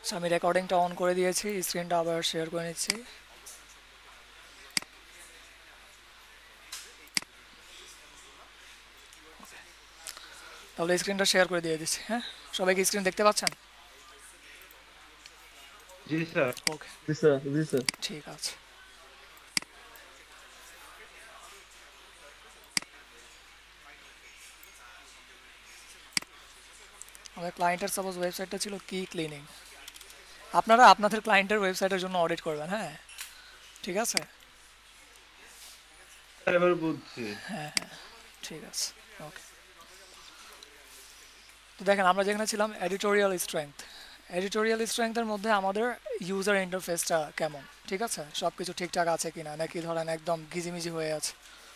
So আমি রেকর্ডিংটা on করে দিয়েছি, স্ক্রিনটা আবার শেয়ার করে নিচ্ছি। তাহলে স্ক্রিনটা শেয়ার করে দিয়ে দিচ্ছি। হ্যাঁ, সবাই কি স্ক্রিন দেখতে পাচ্ছেন? জি স্যার। ওকে, জি স্যার, জি স্যার। ঠিক আছে। আমাদের ক্লায়েন্টের সাপোজ ওয়েবসাইটটা ছিল কি ক্লিনিং। আপনারা আপনাদের ক্লায়েন্টের ওয়েবসাইটের জন্য অডিট করবেন, হ্যাঁ, ঠিক আছে। এবার বুঝছি। ঠিক আছে, ওকে। তো দেখেন আমরা যেখানে ছিলাম এডিটোরিয়াল স্ট্রেংথ, এডিটোরিয়াল স্ট্রেংথের মধ্যে আমাদের ইউজার ইন্টারফেসটা কেমন, ঠিক আছে, সব কিছু ঠিকঠাক আছে কিনা, নাকি ধরেন একদম গিজিমিজি হয়ে আছে,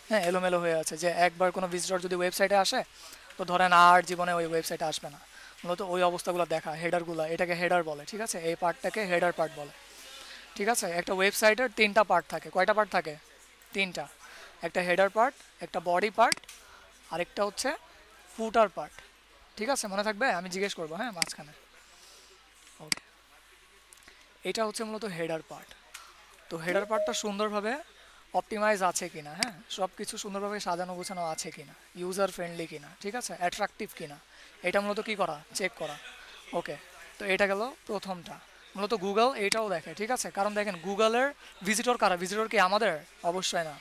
হ্যাঁ, এলোমেলো হয়ে আছে, যে একবার কোনো ভিজিটর যদি ওয়েবসাইটে আসে তো ধরেন আর জীবনে ওই ওয়েবসাইটে আসবে না। মূলত ওই অবস্থাগুলো দেখা, হেডারগুলো, এটাকে হেডার বলে, ঠিক আছে, এই পার্টটাকে হেডার পার্ট বলে, ঠিক আছে। একটা ওয়েবসাইটের তিনটা পার্ট থাকে, কয়টা পার্ট থাকে? তিনটা। একটা হেডার পার্ট, একটা বডি পার্ট, আরেকটা হচ্ছে ফুটার পার্ট, ঠিক আছে, মনে থাকবে, আমি জিজ্ঞেস করবো হ্যাঁ মাঝখানে। ওকে, এটা হচ্ছে মূলত হেডার পার্ট। তো হেডার পার্টটা সুন্দরভাবে অপটিমাইজ আছে কিনা, হ্যাঁ, সব কিছু সুন্দরভাবে সাজানো গোছানো আছে কিনা, ইউজার ফ্রেন্ডলি কিনা, ঠিক আছে, অ্যাট্রাকটিভ কিনা, এটা মূলত কী করা, চেক করা। ওকে, তো এটা গেল প্রথমটা। মূলত গুগল এইটাও দেখে, ঠিক আছে, কারণ দেখেন গুগলের ভিজিটর কারা, ভিজিটর কি আমাদের? অবশ্যই না,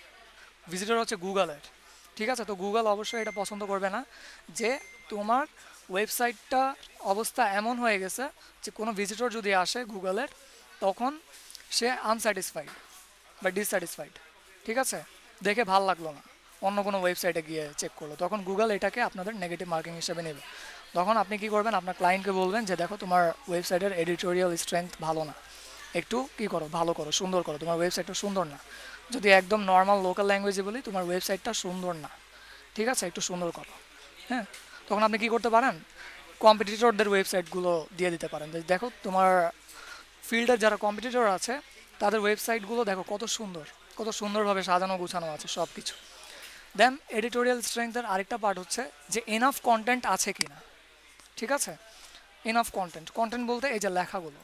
ভিজিটর হচ্ছে গুগলের, ঠিক আছে। তো গুগল অবশ্যই এটা পছন্দ করবে না যে তোমার ওয়েবসাইটটা অবস্থা এমন হয়ে গেছে যে কোনো ভিজিটর যদি আসে গুগলের, তখন সে আনস্যাটিসফাইড বা ডিসস্যাটিসফাইড, ঠিক আছে, দেখে ভাল লাগলো না, অন্য কোনো ওয়েবসাইটে গিয়ে চেক করলো, তখন গুগল এটাকে আপনাদের নেগেটিভ মার্কিং হিসেবে নেবে। তখন আপনি কি করবেন, আপনার ক্লায়েন্টকে বলবেন যে দেখো তোমার ওয়েবসাইটের এডিটোরিয়াল স্ট্রেংথ ভালো না, একটু কী করো, ভালো করো, সুন্দর করো, তোমার ওয়েবসাইটটা সুন্দর না। যদি একদম নর্মাল লোকাল ল্যাঙ্গুয়েজে বলি, তোমার ওয়েবসাইটটা সুন্দর না, ঠিক আছে, একটু সুন্দর করো। হ্যাঁ, তখন আপনি কী করতে পারেন, কম্পিটিটরদের ওয়েবসাইটগুলো দিয়ে দিতে পারেন, যে দেখো তোমার ফিল্ডের যারা কম্পিটিটর আছে তাদের ওয়েবসাইটগুলো দেখো কত সুন্দর, কত সুন্দরভাবে সাজানো গুছানো আছে সব কিছু। দেন এডিটোরিয়াল স্ট্রেংথের আরেকটা পার্ট হচ্ছে যে এনাফ কন্টেন্ট আছে কি না, ঠিক আছে। এনাফ কন্টেন্ট, কন্টেন্ট বলতে এই যে লেখাগুলো,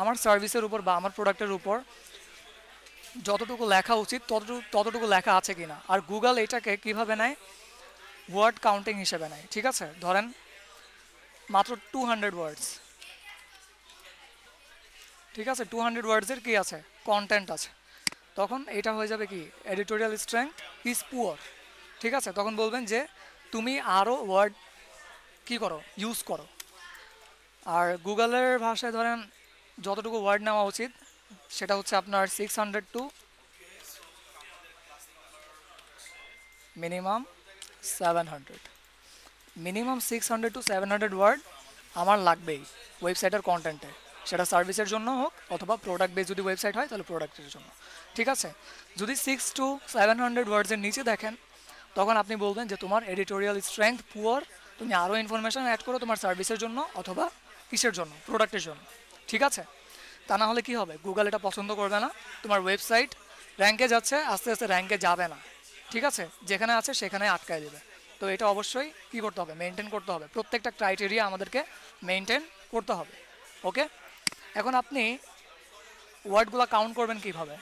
আমার সার্ভিসের উপর বা আমার প্রোডাক্টের উপর যতটুকু লেখা উচিত ততটুকু লেখা আছে কি না। আর গুগল এটাকে কীভাবে নেয়, ওয়ার্ড কাউন্টিং হিসেবে নেয়, ঠিক আছে। ধরেন মাত্র 200 ওয়ার্ডস, ঠিক আছে, 200 ওয়ার্ডসের কী আছে, কন্টেন্ট আছে, তখন এটা হয়ে যাবে কি, এডিটোরিয়াল স্ট্রেংথ ইজ পুয়ার, ঠিক আছে। তখন বলবেন যে তুমি আরও ওয়ার্ড কী করো, ইউজ করো। আর গুগলের ভাষায় ধরেন যতটুকু ওয়ার্ড নেওয়া উচিত সেটা হচ্ছে আপনার 600 to minimum 700, minimum 600 to 700 word আমার লাগবেই ওয়েবসাইটের কন্টেন্টে, সেটা সার্ভিসের জন্য হোক অথবা প্রোডাক্ট বেস যদি ওয়েবসাইট হয় তাহলে প্রোডাক্টের জন্য, ঠিক আছে। যদি 600 to 700 ওয়ার্ডসের নিচে দেখেন, তখন আপনি বলবেন যে তোমার এডিটোরিয়াল স্ট্রেংথ পুয়ার, তুমি আরও ইনফরমেশান অ্যাড করো তোমার সার্ভিসের জন্য অথবা কিসের জন্য, প্রোডাক্টের জন্য, ঠিক আছে। তা না হলে কী হবে, গুগল এটা পছন্দ করবে না, তোমার ওয়েবসাইট র্যাঙ্কে যাচ্ছে, আস্তে আস্তে র্যাঙ্কে যাবে না, ঠিক আছে, যেখানে আছে সেখানে আটকায় দেবে। তো এটা অবশ্যই কী করতে হবে, মেনটেন করতে হবে, প্রত্যেকটা ক্রাইটেরিয়া আমাদেরকে মেনটেন করতে হবে। ওকে, এখন আপনি ওয়ার্ডগুলো কাউন্ট করবেন কীভাবে,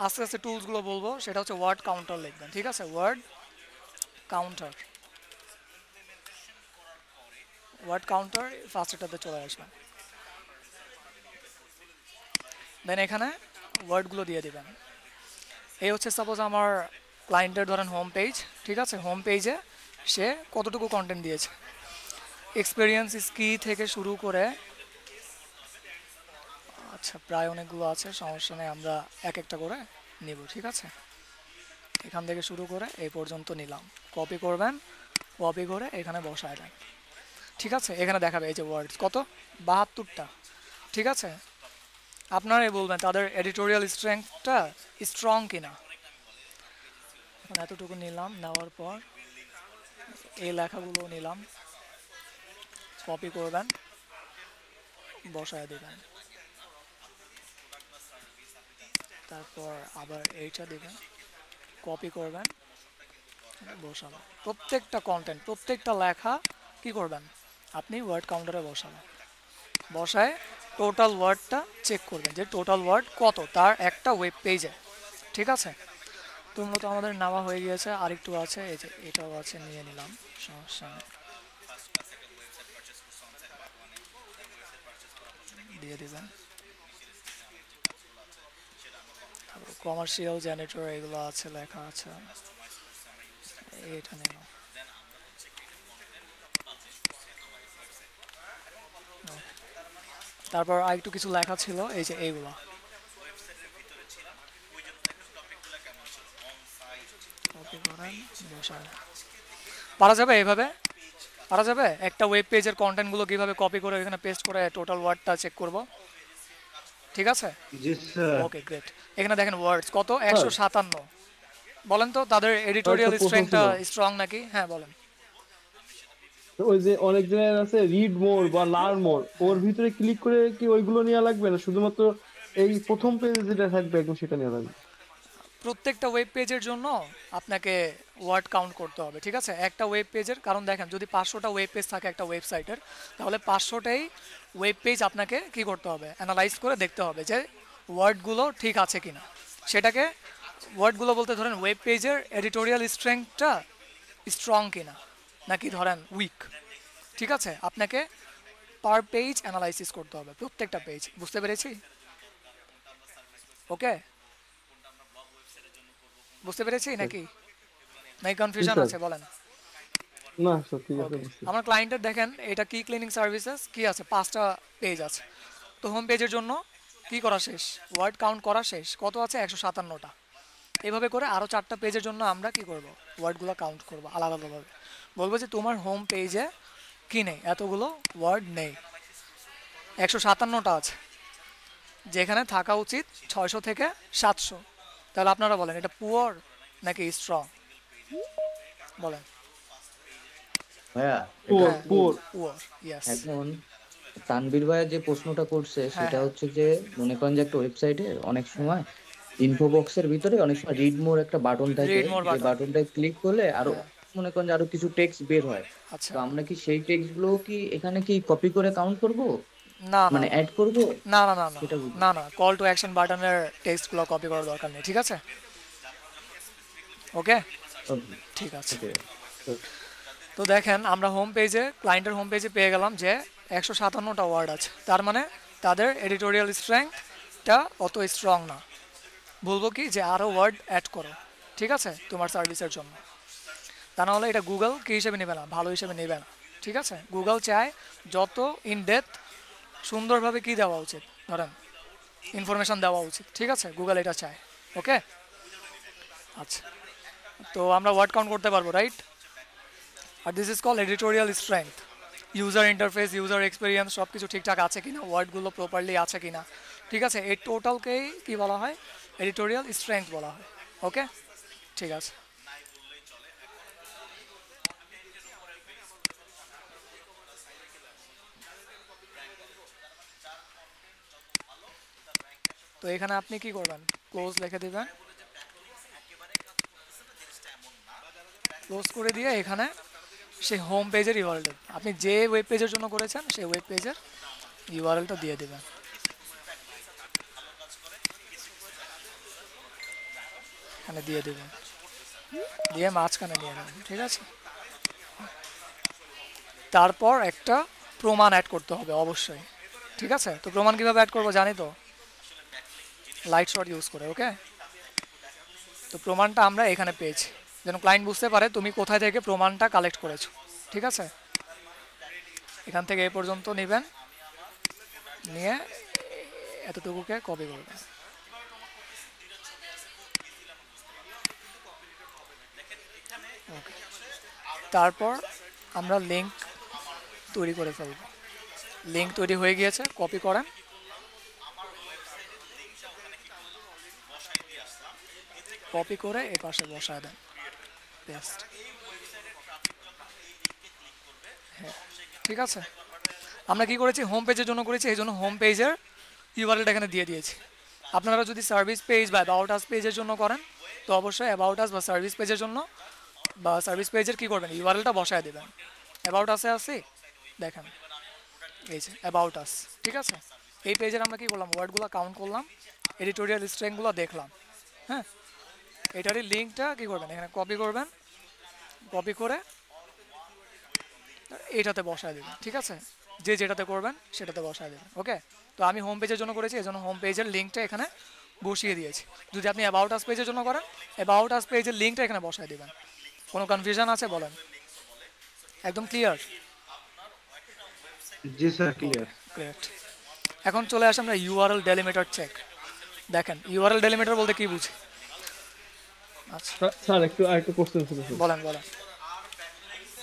আস্তে আস্তে টুলসগুলো বলবো, সেটা হচ্ছে ওয়ার্ড কাউন্টার লিখবেন, ঠিক আছে, ওয়ার্ড কাউন্টার, ওয়ার্ড কাউন্টার ফার্স্টটাতে চলে আসবেন। দেন এখানে ওয়ার্ডগুলো দিয়ে দেবেন। এই হচ্ছে সাপোজ আমার ক্লায়েন্টের ধরেন হোম পেজ, ঠিক আছে, হোম পেজে সে কতটুকু কন্টেন্ট দিয়েছে, এক্সপিরিয়েন্স কি থেকে শুরু করে, আচ্ছা প্রায় অনেকগুলো আছে, সমস্যা নেই, আমরা এক একটা করে নিব, ঠিক আছে। এখান থেকে শুরু করে এই পর্যন্ত নিলাম, কপি করবেন, কপি করে এখানে বসায় দেন, ঠিক আছে। এখানে দেখাবে এই যে ওয়ার্ডস কত, 72টা, ঠিক আছে। আপনারাই বলবেন তাদের এডিটোরিয়াল স্ট্রেংথটা স্ট্রং কিনা। এখন এতটুকু নিলাম, নেওয়ার পর এই লেখাগুলো নিলাম, কপি করবেন, বসায় দেবেন, তারপর আবার এইটা দেবেন, কপি করবেন, বসাবেন, প্রত্যেকটা কন্টেন্ট প্রত্যেকটা লেখা কি করবেন, আপনি ওয়ার্ড কাউন্টারে বসাবেন। বসায় টোটাল ওয়ার্ডটা চেক করবেন যে টোটাল ওয়ার্ড কত তার একটা ওয়েব পেজে। ঠিক আছে, তো মূলত আমাদের নেওয়া হয়ে গিয়েছে, আরেকটু আছে, এই যে এটাও আছে, নিয়ে নিলাম, সমস্যা নেই, দিয়ে দিবেন। কমার্শিয়াল জেনারেটর এগুলো আছে, লেখা আছে, এটা নিলাম। তারপর আরেকটু কিছু লেখা ছিল, এই যে এইগুলা কপি করেন, বসান। পারা যাবে এইভাবে, পারা যাবে একটা ওয়েব পেজের কন্টেন্টগুলো কিভাবে কপি করে এখানে পেস্ট করে টোটাল ওয়ার্ডটা চেক করব। ঠিক আছে, জি স্যার। Okay great. এখানে দেখেন ওয়ার্ডস কত, স্যার 157। বলেন তো তাদের স্যার একটা এডিটোরিয়াল প্রশ্ন স্ট্রেংথটা ছিল। স্ট্রং নাকি? হ্যাঁ বলেন। তো ওই যে অনেক জায়গায় আছে রিড মোর বা লার্ন মোর, ওর ভিতরে ক্লিক করে কি ওইগুলো নেওয়া লাগবে না, শুধুমাত্র এই প্রথম পেজে যেটা থাকবে একদম সেটা নেওয়া লাগবে? প্রত্যেকটা ওয়েব পেজের জন্য আপনাকে ওয়ার্ড কাউন্ট করতে হবে। ঠিক আছে, একটা ওয়েব পেজের, কারণ দেখেন যদি 500টা ওয়েব পেজ থাকে একটা ওয়েবসাইটের, তাহলে 500টাই ওয়েব পেজ আপনাকে কি করতে হবে, অ্যানালাইজ করে দেখতে হবে যে ওয়ার্ডগুলো ঠিক আছে কিনা। সেটাকে ওয়ার্ডগুলো বলতে ধরেন ওয়েব পেজের এডিটোরিয়াল স্ট্রেংথটা স্ট্রং কিনা, নাকি ধরেন উইক। ঠিক আছে, আপনাকে পার পেজ অ্যানালাইসিস করতে হবে, প্রত্যেকটা পেজ। বুঝতে পেরেছি? ওকে, বুঝতে পেরেছি নাকি, নাকি জি কনফিউশন স্যার। আছে বলেন। না স্যার ঠিক আছে, ওকে, বুঝছি। আমার ক্লায়েন্টের দেখেন এটা কি ক্লিনিং সার্ভিসেস কি আছে, 5টা পেজ আছে। তো হোম পেজের জন্য কি করা শেষ, ওয়ার্ড কাউন্ট করা শেষ, কত আছে, 157টা। এভাবে করে আরও 4টা পেজের জন্য আমরা কি করব, ওয়ার্ডগুলো কাউন্ট করব আলাদা আলাদাভাবে। বলবো যে তোমার হোম পেজে কি নেই, এতগুলো ওয়ার্ড নেই, 157টা আছে, যেখানে থাকা উচিত 600 থেকে 700। তাহলে আপনারা বলেন এটা পুয়ার নাকি স্ট্রং, বলেন। ভাইয়া এটা পোর হ্যাঁ, কি পোর। Poor, yes. এখন তানভীর ভাইয়া যে প্রশ্নটা করছে হ্যাঁ সেটা হ্যাঁ, হচ্ছে যে মনে করেন যে একটা ওয়েবসাইটে অনেক সময় ইনফো বক্সের ভিতরে অনেক সময় রিড মোর একটা বাটন থাকে, রিড মোর যে বাটন, বাটনটায় ক্লিক করলে আরো হ্যাঁ। মনে করেন যে আরো কিছু টেক্সট বের হয়। আচ্ছা, তো আমরা কি সেই টেক্সট গুলো কি এখানে কি কপি করে কাউন্ট করব, না না মানে না অ্যাড করব? না না না না সেটা বুঝি। না না, কল টু অ্যাকশন বাটনের টেক্সটগুলো কপি করার দরকার নেই। ঠিক আছে, ওকে, ঠিক আছে। ওকে। তো দেখেন আমরা হোম পেজে, ক্লায়েন্টের হোম পেজে পেয়ে গেলাম যে 157টা ওয়ার্ড আছে, তার মানে তাদের এডিটোরিয়াল স্ট্রেংথটা অত স্ট্রং না। বলবো কি যে আরও ওয়ার্ড অ্যাড করো, ঠিক আছে, তোমার সার্ভিসের জন্য। তা নাহলে এটা গুগল কী হিসেবে নেবে না, ভালো হিসেবে নেবে না। ঠিক আছে, গুগল চায় যত ইন ডেপথ সুন্দরভাবে কি দেওয়া উচিত, ধরেন ইনফরমেশন দেওয়া উচিত। ঠিক আছে, গুগল এটা চায়। ওকে, আচ্ছা, তো আমরা ওয়ার্ড কাউন্ট করতে পারবো, রাইট? আর this is call editorial strength. User interface, user experience সব কিছু ঠিকঠাক আছে কিনা, ওয়ার্ডগুলো প্রপারলি আছে কিনা। ঠিক আছে, এই টোটালকেই কি বলা হয়, এডিটোরিয়াল স্ট্রেংথ বলা হয়। ওকে, ঠিক আছে। তো এখানে আপনি কি করবেন, ক্লোজ লিখে দিবেন, ক্লোজ করে দিয়ে এখানে সেই হোম পেজের ইউআরএল, আপনি যে ওয়েব পেজের জন্য করেছেন সেই ওয়েব পেজের ইউআরএলটা দিয়ে দেবেন, এখানে দিয়ে দেবেন, দিয়ে মাঝখানে নিয়ে নেবেন। ঠিক আছে, তারপর একটা প্রমাণ অ্যাড করতে হবে অবশ্যই। ঠিক আছে, তো প্রমাণ কীভাবে অ্যাড করবো জানি তো, লাইট শট ইউজ করে। ওকে, তো প্রমাণটা আমরা এখানে পেয়েছি, যেন ক্লায়েন্ট বুঝতে পারে তুমি কোথায় থেকে প্রমাণটা কালেক্ট করেছো। ঠিক আছে, এখান থেকে এ পর্যন্ত নেবেন, নিয়ে এতটুকুকে কপি করবেন। ওকে, তারপর আমরা লিঙ্ক তৈরি করে ফেলব। লিঙ্ক তৈরি হয়ে গিয়েছে, কপি করেন, কপি করে এ পাশে বসায় দেন, পেস্ট। হ্যাঁ, ঠিক আছে, আমরা কি করেছি, হোম পেজের জন্য করেছি, এই জন্য হোম পেজের ইউআরএলটা এখানে দিয়ে দিয়েছি। আপনারা যদি সার্ভিস পেজ বা অ্যাবাউট আস পেজের জন্য করেন, তো অবশ্যই অ্যাবাউট আস বা সার্ভিস পেজের জন্য বা সার্ভিস পেজের কী করবেন, ইউআরএলটা বসায় দেবেন। অ্যাবাউট আসে আসি, দেখেন এই যে অ্যাবাউট আস, ঠিক আছে। এই পেজের আমরা কি করলাম, ওয়ার্ডগুলো কাউন্ট করলাম, এডিটোরিয়াল স্ট্রেংগুলো দেখলাম, হ্যাঁ। এটারই লিঙ্কটা কি করবেন, এখানে কপি করবেন, কপি করে এটাতে বসায় দেবেন, ঠিক আছে। যে যেটাতে করবেন সেটাতে বসায় দেবেন, ওকে। তো আমি হোম পেজের জন্য করেছি, এই জন্য হোম পেজের লিঙ্কটা এখানে বসিয়ে দিয়েছি। যদি আপনি অ্যাবাউট আস পেজের জন্য করেন, অ্যাবাউট আস পেজের লিঙ্কটা এখানে বসায় দেবেন। কোনো কনফিউশন আছে বলেন? একদম ক্লিয়ার? জি স্যার, ক্লিয়ার। গ্রেট। এখন চলে আসে আমরা ইউআরএল ডেলিমিটার চেক। দেখেন ইউআরএল ডেলিমিটার বলতে কি বুঝি? আচ্ছা, স্যার একটু আরেকটু কোশ্চেন ছিল স্যার। বলেন বলেন।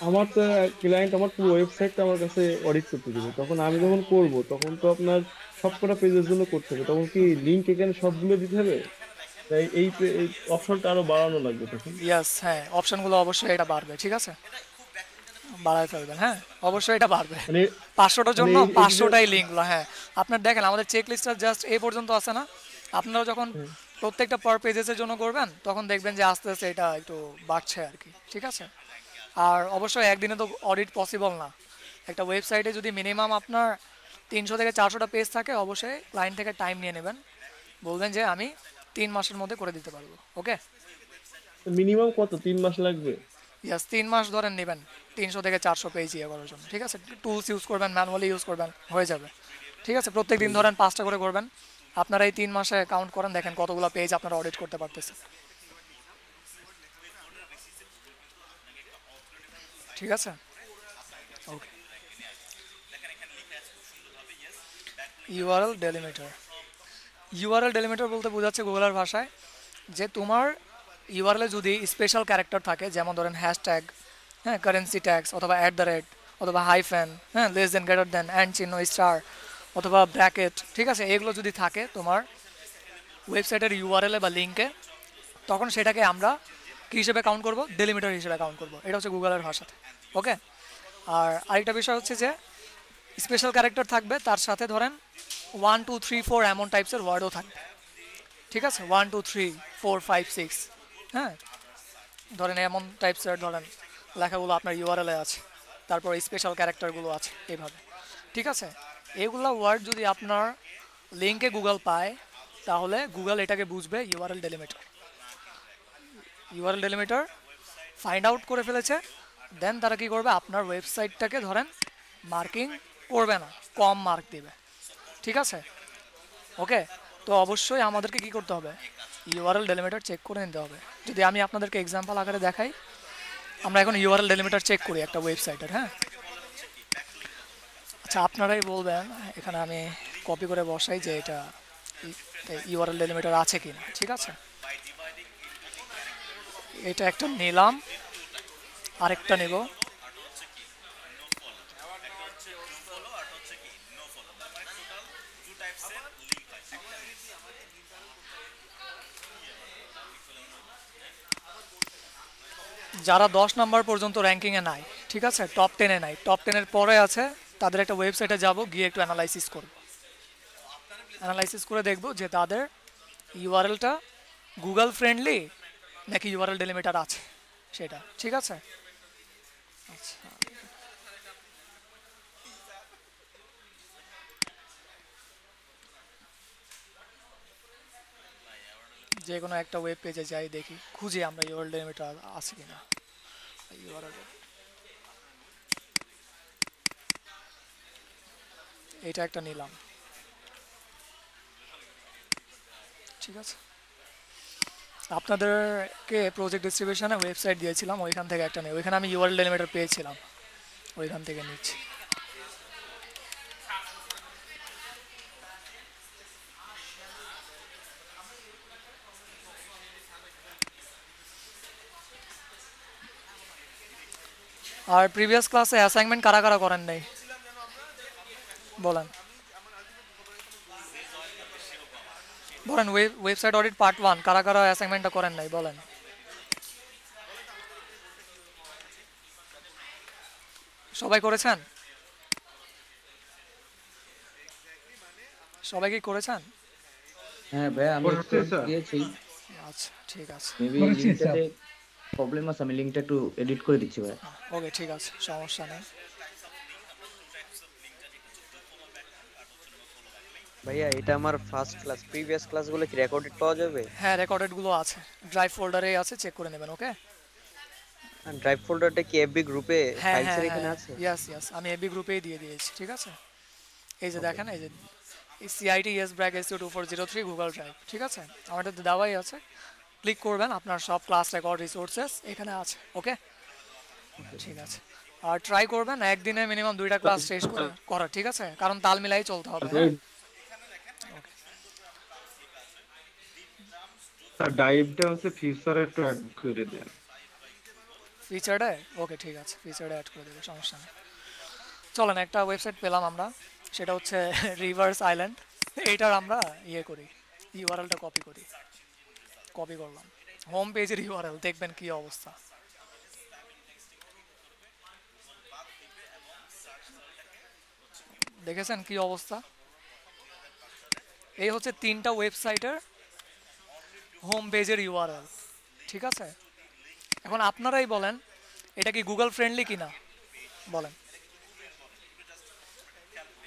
আমার তো ক্লায়েন্ট আমার পুরো ওয়েবসাইটটা আমার কাছে অডিট করতে দিবে, তখন আমি যখন করব তখন তো আপনার সবকটা পেজের জন্য করতে হবে, তখন কি লিংক এখানে সবগুলো দিতে হবে? তাই এই অপশনটা আরো বাড়ানো লাগবে তখন। ইয়াস, হ্যাঁ, অপশনগুলো অবশ্যই এটা বাড়বে, ঠিক আছে, বাড়ায় ফেলবেন, হ্যাঁ, অবশ্যই এটা বাড়বে। মানে 500টার জন্য মানে এই যে 500টাই লিঙ্কগুলো, হ্যাঁ। আপনার দেখেন আমাদের চেক লিস্টটা জাস্ট এই পর্যন্ত আছে না, আপনারা যখন প্রত্যেকটা পার পেজেসের জন্য করবেন তখন দেখবেন যে আস্তে আস্তে এটা একটু বাড়ছে আর কি, ঠিক আছে। আর অবশ্যই একদিনে তো অডিট পসিবল না। একটা ওয়েবসাইটে যদি মিনিমাম আপনার 300 থেকে 400টা পেজ থাকে, অবশ্যই ক্লায়েন্ট থেকে টাইম নিয়ে নেবেন, বলবেন যে আমি 3 মাসের মধ্যে করে দিতে পারবো, ওকে। মিনিমাম কত 3 মাস লাগবে? ইয়াস, 3 মাস ধরেন নেবেন 300 থেকে 400 পেজ ইয়ে করার জন্য, ঠিক আছে। টুলস ইউজ করবেন, ম্যানুয়ালি ইউজ করবেন, হয়ে যাবে, ঠিক আছে। প্রত্যেক দিন ধরেন 5টা করে করবেন, আপনারা এই 3 মাসে কাউন্ট করেন, দেখেন কতগুলো পেজ আপনারা অডিট করতে পারতেছেন, ঠিক আছে, ওকে। ইউআরএল ডেলিমিটার, ইউআরএল ডেলিমিটার বলতে বোঝাচ্ছে গুগলের ভাষায় যে তোমার ইউআরএলে যদি স্পেশাল ক্যারেক্টার থাকে, যেমন ধরেন হ্যাশট্যাগ, হ্যাঁ, কারেন্সি ট্যাক্স, অথবা অ্যাট দ্য রেট, অথবা হাইফেন, হ্যাঁ, less than, greater than, and চিহ্ন, স্টার, অথবা ব্র্যাকেট, ঠিক আছে, এগুলো যদি থাকে তোমার ওয়েবসাইটের ইউআরএলে বা লিঙ্কে, তখন সেটাকে আমরা কী হিসেবে কাউন্ট করব, ডেলিমিটার হিসেবে কাউন্ট করব। এটা হচ্ছে গুগলের ভাষাতে, ওকে। আর আরেকটা বিষয় হচ্ছে যে স্পেশাল ক্যারেক্টার থাকবে, তার সাথে ধরেন 1 2 3 4 এমন টাইপসের ওয়ার্ডও থাকবে, ঠিক আছে, 1 2 3 4 5 6, হ্যাঁ, ধরেন এমন টাইপসের ধরেন লেখাগুলো আপনার ইউআরএলে আছে, তারপর স্পেশাল ক্যারেক্টারগুলো আছে, এইভাবে, ঠিক আছে। এগুলো ওয়ার্ড যদি আপনার লিঙ্কে গুগল পায়, তাহলে গুগল এটাকে বুঝবে URL delimiter. URL delimiter find out করে ফেলেছে, দেন তারা কি করবে, আপনার ওয়েবসাইটটাকে ধরেন মার্কিং করবে না, কম মার্ক দিবে, ঠিক আছে, ওকে। তো অবশ্যই আমাদেরকে কি করতে হবে, ইউআরএল ডেলিমিটার চেক করে নিতে হবে। যদি আমি আপনাদেরকে এক্সাম্পল আকারে দেখাই, আমরা এখন ইউআরএল ডেলিমিটার চেক করি একটা ওয়েবসাইটের, হ্যাঁ। আচ্ছা, আপনারাই বলবেন, এখানে আমি কপি করে বসাই যে এটা ইউআরএল ডেলিমিটার আছে কি না, ঠিক আছে। এটা একটা নিলাম, আরেকটা নেব, যারা 10 নাম্বার পর্যন্ত র্যাঙ্কিংয়ে নাই, ঠিক আছে, টপ 10-এ নাই, টপ 10-এর পরে আছে, তাদের একটা ওয়েবসাইটে যাব, গিয়ে একটু অ্যানালাইসিস করব, অ্যানালাইসিস করে দেখব যে তাদের ইউআরএলটা গুগল ফ্রেন্ডলি নাকি ইউআরএল ডেলিমিটার আছে সেটা, ঠিক আছে। আচ্ছা, যে কোনো একটা ওয়েব পেজে যাই, দেখি, খুঁজি আমরা ইউআরএল ডেলিমিটার আছে কিনা। ইউআরএল, এটা একটা নিলাম, ঠিক আছে। আপনাদেরকে প্রজেক্ট ডিস্ট্রিবিউশনে ওয়েবসাইট দিয়েছিলাম, ওইখান থেকে একটা নেই, ওইখানে আমি ইউআরএল ডেলিমিটার পেয়েছিলাম, ওইখান থেকে নিচ্ছি। আর প্রিভিয়াস ক্লাসে অ্যাসাইনমেন্ট কারা কারা করেন নাই বলেন, বলেন। ওয়েবসাইট অডিট পার্ট 1 কারা কারা অ্যাসাইনমেন্টটা করেন নাই বলেন। সবাই করেছেন? সবাই কি করেছেন? হ্যাঁ ভাইয়া, আমি করছি স্যার। দিয়েছি। আচ্ছা, ঠিক আছে, মেবি লিঙ্কটাতে প্রবলেম আছে, আমি লিঙ্কটা একটু এডিট করে দিচ্ছি ভাইয়া। ওকে, ঠিক আছে, সমস্যা নেই। ভাইয়া এটা আমার ফার্স্ট ক্লাস, প্রিভিয়াস ক্লাসগুলো কি রেকর্ডেড পাওয়া যাবে? হ্যাঁ, রেকর্ডেডগুলো আছে, ড্রাইভ ফোল্ডারে আছে, চেক করে নেবেন। ওকে। ড্রাইভ ফোল্ডারটা কি এফবি গ্রুপে হ্যাঁ হ্যাঁ ফাইলসের এখানে হ্যাঁ, আছে? ইয়াস ইয়াস, আমি এবি গ্রুপেই দিয়ে দিয়েছি, ঠিক আছে। এই যে ওকে। দেখেন, এই যে CIT S BRAC S 2403 Google drive, ঠিক আছে। আমার এটাতে দেওয়াই আছে, ক্লিক করবেন, আপনার সব ক্লাস রেকর্ড রিসোর্সেস এখানে আছে। ওকে, ঠিক আছে। আর ট্রাই করবেন একদিনে মিনিমাম 2টা ক্লাস শেষ করে করা, ঠিক আছে, কারণ তাল মিলাই চলতে হবে। হ্যাঁ, স্যার ডাইভটা হচ্ছে ফিউচারে একটু অ্যাড করে দেন। ফিচারটা ওকে, ঠিক আছে, ফিচারটা অ্যাড করে দেবে, সমস্যা নেই। চলেন, একটা ওয়েবসাইট পেলাম আমরা, সেটা হচ্ছে রিভার্স আইল্যান্ড। এইটার আমরা ইয়ে করি, ইউআরএলটা কপি করি। কপি করলাম, হোম পেজের ইউআরএল, দেখবেন কি অবস্থা। দেখেছেন কি অবস্থা? এই হচ্ছে 3টা ওয়েবসাইটের হোম পেজের ইউআরএল, ঠিক আছে। এখন আপনারাই বলেন এটা কি গুগল ফ্রেন্ডলি কিনা, বলেন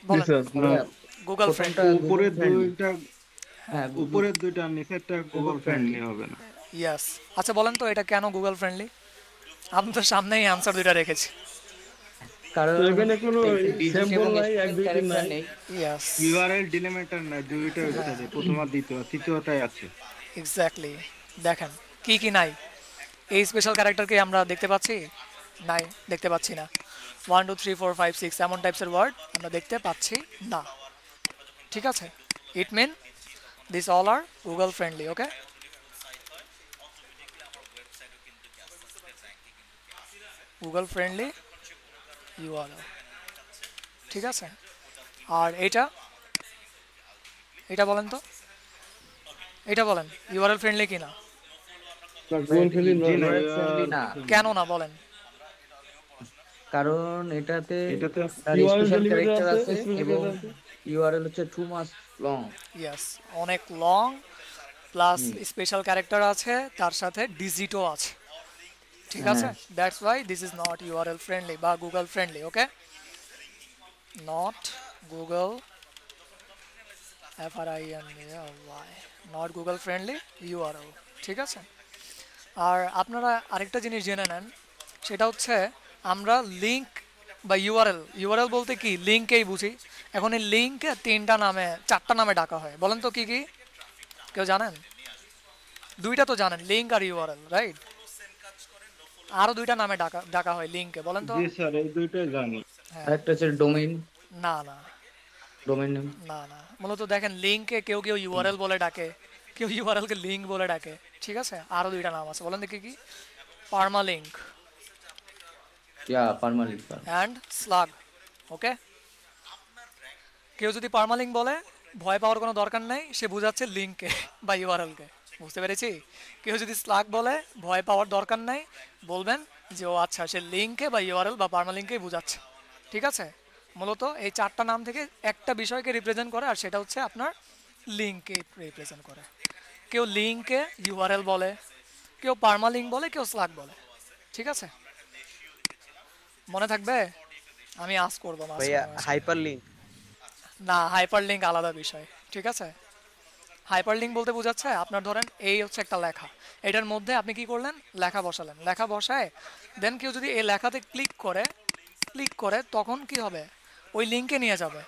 জি বলেন। স্যার। না, ভাইয়া গুগল ফ্রেন্ড, প্রথমটা গুগল উপরের ফ্রেন্ডলি। দুইটা, হ্যাঁ, উপরের দুইটা নিচেরটা গুগল ফ্রেন্ডলি হবে না। ইয়াস। আচ্ছা বলেন তো এটা কেন গুগল ফ্রেন্ডলি? আমি তো সামনেই অ্যান্সার দুইটা রেখেছি। তো কারণ এখানে কোনো ডিজিট স্যাম্পল এবং নাই, এক স্পেশাল দুই তিন ক্যারেক্টার নাই। নেই। ইয়াস, ইউআরএল ডিলিমিটার না, দুইটা ওয়েবসাইটে প্রথম আর দ্বিতীয়, তৃতীয়টাই আছে। এক্স্যাক্টলি। দেখেন কি কি নাই, এই স্পেশাল ক্যারেক্টারকে আমরা দেখতে পাচ্ছি? নাই, দেখতে পাচ্ছি না। 1 2 3 4 5 6 এমন টাইপসের ওয়ার্ড আমরা দেখতে পাচ্ছি না, ঠিক আছে। It mean this all are Google friendly. Okay, Google friendly URL, ঠিক আছে। আর এটা, এটা বলেন তো, এটা বলেন ইউআরএল ফ্রেন্ডলি কিনা? গুগল ফ্রেন্ডলি জি না, নয়। ফ্রেন্ডলি না, কেন না বলেন? কারণ এটাতে এটাতে তার ইউআরএল স্পেশাল ডেলিমিটার ক্যারেক্টার আছে, আছে স্পেশাল এবং ক্যারেক্টার আছে। ইউআরএল হচ্ছে টু মাস লং। ইয়াস, অনেক লং, প্লাস স্পেশাল ক্যারেক্টার আছে, তার সাথে ডিজিটও আছে, ঠিক আছে। হ্যাঁ, that's why this is not URL friendly বা Google friendly. Okay, not Google FRINDLY, not Google friendly URL, ঠিক আছে। আর আপনারা আরেকটা জিনিস জেনে নেন, সেটা হচ্ছে আমরা লিঙ্ক বা ইউআরএল, ইউআরএল বলতে কি লিঙ্কেই বুঝি। এখন এই লিঙ্কে 3টা নামে 4টা নামে ডাকা হয়, বলেন তো কি কি? কেউ জানেন? 2টা তো জানেন, লিঙ্ক আর ইউআরএল, রাইট। আরো 2টা নামে ডাকা ডাকা হয় লিঙ্কে, বলেন তো। জি স্যার, এই দুইটাই জানি। হ্যাঁ, আরেকটা হচ্ছে ডোমেইন, না না ডোমেইন নেম। না না, মূলত দেখেন লিঙ্ককে কেউ কেউ ইউআরএল বলে ডাকে, কেউ ইউআরএল কে লিঙ্ক বলে ডাকে, ঠিক আছে। আরো 2টা নাম আছে, বলেন দেখি কি? পার্মালিঙ্ক পার্মালিঙ্ক। And slug. ওকে, কেউ যদি পার্মালিঙ্ক বলে ভয় পাওয়ার কোনো দরকার নেই, সে বোঝাচ্ছে লিঙ্ককে বা ইউআরএলকে, বুঝতে পেরেছি। কেউ যদি স্লাগ বলে ভয় পাওয়ার দরকার নেই, বলবেন যে ও আচ্ছা, সে লিঙ্কে বা ইউআরএল বা পার্মালিঙ্ককেই বোঝাচ্ছে, ঠিক আছে। মূলত এই 4টা নাম থেকে একটা বিষয়কে রিপ্রেজেন্ট করে, আর সেটা হচ্ছে আপনার লিঙ্ককে রিপ্রেজেন্ট করে। কেউ লিঙ্ককে ইউআরএল বলে, কেউ পার্মালিঙ্ক বলে, কেউ স্লাগ বলে, ঠিক আছে। মনে থাকবে, আমি আস করবো ভাইয়া মাঝখানে মাঝখানে। Hyper link. না, হাইপারলিঙ্ক আলাদা বিষয়, ঠিক আছে। হাইপারলিঙ্ক বলতে বোঝাচ্ছে আপনার ধরেন এই হচ্ছে একটা লেখা, এটার মধ্যে আপনি কি করলেন, লেখা বসালেন, লেখা বসায় দেন কেউ যদি এই লেখাতে ক্লিক করে তখন কি হবে, ওই লিঙ্কে নিয়ে যাবে।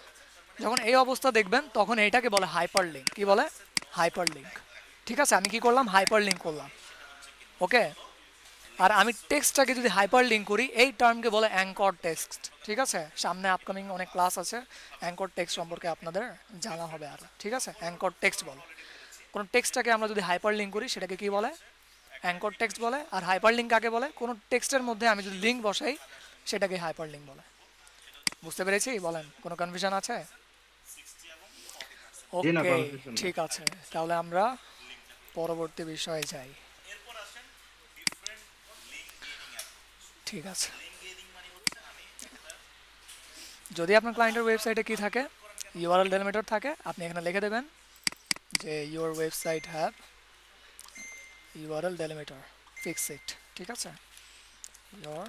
যখন এই অবস্থা দেখবেন তখন এইটাকে বলে হাইপারলিঙ্ক। কি বলে? হাইপারলিঙ্ক, ঠিক আছে। আমি কি করলাম, হাইপারলিঙ্ক করলাম। ওকে, আর আমি টেক্সটটাকে যদি হাইপার লিঙ্ক করি, এই টার্মকে বলে অ্যাঙ্কর টেক্সট, ঠিক আছে। সামনে আপকামিং অনেক ক্লাস আছে অ্যাঙ্কর টেক্সট সম্পর্কে, আপনাদের জানা হবে আর, ঠিক আছে। অ্যাঙ্কর টেক্সট বলে কোনো টেক্সটটাকে আমরা যদি হাইপার লিঙ্ক করি, সেটাকে কি বলে? অ্যাঙ্কর টেক্সট বলে। আর হাইপার লিঙ্ক কাকে বলে? কোনো টেক্সটের মধ্যে আমি যদি লিঙ্ক বসাই, সেটাকে হাইপার লিঙ্ক বলে। বুঝতে পেরেছি? বলেন, কোনো কনফিউশন আছে? জি না, ওকে, কনফিউশন ঠিক আছে, তাহলে আমরা পরবর্তী বিষয়ে যাই, ঠিক আছে। যদি আপনার ক্লায়েন্টের ওয়েবসাইটে কি থাকে, ইউআরএল ডেলিমিটার থাকে, আপনি এখানে লিখে দেবেন যে your website have URL delimiter, fix it, ঠিক আছে। Your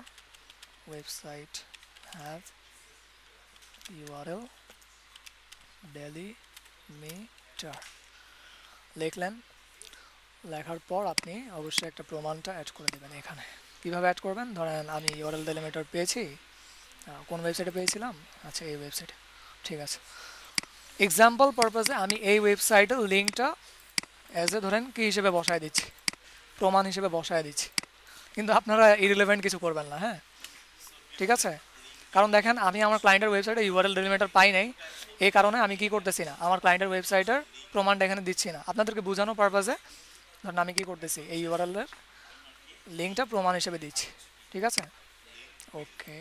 website have URL meter লিখলেন। লেখার পর আপনি অবশ্যই একটা প্রমাণটা অ্যাড করে দেবেন এখানে। কিভাবে অ্যাড করবেন, ধরেন আমি ইউআরএল ডেলিমিটার পেয়েছি, কোন ওয়েবসাইটে পেয়েছিলাম, আচ্ছা এই ওয়েবসাইটে, ঠিক আছে। এক্সাম্পল পারপাসে আমি এই ওয়েবসাইটের লিঙ্কটা অ্যাজ এ ধরেন কি হিসেবে বসায় দিচ্ছি, প্রমাণ হিসেবে বসায় দিচ্ছি, কিন্তু আপনারা ইরিলেভেন্ট কিছু করবেন না, হ্যাঁ ঠিক আছে। কারণ দেখেন আমি আমার ক্লায়েন্টের ওয়েবসাইটে ইউআরএল ডেলিমিটার পাই নাই, এই কারণে আমি কি করতেছি না, আমার ক্লায়েন্টের ওয়েবসাইটের প্রমাণটা এখানে দিচ্ছি না, আপনাদেরকে বোঝানোর পারপাসে ধরেন আমি কি করতেছি এই ইউআরএলের লিঙ্কটা প্রমাণ হিসেবে দিচ্ছি, ঠিক আছে। ওকে,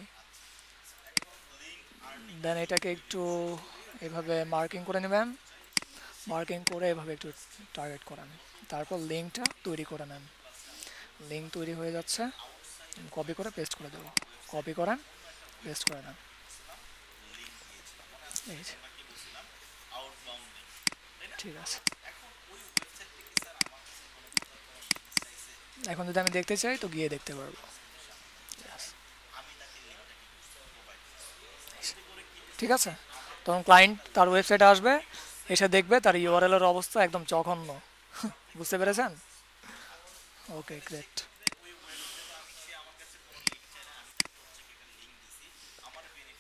দেন এটাকে একটু এভাবে মার্কিং করে নেবেন, মার্কিং করে এভাবে একটু টার্গেট করান, তারপর লিঙ্কটা তৈরি করে নেন। লিঙ্ক তৈরি হয়ে যাচ্ছে, কপি করে পেস্ট করে দেবো, কপি করেন পেস্ট করে নেন, এই যে ঠিক আছে। এখন যদি আমি দেখতে চাই তো গিয়ে দেখতে পারবো, ঠিক আছে। তখন ক্লায়েন্ট তার ওয়েবসাইটে আসবে, এসে দেখবে তার ইউআরএল এর অবস্থা একদম জঘন্য, বুঝতে পেরেছেন? Okay great.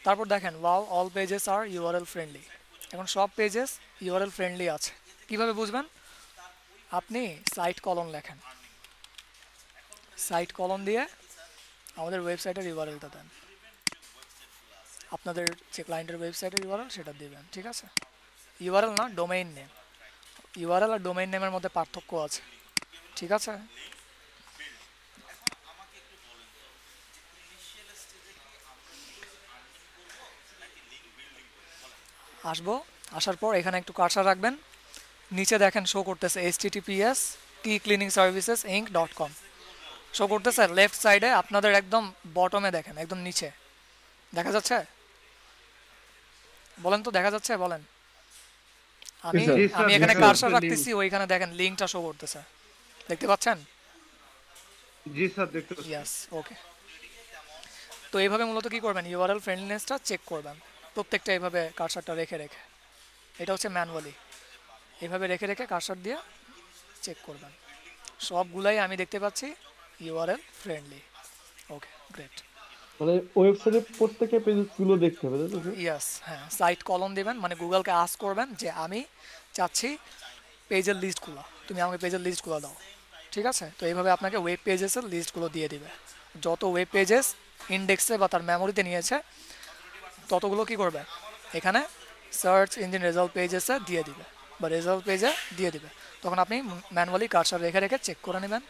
তারপর দেখেন ওয়াও অল পেজেস আর ইউআরএল ফ্রেন্ডলি, এখন সব পেজেস ইউআরএল ফ্রেন্ডলি আছে। কিভাবে বুঝবেন, আপনি সাইট কলন লেখেন, সাইট কলন দিয়ে আমাদের ওয়েবসাইটের ইউআরএলটা দেন, আপনাদের যে ক্লায়েন্টের ওয়েবসাইটের ইউআরএল সেটা দিবেন, ঠিক আছে। ইউআরএল না, ডোমেইন নেম, ইউআরএল আর ডোমেইন নেমের মধ্যে পার্থক্য আছে, ঠিক আছে। আসবো, আসার পর এখানে একটু কার্সার রাখবেন, নিচে দেখেন শো করতেছে https keycleaningservicesinc.com শো করতেছে লেফট সাইডে, আপনাদের একদম বটমে দেখেন, একদম নিচে দেখা যাচ্ছে, বলেন তো দেখা যাচ্ছে, বলেন। আমি জি স্যার, আমি এখানে দেখা কার্সার যাচ্ছে রাখতেছি, ওইখানে দেখেন লিঙ্কটা শো করতেছে, দেখতে পাচ্ছেন? জি স্যার, দেখতে পাচ্ছি। ইয়াস, ওকে। তো এইভাবে মূলত কি করবেন, ইউআরএল ফ্রেন্ডলিনেসটা চেক করবেন প্রত্যেকটা, এইভাবে কার্সারটা রেখে রেখে, এটা হচ্ছে ম্যানুয়ালি, এইভাবে রেখে রেখে কার্সার দিয়ে চেক করবেন। সবগুলাই আমি দেখতে পাচ্ছি ইউআরএল ফ্রেন্ডলি, ওকে গ্রেট। মানে ওয়েবসাইটের প্রত্যেকটা পেজেস গুলো দেখতে হবে, তাই তো স্যার? ইয়াস, হ্যাঁ সাইট কলম দেবেন, মানে গুগলকে আস্ক করবেন যে আমি চাচ্ছি পেজের লিস্টগুলো, তুমি আমাকে পেজের লিস্টগুলো দাও, ঠিক আছে। তো এইভাবে আপনাকে ওয়েব পেজেসের লিস্টগুলো দিয়ে দিবে, যত ওয়েব পেজেস ইন্ডেক্সে বা তার মেমোরিতে নিয়েছে ততগুলো কি করবে এখানে সার্চ ইঞ্জিন রেজাল্ট পেজেসে দিয়ে দিবে বা রেজাল্ট পেজে দিয়ে দিবে, তখন আপনি ম্যানুয়ালি কার্সার রেখে রেখে চেক করে নেবেন,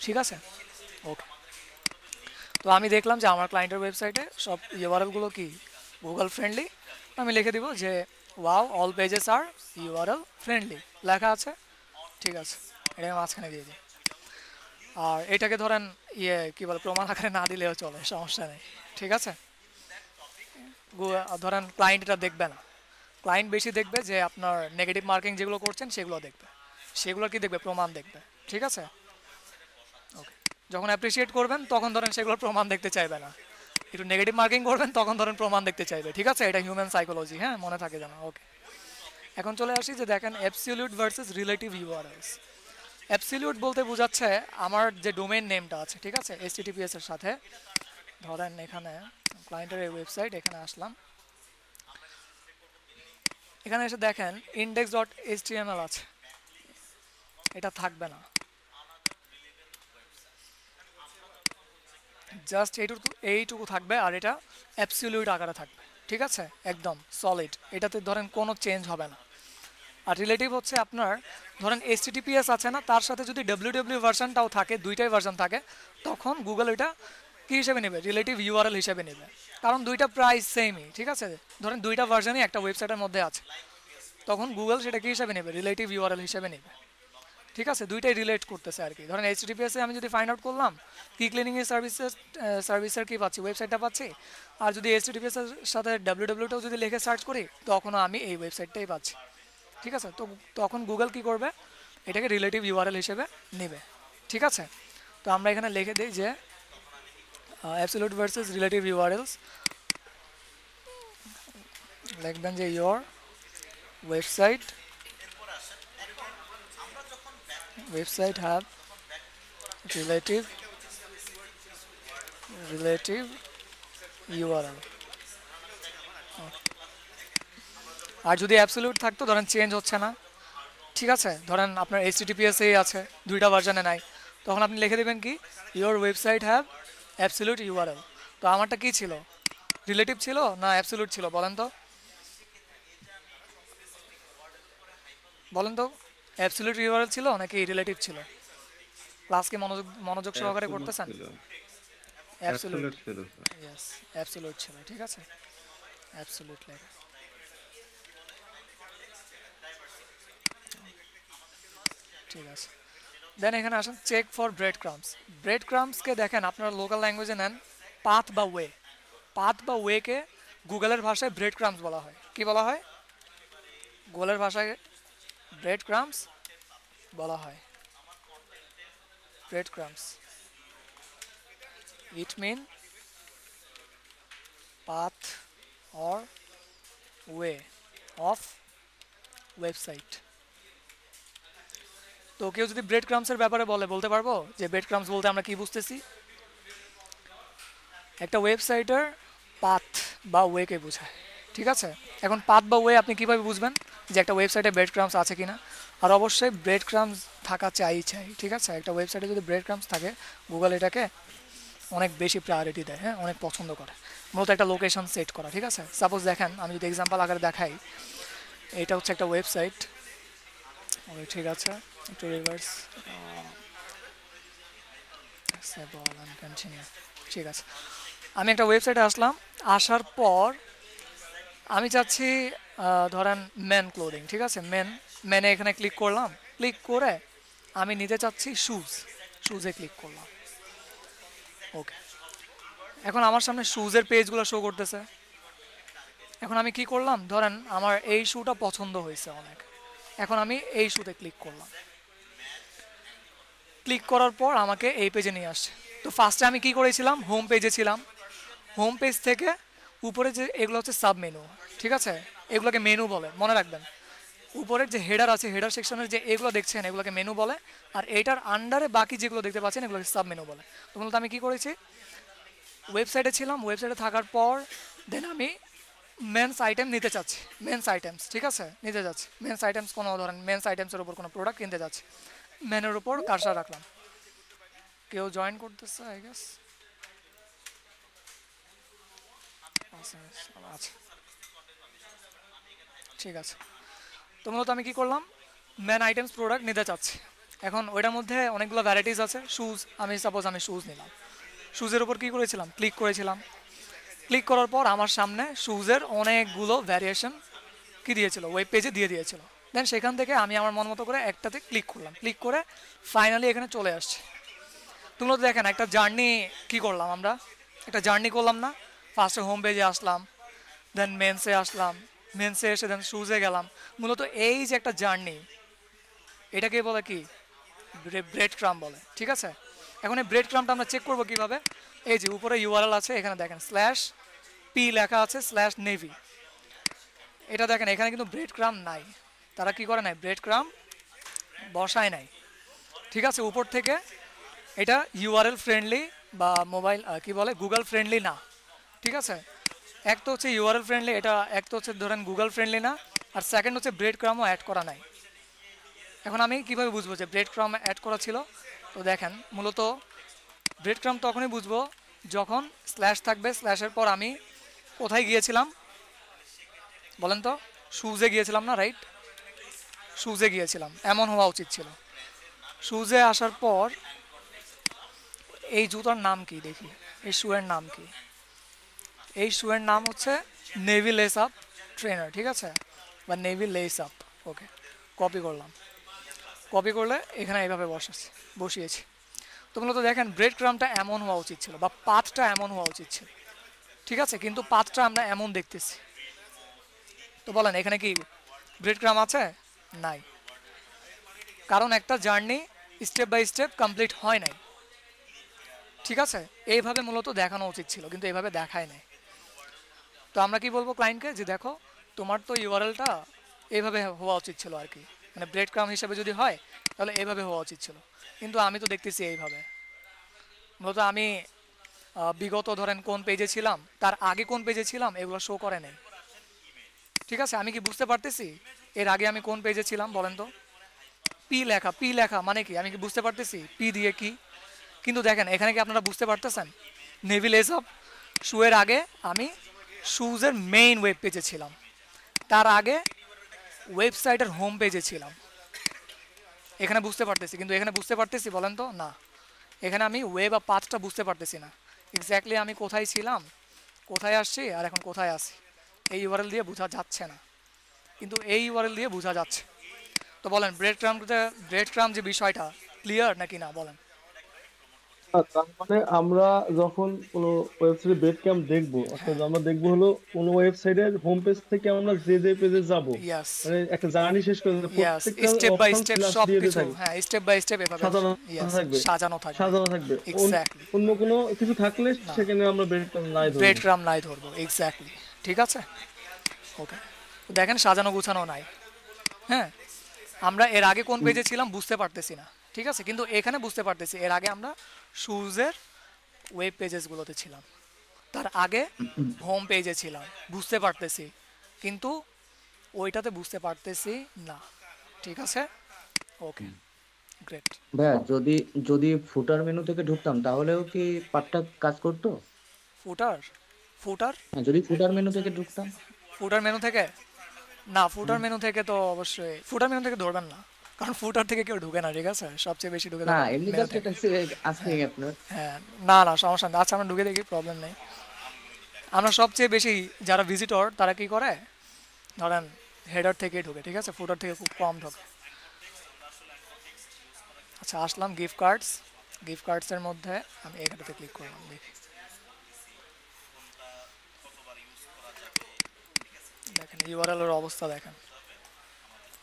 ঠিক আছে। ওকে, তো আমি দেখলাম যে আমার ক্লায়েন্টের ওয়েবসাইটে সব ইউআরএলগুলো কি গুগল ফ্রেন্ডলি, আমি লিখে দিব যে ওয়াও অল পেজেস আর ইউআরএল ফ্রেন্ডলি লেখা আছে, ঠিক আছে, এটাকে মাঝখানে দিয়ে দিই। আর এটাকে ধরেন কি বলে প্রমাণ আকারে না দিলেও চলে, সমস্যা নেই, ঠিক আছে। ধরেন ক্লায়েন্ট এটা দেখবে না, ক্লায়েন্ট বেশি দেখবে যে আপনার নেগেটিভ মার্কিং যেগুলো করছেন সেগুলো দেখবে, সেগুলো কি দেখবে, প্রমাণ দেখবে, ঠিক আছে। ওকে, যখন অ্যাপ্রিসিয়েট করবেন তখন ধরেন সেগুলোর প্রমাণ দেখতে চাইবে না, একটু নেগেটিভ মার্কিং করবেন তখন ধরেন প্রমাণ দেখতে চাইবে, ঠিক আছে। এটা হিউম্যান সাইকোলজি, হ্যাঁ মনে থাকে যেন। ওকে, এখন চলে আসি যে দেখেন absolute versus relative URLs. Absolute বলতে বোঝাচ্ছে আমার যে ডোমেইন নেমটা আছে, ঠিক আছে, HTTPS এর সাথে, ধরেন এখানে ক্লায়েন্টের এই ওয়েবসাইট, এখানে আসলাম, এখানে এসে দেখেন index.html আছে, এটা থাকবে না, জাস্ট এইটুকু থাকবে, আর এটা অ্যাবসলিউট আকারে থাকবে, ঠিক আছে, একদম সলিড, এটাতে ধরেন কোনো চেঞ্জ হবে না। আর রিলেটিভ হচ্ছে আপনার ধরেন HTTPS আছে না, তার সাথে যদি www ভার্সনটাও থাকে, দুইটাই ভার্সন থাকে, তখন গুগল এটা কী হিসেবে নেবে, রিলেটিভ ইউআরএল হিসেবে নেবে, কারণ দুইটা প্রায় সেমই, ঠিক আছে, ধরেন দুইটা ভার্সনই একটা ওয়েবসাইটের মধ্যে আছে, তখন গুগল সেটা কী হিসেবে নেবে, রিলেটিভ ইউআরএল হিসেবে নেবে, ঠিক আছে, দুইটাই রিলেট করতেছে আর কি। ধরেন HTTPS-এ আমি যদি ফাইন্ড আউট করলাম কি ক্লিনিং এর সার্ভিসের কি পাচ্ছি, ওয়েবসাইটটা পাচ্ছি, আর যদি HTTPS এর সাথে www-টাও যদি লিখে সার্চ করি তখনও আমি এই ওয়েবসাইটটাই পাচ্ছি, ঠিক আছে। তো তখন গুগল কি করবে, এটাকে রিলেটিভ ইউআরএল হিসেবে নেবে, ঠিক আছে। তো আমরা এখানে লিখে দিই যে অ্যাবসলিউট ভার্সেস রিলেটিভ ইউআরএলস, লিখবেন যে your website website have relative relative URL. আর যদি অ্যাবসলিউট থাকতো, ধরেন চেঞ্জ হচ্ছে না, ঠিক আছে, ধরেন আপনার HTTPS এই আছে, দুইটা ভার্জনে নাই, তখন আপনি লিখে দেবেন কি your website have absolute URL. তো আমারটা কি ছিল, রিলেটিভ ছিল না অ্যাবসলিউট ছিল বলেন তো, বলেন তো অ্যাবসলিউট ইউআরএল ছিল নাকি রিলেটিভ ছিল? ক্লাসকে মনোযোগ মনোযোগ সহকারে করতেছেন? অ্যাবসলিউট, অ্যাবসলিউট ছিল স্যার। ইয়েস অ্যাবসলিউট ছিল, ঠিক আছে, অ্যাবসলিউট লেখা, ঠিক আছে। দেন এখানে আসেন check for bread crumbs. Bread ক্রামসকে দেখেন আপনারা লোকাল ল্যাঙ্গুয়েজে নেন পাথ বা ওয়ে। পাথ বা ওয়েকে গুগলের ভাষায় ব্রেড ক্রামস বলা হয়। কি বলা হয়? গুগলের ভাষায় ব্রেড ক্রামস বলা হয়। Bread crumbs, it mean path or way of website. তো কেউ যদি ব্রেড ক্রামসের ব্যাপারে বলতে পারবো যে ব্রেড ক্রামস বলতে আমরা কি বুঝতেছি? একটা ওয়েবসাইটের পাথ বা ওয়েকে বোঝায়, ঠিক আছে। এখন পাথ বা ওয়ে আপনি কীভাবে বুঝবেন যে একটা ওয়েবসাইটে ব্রেড ক্রামস আছে কিনা? আর অবশ্যই ব্রেড ক্রামস থাকা চাই, ঠিক আছে। একটা ওয়েবসাইটে যদি ব্রেড ক্রামস থাকে, গুগল এটাকে অনেক বেশি প্রায়োরিটি দেয়, হ্যাঁ, অনেক পছন্দ করে। মূলত একটা লোকেশন সেট করা, ঠিক আছে। সাপোজ দেখেন, আমি যদি এক্সাম্পল আকারে দেখাই, এটা হচ্ছে একটা ওয়েবসাইট, ঠিক আছে, একটু রিভার্স, কন্টিনিউ, ঠিক আছে। আমি একটা ওয়েবসাইটে আসলাম, আসার পর আমি চাচ্ছি ধরেন মেন ক্লোদিং, ঠিক আছে, মেনে এখানে ক্লিক করলাম, ক্লিক করে আমি নিতে চাচ্ছি শুজে ক্লিক করলাম, ওকে। এখন আমার সামনে শুজের পেজগুলো শো করতেছে। এখন আমি কি করলাম, ধরেন আমার এই শুটা পছন্দ হয়েছে অনেক, এখন আমি এই শুতে ক্লিক করলাম। ক্লিক করার পর আমাকে এই পেজে নিয়ে আসছে। তো ফার্স্টে আমি কি করেছিলাম, হোম পেজে ছিলাম। হোম পেজ থেকে উপরে যে এগুলো হচ্ছে সাব মেনু, ঠিক আছে, এগুলোকে মেনু বলে, মনে রাখবেন। উপরের যে হেডার আছে, হেডার সেকশনের যে এগুলো দেখছেন, এগুলোকে মেনু বলে। আর এটার আন্ডারে বাকি যেগুলো দেখতে পাচ্ছেন, এগুলোকে সাব মেনু বলে। তো মূলত আমি কি করেছি, ওয়েবসাইটে ছিলাম, ওয়েবসাইটে থাকার পর দেন আমি মেন্স আইটেম নিতে চাচ্ছি, মেন্স আইটেমস, ঠিক আছে, নিতে যাচ্ছি মেন্স আইটেমস। কোনো ধরেন মেন্স আইটেমসের উপর কোনো প্রোডাক্ট কিনতে যাচ্ছি, মেনুর উপর কার্সার রাখলাম। কেউ জয়েন করতেছে আই গেস, আচ্ছা, ঠিক আছে। তো মূলত আমি কি করলাম, মেন আইটেমস প্রোডাক্ট নিতে চাচ্ছি। এখন ওইটার মধ্যে অনেকগুলো ভ্যারাইটিস আছে। শুজ, আমি সাপোজ আমি শুজ নিলাম, শুজের উপর কী করেছিলাম, ক্লিক করেছিলাম। ক্লিক করার পর আমার সামনে শুজের অনেকগুলো ভ্যারিয়েশন কি দিয়েছিল, ওয়েব পেজে দিয়ে দিয়েছিল। দেন সেখান থেকে আমি আমার মন মতো করে একটাতে ক্লিক করলাম, ক্লিক করে ফাইনালি এখানে চলে আসছে। তোমরা তো দেখেন একটা জার্নি কি করলাম, আমরা একটা জার্নি করলাম না? ফার্স্টে হোম পেজে আসলাম, দেন মেন্সে আসলাম, মেন্সে এসে দেন শুজে গেলাম। মূলত এই যে একটা জার্নি, এটাকে বলে কি, ব্রেড ক্রাম বলে, ঠিক আছে। এখন এই ব্রেড ক্রামটা আমরা চেক করবো কিভাবে? এই যে উপরে ইউআরএল আছে, এখানে দেখেন /p লেখা আছে /নেভি। এটা দেখেন এখানে কিন্তু ব্রেড ক্রাম নাই, তারা কি করে নাই, ব্রেড ক্রাম বসায় নাই, ঠিক আছে। উপর থেকে এটা ইউআরএল ফ্রেন্ডলি বা মোবাইল কি বলে, গুগল ফ্রেন্ডলি না, ঠিক আছে। এক তো হচ্ছে ইউআরএল ফ্রেন্ডলি, এটা এক তো হচ্ছে ধরেন গুগল ফ্রেন্ডলি না, আর সেকেন্ড হচ্ছে ব্রেড ক্রামও অ্যাড করা নাই। এখন আমি কিভাবে বুঝবো যে ব্রেড ক্রাম অ্যাড করা ছিল? তো দেখেন, মূলত ব্রেড ক্রাম তখনই বুঝবো যখন স্ল্যাশ থাকবে, স্ল্যাশের পর আমি কোথায় গিয়েছিলাম বলেন তো, শুজে গিয়েছিলাম না, রাইট, শুজে গিয়েছিলাম, এমন হওয়া উচিত ছিল। শুজে আসার পর এই জুতার নাম কি দেখি, এই শুয়ের নাম কি, এই শুয়ের নাম হচ্ছে নেভি লেস আপ ট্রেনার, ঠিক আছে, বা নেভি লেস আপ, ওকে। কপি করলাম, কপি করলে এখানে এইভাবে বসিয়েছি। তো মূলত দেখেন ব্রেড ক্রামটা এমন হওয়া উচিত ছিল, বা পাথটা এমন হওয়া উচিত ছিল, ঠিক আছে, কিন্তু পাথটা আমরা এমন দেখতেছি। তো বলেন এখানে কি ব্রেড ক্রাম আছে? নাই, কারণ একটা journey step by step complete হয় নাই, ঠিক আছে। এইভাবে মূলত দেখানো উচিত ছিল, কিন্তু এইভাবে দেখায় নাই। তো আমরা কি বলবো ক্লায়েন্টকে, যে দেখো তোমার তো ইউআরএলটা এইভাবে হওয়া উচিত ছিল আর কি, মানে ব্রেড ক্রাম হিসেবে যদি হয় তাহলে এইভাবে হওয়া উচিত ছিল, কিন্তু আমি তো দেখতেছি এইভাবে। মূলত আমি বিগত ধরেন কোন পেজে ছিলাম, তার আগে কোন পেজে ছিলাম, এগুলো শো করে নেই। ঠিক আছে, আমি কি বুঝতে পারতেছি এর আগে আমি কোন পেজে ছিলাম বলেন তো? পি লেখা মানে কি, আমি কি বুঝতে পারতেছি পি দিয়ে কি? কিন্তু দেখেন এখানে কি আপনারা বুঝতে পারতেছেন, নেভি লেস আপ শুয়ের আগে আমি শুজের মেইন ওয়েব পেজে ছিলাম, তার আগে ওয়েবসাইটের হোম পেজে ছিলাম। এখানে বুঝতে পারতেছি, কিন্তু এখানে বুঝতে পারতেছি বলেন তো? না, এখানে আমি ওয়েব বা পাথটা বুঝতে পারতেছি না। এক্স্যাক্টলি আমি কোথায় ছিলাম, কোথায় আসছি, আর এখন কোথায় আসি, এই ইউআরএল দিয়ে বোঝা যাচ্ছে না, কিন্তু এই ইউআরএল দিয়ে বোঝা যাচ্ছে। তো বলেন ব্রেড ক্রাম যে বিষয়টা ক্লিয়ার নাকি না বলেন? তার মানে আমরা যখন কোনো ওয়েবসাইটে বেড ক্যাম্প দেখবো, অর্থাৎ আমরা দেখবো হলো কোনো ওয়েবসাইটের হোম পেজ থেকে আমরা যে যে পেজে যাব, ইয়াস, মানে একটা জার্নি শেষ করে ইয়াস, প্রত্যেকটা step by option step plus সব দিয়ে কিছু, থাকবে, হ্যাঁ স্টেপ বাই স্টেপ এভাবে সাজানো ইয়াস থাকবে, সাজানো থাকবে। সাজানো থাকবে। এক্স্যাক্টলি, অন্য কোনো কিছু থাকলে না সেখানে আমরা বেড ক্যাম্প নাই ব্রেড ধরবো। ক্রাম নাই ধরবো, এক্স্যাক্টলি। ঠিক আছে, ওকে। দেখেন সাজানো গুছানো নাই। হ্যাঁ, আমরা এর আগে কোন পেজে ছিলাম বুঝতে পারতেছি না, ঠিক আছে, কিন্তু এখানে বুঝতে পারতেছি এর আগে আমরা শুজের ওয়েব পেজেসগুলোতে ছিলাম, তার আগে হোম পেজে ছিলাম, বুঝতে পারতেছি, কিন্তু ওইটাতে বুঝতে পারতেছি না। ঠিক আছে, ওকে, গ্রেট। ভাইয়া যদি যদি ফুটার মেনু থেকে ঢুকতাম তাহলেও কি পার্টটা কাজ করতো? ফুটার ফুটার হ্যাঁ, যদি ফুটার মেনু থেকে ঢুকতাম। ফুটার মেনু থেকে না, ফুটার মেনু থেকে তো অবশ্যই ফুটার মেনু থেকে ধরবেন না, কারণ ফুটার থেকে কেউ ঢুকে না, ঠিক আছে, সবচেয়ে বেশি ঢুকে না, দেখেন এমনি মেনু জাস্ট থেকে। এটা আসking আপনার। হ্যাঁ, না না সমস্যা নেই, আচ্ছা আমরা ঢুকে দেখি, প্রবলেম নেই। আমরা সবচেয়ে বেশি যারা ভিজিটর তারা কি করে, ধরেন হেডার থেকে ঢুকে, ঠিক আছে, ফুটার থেকে খুব কম ঢোকে। আচ্ছা আসলাম গিফট কার্ডসের মধ্যে আমি এখানটাতে ক্লিক করলাম, দেখি দেখেন ইউআরএল এর অবস্থা দেখেন,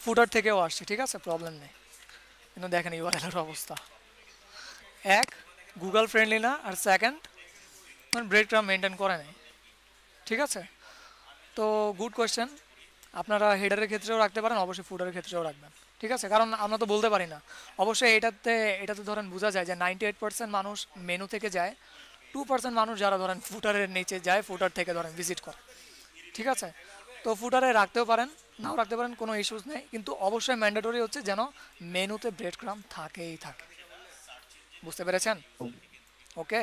ফুটার থেকেও আসছে, ঠিক আছে, প্রবলেম নেই, কিন্তু দেখেন ইউআরএল এর অবস্থা, এক গুগল ফ্রেন্ডলি না, আর সেকেন্ড মানে ব্রেড ক্রাম মেনটেন করে নেই। ঠিক আছে, তো গুড কোয়েশ্চেন। আপনারা হেডারের ক্ষেত্রেও রাখতে পারেন, অবশ্যই ফুটারের ক্ষেত্রেও রাখবেন, ঠিক আছে, কারণ আমরা তো বলতে পারি না। অবশ্যই এটাতে ধরেন বোঝা যায় যে 98% মানুষ মেনু থেকে যায়, 2% মানুষ যারা ধরেন ফুটারের নিচে যায়, ফুটার থেকে ধরেন ভিজিট করে। ঠিক আছে, তো ফুটারে রাখতেও পারেন, নাও রাখতে পারেন, কোনো ইস্যুস নেই, কিন্তু অবশ্যই ম্যান্ডেটরি হচ্ছে যেন মেনুতে ব্রেড ক্রাম থাকেই থাকে। বুঝতে পেরেছেন? ওকে,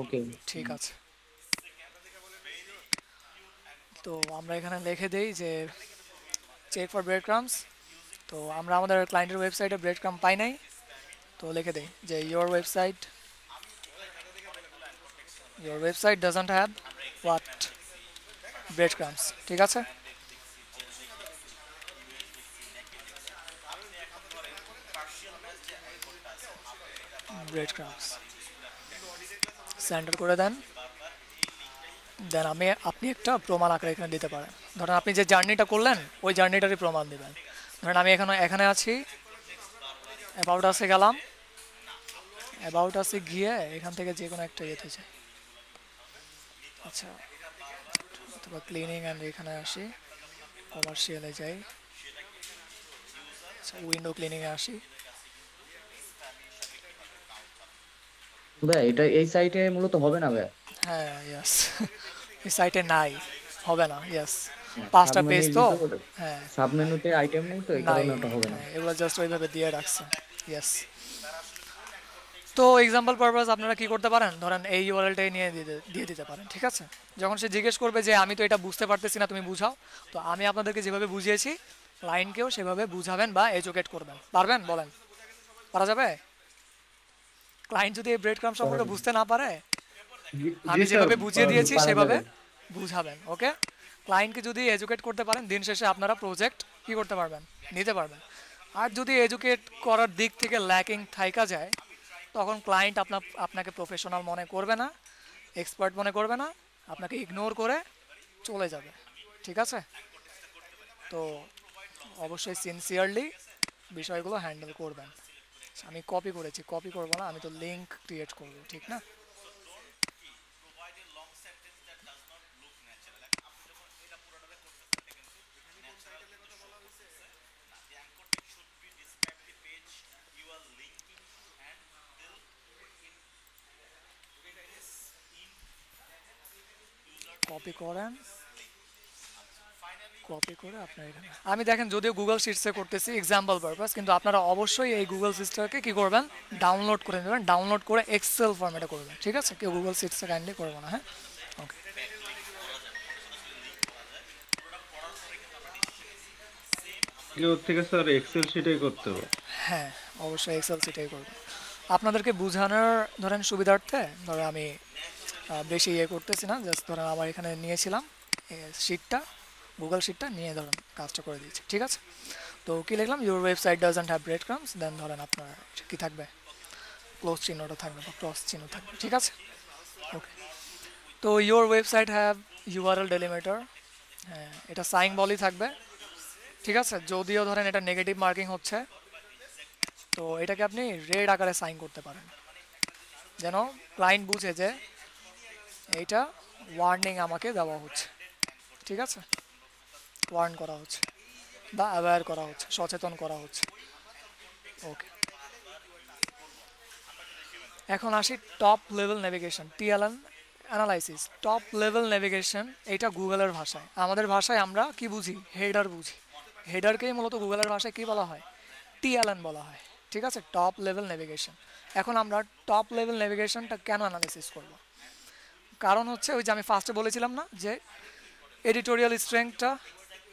ওকে। ঠিক আছে। তো আমরা এখানে লিখে দেই যে চেক ফর ব্রেড ক্রামস। তো আমরা আমাদের ক্লায়েন্টের ওয়েবসাইটে ব্রেড ক্রাম পাই নাই, তো লিখে দেই যে your website doesn't have what bread crumbs. ঠিক আছে, ব্রেড ক্রামস সেন্টার করে দেন, দেন আপনি একটা প্রমাণ আকারে এখানে দিতে পারেন। ধরেন আপনি যে জার্নিটা করলেন ওই জার্নিটারই প্রমাণ দিবেন। ধরেন আমি এখানে আছি, অ্যাবাউট আসে গেলাম, অ্যাবাউট আসে গিয়ে এখান থেকে যে কোনো একটা ইয়েতে যাই, আচ্ছা, অথবা ক্লিনিং অ্যান্ড এখানে আসি, কমার্শিয়ালে যাই, আচ্ছা উইন্ডো ক্লিনিংয়ে আসি। ভাইয়া এটা এই সাইটে মূলত হবে না ভাইয়া। হ্যাঁ ইয়াস এই সাইটে নাই, হবে না, ইয়াস, হ্যাঁ, 5টা পেজ সাবমেনুর তো। ভিতরে হ্যাঁ, সাবমেনুতে আইটেম নেই, তো এই নাই, কারণে ওটা হবে না। হ্যাঁ, এগুলো জাস্ট ওইভাবে দিয়ে রাখছে, ইয়েস। তো এক্সাম্পল পারপাস আপনারা কি করতে পারেন, ধরেন এই ইউআরএলটাই নিয়ে দিয়ে দিতে পারেন, ঠিক আছে। যখন সে জিজ্ঞেস করবে যে আমি তো এটা বুঝতে পারতেছি না, তুমি বুঝাও, তো আমি আপনাদেরকে যেভাবে বুঝিয়েছি ক্লায়েন্টকেও সেভাবে বুঝাবেন বা এজুকেট করবেন। পারবেন বলেন? পারা যাবে? ক্লায়েন্ট যদি এই ব্রেড ক্রাম সম্পর্কে বুঝতে না পারে, আমি জি স্যার, যেভাবে বুঝিয়ে দিয়েছি পারা সেভাবে যাবে। বুঝাবেন, ওকে। ক্লায়েন্টকে যদি এজুকেট করতে পারেন, দিন শেষে আপনারা প্রজেক্ট কি করতে পারবেন, নিতে পারবেন। আর যদি এজুকেট করার দিক থেকে ল্যাকিং থাইকা যায়, তখন ক্লায়েন্ট আপনাকে প্রফেশনাল মনে করবে না, এক্সপার্ট মনে করবে না, আপনাকে ইগনোর করে চলে যাবে। ঠিক আছে, তো অবশ্যই সিনসিয়ারলি বিষয়গুলো হ্যান্ডেল করবেন। আমি কপি করেছি, কপি করবো না, আমি তো লিঙ্ক ক্রিয়েট করবো, ঠিক না? কপি করেন, কপি করে আপনার এখানে আমি দেখেন যদিও গুগল শিটসে করতেছি এক্সাম্পল পারপাস, কিন্তু আপনারা অবশ্যই এই গুগল শিটসটাকে কি করবেন, ডাউনলোড করে নেবেন, ডাউনলোড করে এক্সেল ফরম্যাটে করবেন, ঠিক আছে? কেউ গুগল শিটসে কাইন্ডলি করবো না, হ্যাঁ? ওকে, ওর থেকে স্যার এক্সেল শিটেই করতে হবে। হ্যাঁ অবশ্যই এক্সেল শিটেই করবেন। আপনাদেরকে বোঝানোর ধরেন সুবিধার্থে ধরেন আমি বেশি ইয়ে করতেছি না, জাস্ট ধরেন আমার এখানে নিয়েছিলাম শিটটা, গুগল শিটটা নিয়ে ধরেন কাজটা করে দিয়েছি, ঠিক আছে? তো কী লিখলাম, your website doesn't have bread crumbs, then ধরেন আপনার কী থাকবে, ক্লোজ চিহ্নটা থাকবে বা ক্রস চিহ্ন থাকবে, ঠিক আছে? ওকে, তো your website have URL delimiter, হ্যাঁ এটা সাইন বলই থাকবে, ঠিক আছে? যদিও ধরেন এটা নেগেটিভ মার্কিং হচ্ছে, তো এটাকে আপনি রেড আকারে সাইন করতে পারেন, যেন ক্লায়েন্ট বুঝে যে এইটা ওয়ার্নিং আমাকে দেওয়া হচ্ছে, ঠিক আছে? ওয়ার্ন করা হচ্ছে বা অ্যাওয়্যার করা হচ্ছে, সচেতন করা হচ্ছে। ওকে, এখন আসি top level navigation, TLN analysis. Top level navigation এটা গুগলের ভাষায়, আমাদের ভাষায় আমরা কি বুঝি, হেডার বুঝি। হেডারকেই মূলত গুগলের ভাষায় কি বলা হয়, টিএলএন বলা হয়, ঠিক আছে? Top level navigation. এখন আমরা টপ লেভেল নেভিগেশনটা কেন অ্যানালাইসিস করব? কারণ হচ্ছে ওই যে আমি ফার্স্টে বলেছিলাম না যে এডিটোরিয়াল স্ট্রেংথটা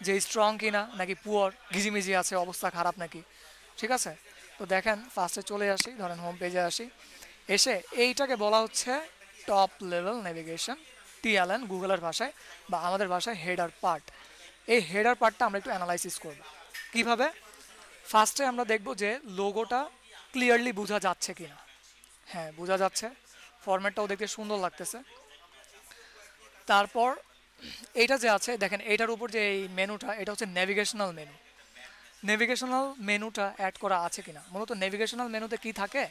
যে স্ট্রং কিনা নাকি পুয়ার, ঘিজিমিজি আছে, অবস্থা খারাপ নাকি, ঠিক আছে? তো দেখেন ফার্স্টে চলে আসি, ধরেন হোম পেজে আসি, এসে এইটাকে বলা হচ্ছে টপ লেভেল নেভিগেশন, টিএলএন গুগলের ভাষায়, বা আমাদের ভাষায় হেডার পার্ট। এই হেডার পার্টটা আমরা একটু অ্যানালাইসিস করব। কিভাবে? ফার্স্টে আমরা দেখব যে লোগোটা ক্লিয়ারলি বোঝা যাচ্ছে কিনা। হ্যাঁ বোঝা যাচ্ছে, ফরম্যাটটাও দেখতে সুন্দর লাগতেছে। তারপর এইটা যে আছে দেখেন, এইটার উপর যে এই মেনুটা, এটা হচ্ছে নেভিগেশনাল মেনু। নেভিগেশনাল মেনুটা অ্যাড করা আছে কিনা। মূলত নেভিগেশনাল মেনুতে কি থাকে,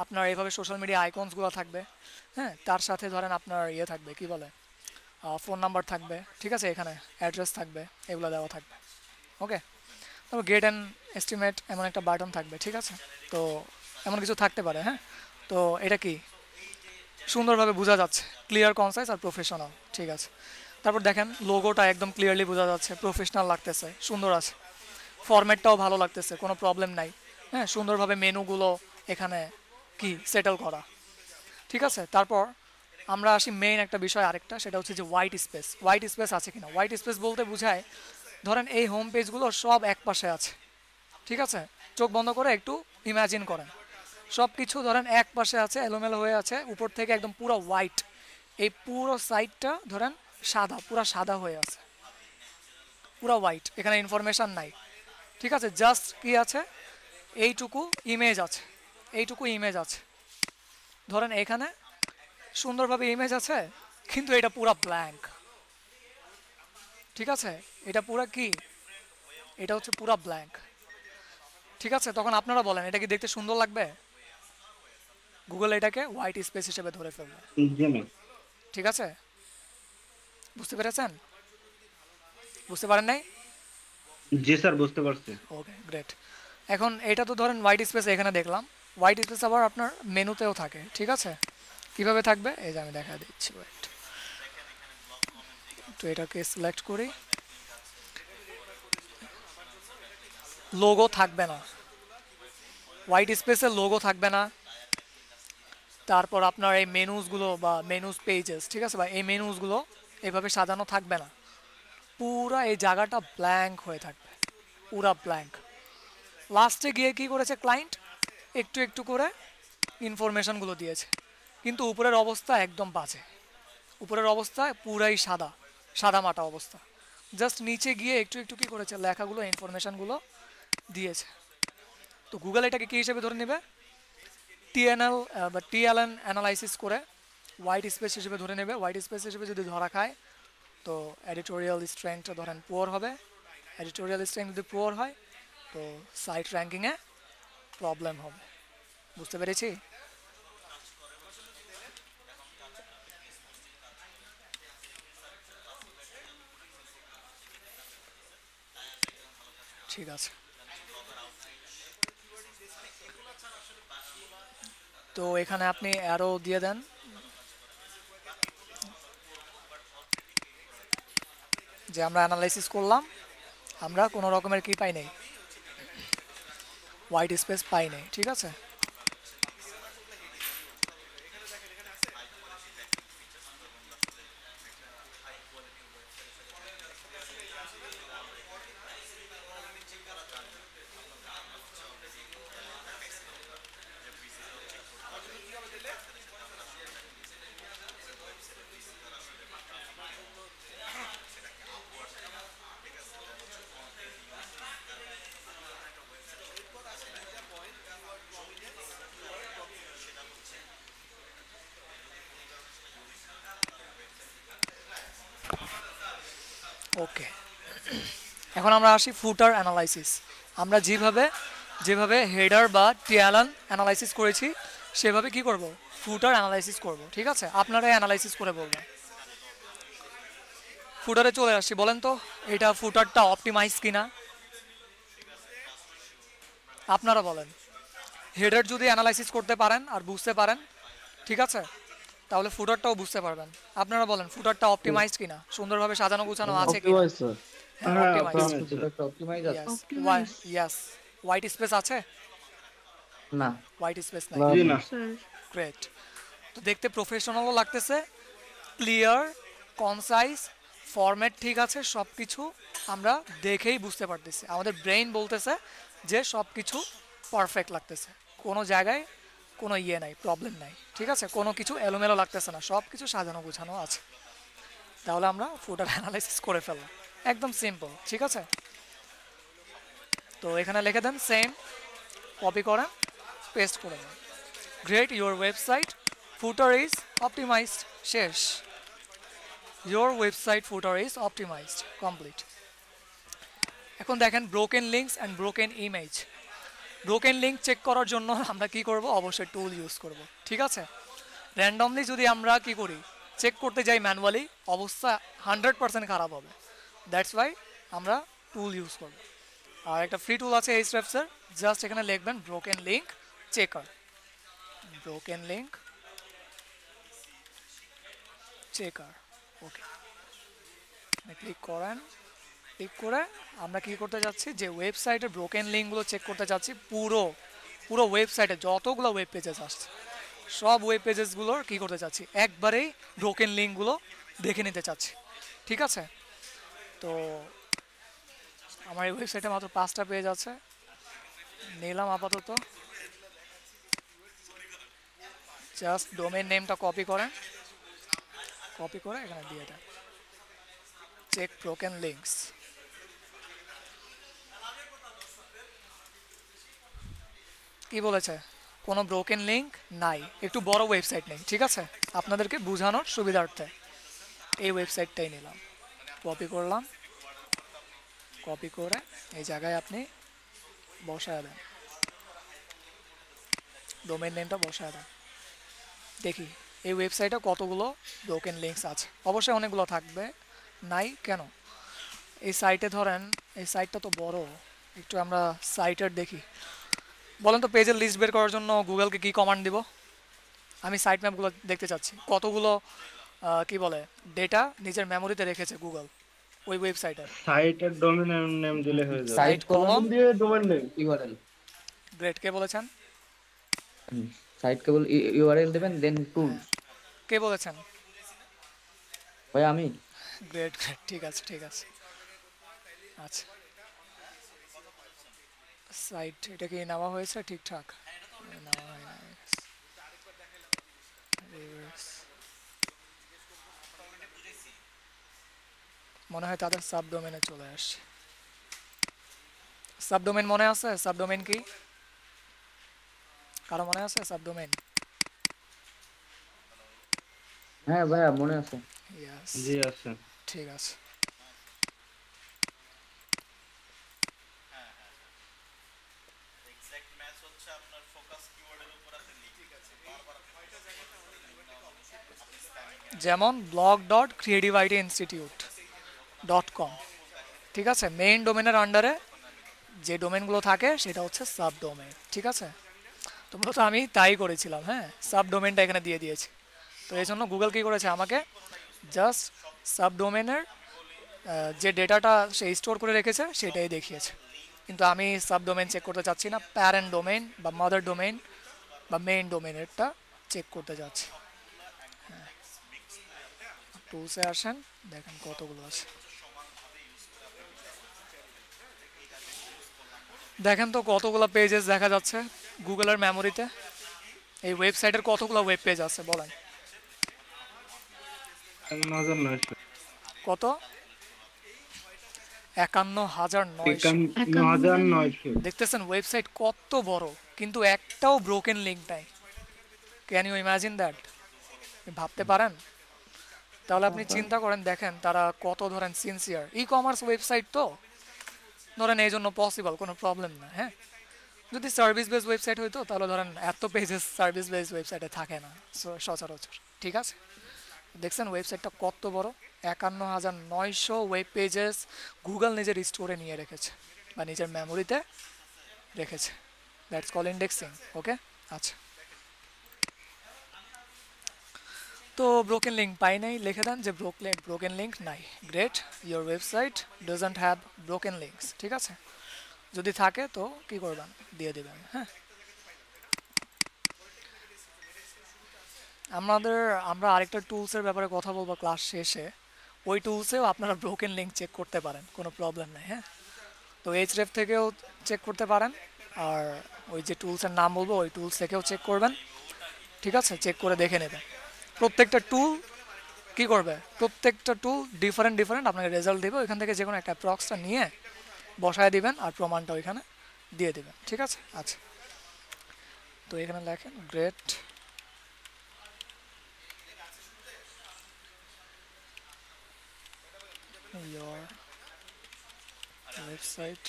আপনার এইভাবে সোশ্যাল মিডিয়া আইকনসগুলো থাকবে, হ্যাঁ তার সাথে ধরেন আপনার ইয়ে থাকবে, কি বলে, ফোন নাম্বার থাকবে, ঠিক আছে? এখানে অ্যাড্রেস থাকবে, এগুলো দেওয়া থাকবে। ওকে, তারপর গেট অ্যান্ড এস্টিমেট এমন একটা বাটন থাকবে, ঠিক আছে? তো এমন কিছু থাকতে পারে, হ্যাঁ। তো এটা কি সুন্দরভাবে বোঝা যাচ্ছে, ক্লিয়ার, কনসাইজ আর প্রফেশনাল, ঠিক আছে? তারপর দেখেন লোগোটা একদম ক্লিয়ারলি বোঝা যাচ্ছে, প্রফেশনাল লাগতেছে, সুন্দর আছে, ফরম্যাটটাও ভালো লাগতেছে, কোনো প্রবলেম নাই, হ্যাঁ সুন্দরভাবে মেনুগুলো এখানে কি সেটেল করা, ঠিক আছে? তারপর আমরা আসি মেইন একটা বিষয় আরেকটা, সেটা হচ্ছে যে হোয়াইট স্পেস। হোয়াইট স্পেস আছে কিনা। হোয়াইট স্পেস বলতে বোঝায় ধরেন এই হোম পেজগুলো সব এক পাশে আছে, ঠিক আছে? চোখ বন্ধ করে একটু ইমাজিন করেন, সব কিছু ধরেন এক পাশে আছে, এলোমেলো হয়ে আছে, উপর থেকে একদম পুরো হোয়াইট, এই পুরো সাইডটা ধরেন সাদা, পুরো সাদা হয়ে আছে, পুরো হোয়াইট, এখানে ইনফরমেশান নাই, ঠিক আছে? জাস্ট কি আছে, এইটুকু ইমেজ আছে, এইটুকু ইমেজ আছে, ধরেন এখানে সুন্দরভাবে ইমেজ আছে, কিন্তু এটা পুরা ব্ল্যাঙ্ক, ঠিক আছে? এটা পুরা কি, এটা হচ্ছে পুরা ব্ল্যাঙ্ক, ঠিক আছে? তখন আপনারা বলেন এটা কি দেখতে সুন্দর লাগবে? গুগল এটাকে হোয়াইট স্পেস হিসেবে ধরে ফেলবে, জি ম্যাম। ঠিক আছে? বুঝতে পেরেছেন? বুঝতে পারেন নাই? জি স্যার, বুঝতে পারছি। Okay great. এখন এটা তো ধরেন হোয়াইট স্পেস এখানে দেখলাম, হোয়াইট স্পেস আবার আপনার মেনুতেও থাকে, ঠিক আছে? কিভাবে থাকবে এই যে আমি দেখা দিচ্ছি, ওয়েট, তো এটাকে সিলেক্ট করি, লোগো থাকবে না, হোয়াইট স্পেসের লোগো থাকবে না। তারপর আপনার এই মেনুসগুলো বা মেনুস পেজেস, ঠিক আছে, বা এই মেনুসগুলো এভাবে সাজানো থাকবে না, পুরা এই জায়গাটা ব্ল্যাঙ্ক হয়ে থাকবে, পুরা ব্ল্যাঙ্ক। লাস্টে গিয়ে কি করেছে ক্লায়েন্ট, একটু একটু করে ইনফরমেশনগুলো দিয়েছে, কিন্তু উপরের অবস্থা একদম বাজে, উপরের অবস্থা পুরাই সাদা, সাদা মাটা অবস্থা। জাস্ট নিচে গিয়ে একটু একটু কি করেছে, লেখাগুলো, ইনফরমেশনগুলো দিয়েছে। তো গুগল এটাকে কী হিসেবে ধরে নেবে, টিএনএল বা টিএলএন অ্যানালাইসিস করে হোয়াইট স্পেস হিসেবে ধরে নেবে। হোয়াইট স্পেস হিসেবে যদি ধরা খায়, তো এডিটোরিয়াল স্ট্রেংথটা ধরেন পুয়ার হবে। এডিটোরিয়াল স্ট্রেংথ যদি পুয়ার হয়, তো সাইট র্যাঙ্কিংয়ে প্রবলেম হবে। বুঝতে পেরেছি? ঠিক আছে, তো এখানে আপনি অ্যারো দিয়ে দেন, যে আমরা অ্যানালাইসিস করলাম, আমরা কোনো রকমের কি পাই নাই, হোয়াইট স্পেস পাই নাই, ঠিক আছে। ওকে, এখন আমরা আসি ফুটার অ্যানালাইসিস। আমরা যেভাবে যেভাবে হেডার বা টিএলএন অ্যানালাইসিস করেছি সেভাবে কি করব, ফুটার অ্যানালাইসিস করব, ঠিক আছে। আপনারাই অ্যানালাইসিস করে বলবেন। ফুটারে চলে আসছি, বলেন তো এটা ফুটারটা অপটিমাইজ কিনা, আপনারা বলেন। হেডার যদি অ্যানালাইসিস করতে পারেন আর বুঝতে পারেন, ঠিক আছে, তাহলে ফুটারটাও বুঝতে পারবেন। আপনারা বলেন ফুটারটা অপটিমাইজড কিনা, সুন্দরভাবে সাজানো গুছানো আছে কিনা। Optimize sir. হ্যাঁ, হ্যাঁ, অপটিমাইজড। optimized, sir. একটা অপটিমাইজ আছে? ইয়েস, হোয়াইট স্পেস আছে, না। হোয়াইট স্পেস নাই। না, জি না। গ্রেট। তো দেখতে প্রফেশনালও লাগতেছে, ক্লিয়ার, কনসাইজ, ফরম্যাট ঠিক আছে, সব কিছু আমরা দেখেই বুঝতে পারতেছি। আমাদের ব্রেইন বলতেছে যে সব কিছু পারফেক্ট লাগতেছে, কোনো জায়গায় কোনো ইয়ে নাই, প্রবলেম নাই, ঠিক আছে, কোনো কিছু এলোমেলো লাগতেছে না, সব কিছু সাজানো গুছানো আছে। তাহলে আমরা ফুটার অ্যানালাইসিস করে ফেললাম, একদম সিম্পল, ঠিক আছে। তো এখানে লিখে দেন সেম, কপি করেন, পেস্ট করে দেন। Great, your website footer is optimized, শেষ। Your website footer is optimized, complete. এখন দেখেন broken links and broken image. Broken link check করার জন্য আমরা কি করব, অবশ্যই টুল ইউজ করব, ঠিক আছে। র্যান্ডমলি যদি আমরা কি করি, চেক করতে যাই ম্যানুয়ালি, অবস্থা 100% খারাপ হবে। দ্যাটস ওয়াই আমরা টুল ইউজ করব। আর একটা ফ্রি টুল আছে এইচরেফসের, জাস্ট এখানে লিখবেন broken link checker, broken link checker. Okay, click করেন। ক্লিক করে আমরা কি করতে যাচ্ছি, যে ওয়েবসাইটের ব্রোকেন লিঙ্কগুলো চেক করতে যাচ্ছি, পুরো পুরো ওয়েবসাইটে যতগুলো ওয়েব পেজেস আসছে সব ওয়েব পেজেসগুলোর কী করতে চাচ্ছি, একবারেই ব্রোকেন লিঙ্কগুলো দেখে নিতে চাচ্ছি, ঠিক আছে। তো আমার এই ওয়েবসাইটে মাত্র 5টা পেজ আছে, নিলাম আপাতত। জাস্ট ডোমেন নেমটা কপি করেন, কপি করে এখানে দিয়ে দেন, চেক ব্রোকেন লিঙ্কস। কি বলেছে, কোনো ব্রোকেন লিঙ্ক নাই, একটু বড় ওয়েবসাইট নেই, ঠিক আছে, আপনাদেরকে বোঝানোর সুবিধার্থে এই ওয়েবসাইটটাই নিলাম, কপি করলাম, কপি করে এই জায়গায় আপনি বসায় দেন, ডোমেন নেমটা বসায় দেন। দেখি এই ওয়েবসাইটে কতগুলো ব্রোকেন লিঙ্কস আছে, অবশ্যই অনেকগুলো থাকবে, নাই কেন। এই সাইটে ধরেন, এই সাইটটা তো বড়, একটু আমরা সাইটের দেখি। বলেন তো পেজের লিস্ট বের করার জন্য গুগলকে কি কমান্ড দিব, আমি সাইট ম্যাপগুলো দেখতে চাচ্ছি, কতগুলো কি বলে ডেটা নিজের মেমোরিতে রেখেছে গুগল ওই ওয়েবসাইটের। সাইটের ডোমেন নেম দিলে হয়ে যাবে। সাইট কলম কলম দিয়ে ডোমেন নেম ইউআরএল। গ্রেট, কে বলেছেন, সাইট কেবল ইউআরএল দেবেন, দেন টুলস। কে বলেছেন, ভাই আমি। গ্রেট গ্রেট, ঠিক আছে ঠিক আছে। আচ্ছা, সাইট এটা কি নেওয়া হয়েছে ঠিকঠাক, নেওয়া হয় না, Reverse। মনে হয় তাদের সাবডোমেনে চলে আসছে। সাবডোমেন মনে আছে, সাবডোমেন কি কারো মনে আছে সাবডোমেন? হ্যাঁ ভাইয়া মনে আছে। ইয়েস, জি আছে। ঠিক আছে। যেমন blog.creativeityinstitute.com, ঠিক আছে, মেইন ডোমেনের আন্ডারে যে ডোমেনগুলো থাকে সেটা হচ্ছে সাব ডোমেন, ঠিক আছে। তো মূলত আমি তাই করেছিলাম, হ্যাঁ, সাব ডোমেনটা এখানে দিয়ে দিয়েছি। তো এই জন্য গুগল কী করেছে, আমাকে জাস্ট সাব ডোমেনের যে ডেটাটা সে স্টোর করে রেখেছে সেটাই দেখিয়েছে, কিন্তু আমি সাবডোমেন চেক করতে চাচ্ছি না, প্যারেন্ট ডোমেইন বা মাদার ডোমেইন বা মেইন ডোমেইনেরটা চেক করতে যাচ্ছি। টুলসে আসেন, দেখেন কতগুলো আছে, দেখেন তো কতগুলো পেজেস দেখা যাচ্ছে গুগলের মেমোরিতে। এই ওয়েবসাইটের কতগুলো ওয়েব পেজ আছে বলেন? 5900। কত? 51,900। 59,900। দেখতেছেন ওয়েবসাইট কত বড়, কিন্তু একটাও ব্রোকেন লিঙ্ক নাই। Can you imagine that? ভাবতে পারেন? তাহলে আপনি চিন্তা করেন, দেখেন তারা কত ধরেন সিনসিয়ার। ই কমার্স ওয়েবসাইট তো ধরেন এই জন্য পসিবল, কোনো প্রবলেম না। হ্যাঁ, যদি সার্ভিস বেস ওয়েবসাইট হইতো তাহলে ধরেন এত পেজেস সার্ভিস বেস ওয়েবসাইটে থাকে না সচরাচর। ঠিক আছে, দেখছেন ওয়েবসাইটটা কত বড়, 51,900 ওয়েব পেজেস গুগল নিজের স্টোরে নিয়ে রেখেছে বা নিজের মেমোরিতে রেখেছে। That's call indexing. ওকে, আচ্ছা। তো ব্রোকেন লিঙ্ক পাই নাই, লিখে দেন যে ব্রোকেন লিঙ্ক নাই। Great, your website doesn't have broken links. ঠিক আছে, যদি থাকে তো কি করবেন, দিয়ে দেবেন। হ্যাঁ, আমরা আরেকটা টুলসের ব্যাপারে কথা বলবো ক্লাস শেষে। ওই টুলসেও আপনারা ব্রোকেন লিঙ্ক চেক করতে পারেন, কোনো প্রবলেম নেই। হ্যাঁ, তো এইচরেফ থেকেও চেক করতে পারেন, আর ওই যে টুলসের নাম বলবো ওই টুলস থেকেও চেক করবেন। ঠিক আছে, চেক করে দেখে নেবেন। প্রত্যেকটা টুল কি করবে, প্রত্যেকটা টুল ডিফারেন্ট আপনাকে রেজাল্ট দেবে। ওইখান থেকে যে কোনো একটা অ্যাপ্রক্সটা নিয়ে বসায় দিবেন আর প্রমাণটা ওইখানে দিয়ে দেবেন। ঠিক আছে, আচ্ছা। তো এখানে লেখেন great your website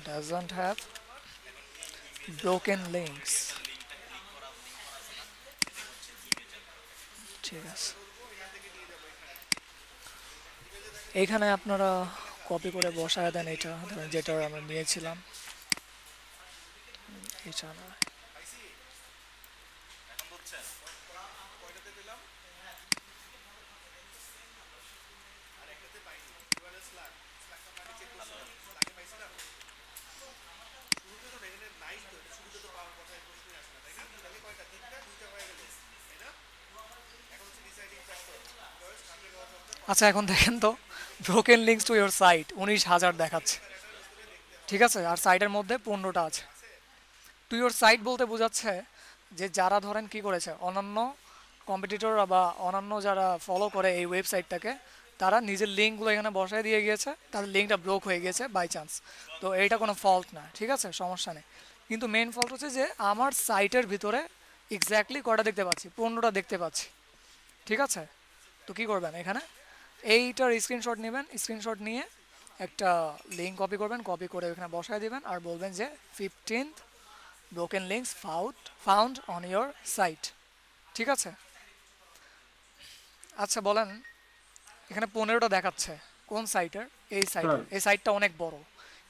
doesn't have broken links। ঠিক আছে, এইখানে আপনারা কপি করে বসায় দেন এটা, ধরেন যেটা আমরা নিয়েছিলাম এটা না। আচ্ছা, এখন দেখেন তো broken links to your site 19,000 দেখাচ্ছে। ঠিক আছে, আর সাইটের মধ্যে 15টা আছে। টু ইয়োর সাইট বলতে বোঝাচ্ছে যে যারা ধরেন কি করেছে, অন্যান্য কম্পিটিটর বা অন্যান্য যারা ফলো করে এই ওয়েবসাইটটাকে, তারা নিজের লিঙ্কগুলো এখানে বসায় দিয়ে গিয়েছে, তাদের লিঙ্কটা ব্লক হয়ে গেছে বাই চান্স। তো এইটা কোনো ফল্ট না, ঠিক আছে, সমস্যা নেই। কিন্তু মেন ফল্ট হচ্ছে যে আমার সাইটের ভিতরে এক্স্যাক্টলি কটা দেখতে পাচ্ছি, 15টা দেখতে পাচ্ছি। ঠিক আছে, তো কী করবেন, এখানে এইটার স্ক্রিনশট নেবেন, স্ক্রিনশট নিয়ে একটা লিঙ্ক কপি করবেন, কপি করে এখানে বসায় দিবেন আর বলবেন যে 15th broken links found on your site. ঠিক আছে, আচ্ছা বলেন, এখানে 15টা দেখাচ্ছে কোন সাইটের? এই সাইটের। এই সাইটটা অনেক বড়,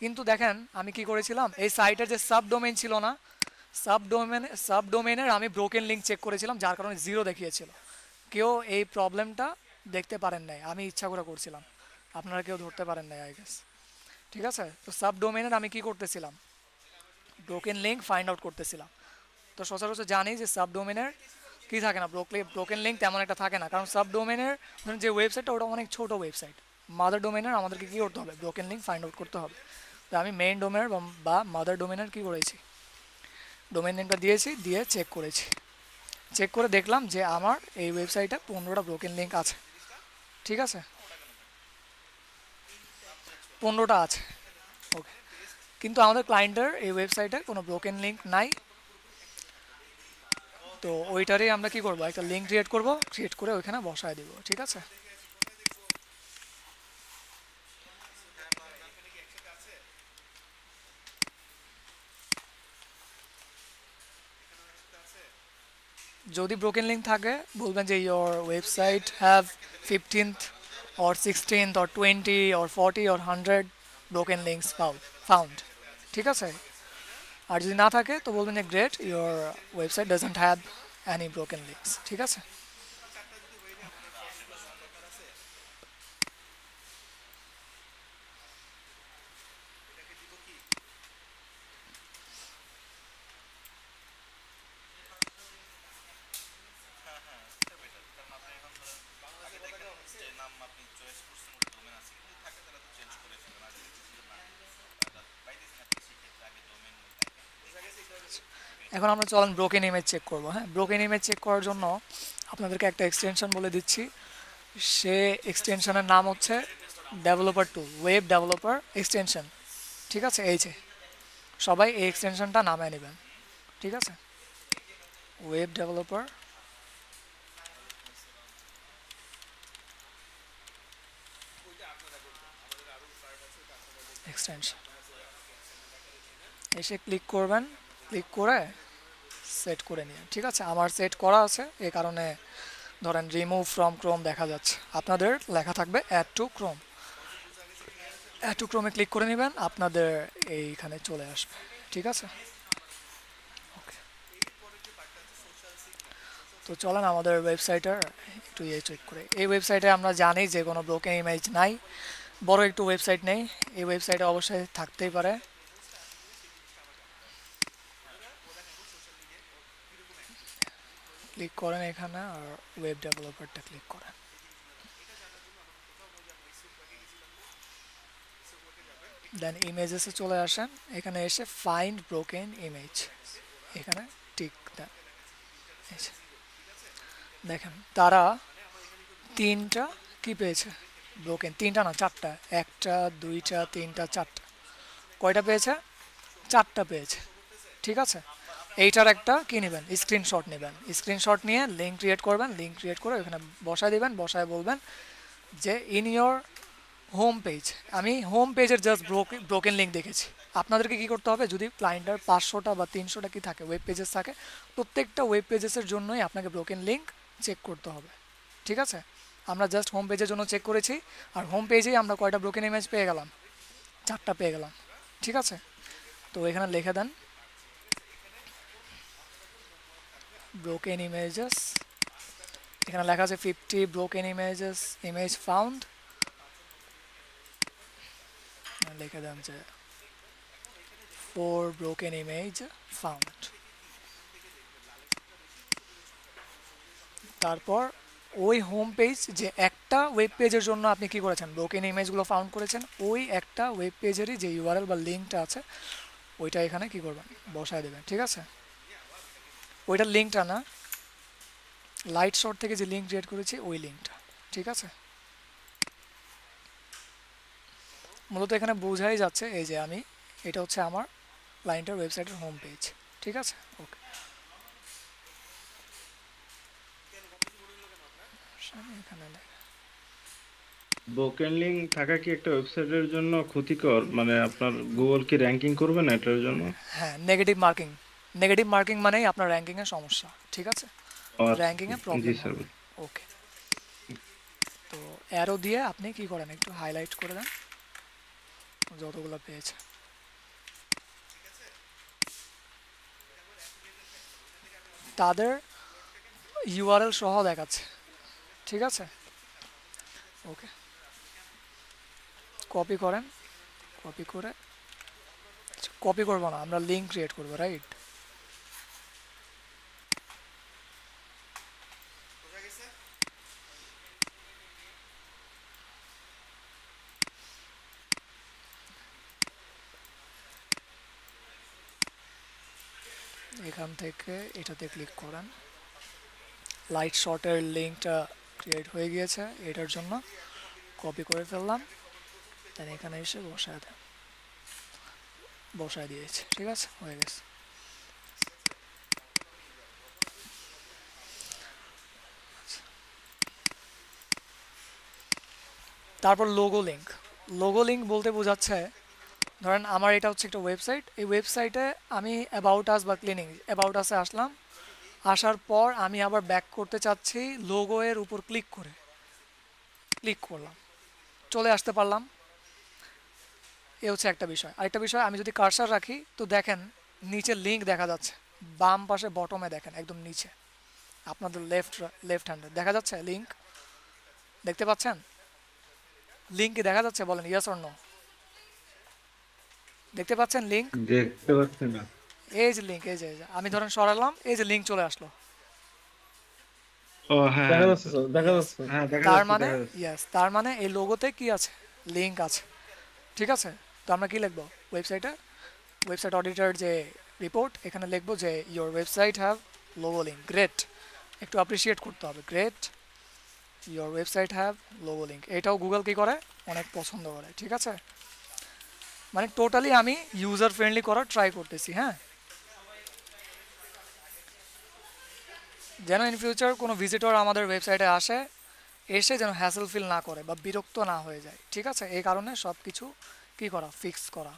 কিন্তু দেখেন আমি কি করেছিলাম, এই সাইটের যে সাবডোমেইন ছিল না, সাবডোমেইনের আমি ব্রোকেন লিঙ্ক চেক করেছিলাম, যার কারণে 0 দেখিয়েছিল। কেউ এই প্রবলেমটা দেখতে পারেন নাই, আমি ইচ্ছা করে করছিলাম, আপনারা কেউ ধরতে পারেন নাই আই গেস। ঠিক আছে, তো সাবডোমেইনের আমি কি করতেছিলাম, ব্রোকেন লিঙ্ক ফাইন্ড আউট করতেছিলাম। তো সচরাচর জানি যে সাবডোমেনের কি থাকে না, ব্রোকেন লিঙ্ক তেমন একটা থাকে না, কারণ সাবডোমেনের ধরুন যে ওয়েবসাইটটা ওটা অনেক ছোট ওয়েবসাইট। মাদার ডোমেনের আমাদেরকে কী করতে হবে, ব্রোকেন লিঙ্ক ফাইন্ড আউট করতে হবে। তো আমি মেইন ডোমেনের বা মাদার ডোমেনের কী করেছি, ডোমেন নেমটা দিয়েছি, দিয়ে চেক করেছি। চেক করে দেখলাম যে আমার এই ওয়েবসাইটে 15টা ব্রোকেন লিঙ্ক আছে। ঠিক আছে, 15টা আছে। ওকে, কিন্তু আমাদের ক্লায়েন্টের এই ওয়েবসাইটে কোনো ব্রোকেন লিঙ্ক নাই। তো ওইটারই আমরা কি করব, একটা লিঙ্ক ক্রিয়েট করব, ক্রিয়েট করে ওইখানে বসায় দিব। ঠিক আছে, যদি ব্রোকেন লিঙ্ক থাকে বলবেন যে your website have 15th or 16th or 20 or 40 or 100 broken links found. ঠিক আছে, আর যদি না থাকে তো বলবেন যে great, your website doesn't have any broken links. ঠিক আছে, এখন আমরা চলেন ব্রোকেন ইমেজ চেক করব। হ্যাঁ, ব্রোকেন ইমেজ চেক করার জন্য আপনাদেরকে একটা এক্সটেনশন বলে দিচ্ছি। সে এক্সটেনশনের নাম হচ্ছে ডেভেলপার টুল, ওয়েব ডেভেলপার এক্সটেনশন। ঠিক আছে, এই যে সবাই এই এক্সটেনশনটা নামে নেবেন। ঠিক আছে, ওয়েব ডেভেলপার এক্সটেনশন, এসে ক্লিক করবেন, ক্লিক করে সেট করে নিয়ে। ঠিক আছে, আমার সেট করা আছে, এই কারণে ধরেন রিমুভ ফ্রম ক্রোম দেখা যাচ্ছে, আপনাদের লেখা থাকবে add to Chrome. Add to ক্রোমে ক্লিক করে নেবেন, আপনাদের এইখানে চলে আসবে। ঠিক আছে, ওকে। তো চলেন আমাদের ওয়েবসাইটের একটু চেক করে। এই ওয়েবসাইটে আমরা জানি যে কোনো ব্রোকেন ইমেজ নাই, বড় একটু ওয়েবসাইট নেই, এই ওয়েবসাইটে অবশ্যই থাকতেই পারে। ক্লিক করেন এখানে আর ওয়েব ডেভেলপারটা ক্লিক করেন। দেন ইমেজেসে চলে আসেন, এখানে এসে ফাইন্ড ব্রোকেন ইমেজ, এখানে টিক দেন। দেখেন তারা তিনটা কি পেয়েছে ব্রোকেন, তিনটা না চারটা, একটা দুইটা তিনটা চারটা, কয়টা পেয়েছে? চারটা পেয়েছে। ঠিক আছে, এইটার একটা কি নেবেন, স্ক্রিনশট নেবেন, স্ক্রিনশট নিয়ে লিঙ্ক ক্রিয়েট করবেন, লিঙ্ক ক্রিয়েট করে ওখানে বসায় দেবেন, বসায় বলবেন যে ইন ইয়োর হোম পেজ, আমি হোম পেজের জাস্ট ব্রোকেন লিঙ্ক দেখেছি। আপনাদেরকে কী করতে হবে, যদি ক্লায়েন্টের 500টা বা 300টা কি থাকে ওয়েব পেজেস থাকে, প্রত্যেকটা ওয়েব পেজেসের জন্যই আপনাকে ব্রোকেন লিঙ্ক চেক করতে হবে। ঠিক আছে, আমরা জাস্ট হোম পেজের জন্য চেক করেছি, আর হোম পেজেই আমরা কয়টা ব্রোকেন ইমেজ পেয়ে গেলাম, চারটা পেয়ে গেলাম। ঠিক আছে, তো এখানে লিখে দেন ব্রোকেন ইমেজেস, এখানে লেখা আছে 50 ব্রোকেন ইমেজেস, ইমেজ ফাউন্ড, লিখে দেন যে 4 ব্রোকেন ইমেজ ফাউন্ড। তারপর ওই হোম পেজ, যে একটা ওয়েব পেজের জন্য আপনি কি করেছেন ব্রোকেন ইমেজগুলো ফাউন্ড করেছেন, ওই একটা ওয়েব পেজেরই যে ইউআরএল বা লিঙ্কটা আছে ওইটা এখানে কি করবেন, বসায় দেবেন। ঠিক আছে, ওইটার লিঙ্কটা না, লাইট শর্ট থেকে যে লিঙ্ক ক্রিয়েট করেছি ওই লিঙ্কটা। ঠিক আছে, মূলত এখানে বোঝাই যাচ্ছে এই যে আমি, এটা হচ্ছে আমার ক্লায়েন্টের ওয়েবসাইটের হোম পেজ। ঠিক আছে, ওকে। এখানে ব্রোকেন লিঙ্ক থাকা কি একটা ওয়েবসাইটের জন্য ক্ষতিকর, মানে আপনার গুগল কি র্যাঙ্কিং করবে না এটার জন্য? হ্যাঁ, নেগেটিভ মার্কিং, নেগেটিভ মার্কিং মানেই আপনার র্যাঙ্কিংয়ের সমস্যা। ঠিক আছে, ও আচ্ছা, র্যাঙ্কিংয়ে জি প্রবলেম স্যার। হবে। ওকে, তো অ্যারো দিয়ে আপনি কি করেন, একটু হাইলাইট করে দেন যতগুলো পেয়েছে। তাদের ইউআরএল সহ দেখাচ্ছে। ঠিক আছে, ওকে, কপি করেন, কপি করে, কপি করবো না, আমরা লিঙ্ক ক্রিয়েট করবো, রাইট? এখান থেকে এটাতে ক্লিক করেন, লাইট শর্টের লিঙ্কটা ক্রিয়েট হয়ে গিয়েছে, এটার জন্য কপি করে ফেললাম, দেন এখানে এসে বসায় দেন, বসায় দিয়েছি। ঠিক আছে, হয়ে গেছে। তারপর লোগো লিঙ্ক, লোগো লিঙ্ক বলতে বোঝাচ্ছে ধরেন আমার এটা হচ্ছে একটা ওয়েবসাইট, এই ওয়েবসাইটে আমি অ্যাবাউট আস বা ক্লিনিং, অ্যাবাউট আসে আসলাম, আসার পর আমি আবার ব্যাক করতে চাচ্ছি, লোগো এর উপর ক্লিক করে, ক্লিক করলাম, চলে আসতে পারলাম। এ হচ্ছে একটা বিষয়। আরেকটা বিষয়, আমি যদি কার্সার রাখি তো দেখেন নিচে লিঙ্ক দেখা যাচ্ছে, বাম পাশে বটমে দেখেন একদম নিচে, আপনাদের লেফট হ্যান্ডে দেখা যাচ্ছে লিঙ্ক, দেখতে পাচ্ছেন লিঙ্ক কি দেখা যাচ্ছে, বলেন ইয়েস অর নো? দেখতে পাচ্ছেন লিঙ্ক? দেখতে পাচ্ছি না। এই যে লিঙ্ক, এই যে আমি ধরেন সরালাম, এই যে লিঙ্ক চলে আসলো। ও হ্যাঁ দেখা যাচ্ছে স্যার, দেখা যাচ্ছে। হ্যাঁ, দেখা তার যাচ্ছে, মানে দেখা যাচ্ছে। ইয়েস, তার মানে এই লোগোতে কি আছে, লিঙ্ক আছে। ঠিক আছে, তো আমরা কি লিখবো ওয়েবসাইটে, ওয়েবসাইট অডিটর যে রিপোর্ট এখানে লিখবো যে your website have logo link. Great, একটু অ্যাপ্রিসিয়েট করতে হবে। Great, your website have logo link. এটাও গুগল কী করে, অনেক পছন্দ করে। ঠিক আছে, মানে টোটালি আমি ইউজার ফ্রেন্ডলি করার ট্রাই করতেছি। হ্যাঁ, যেন ইন ফিউচার কোনো ভিজিটর আমাদের ওয়েবসাইটে আসে, এসে যেন হ্যাসেল ফিল না করে বা বিরক্ত না হয়ে যায়। ঠিক আছে, এই কারণে সব কিছু কী করা, ফিক্স করা,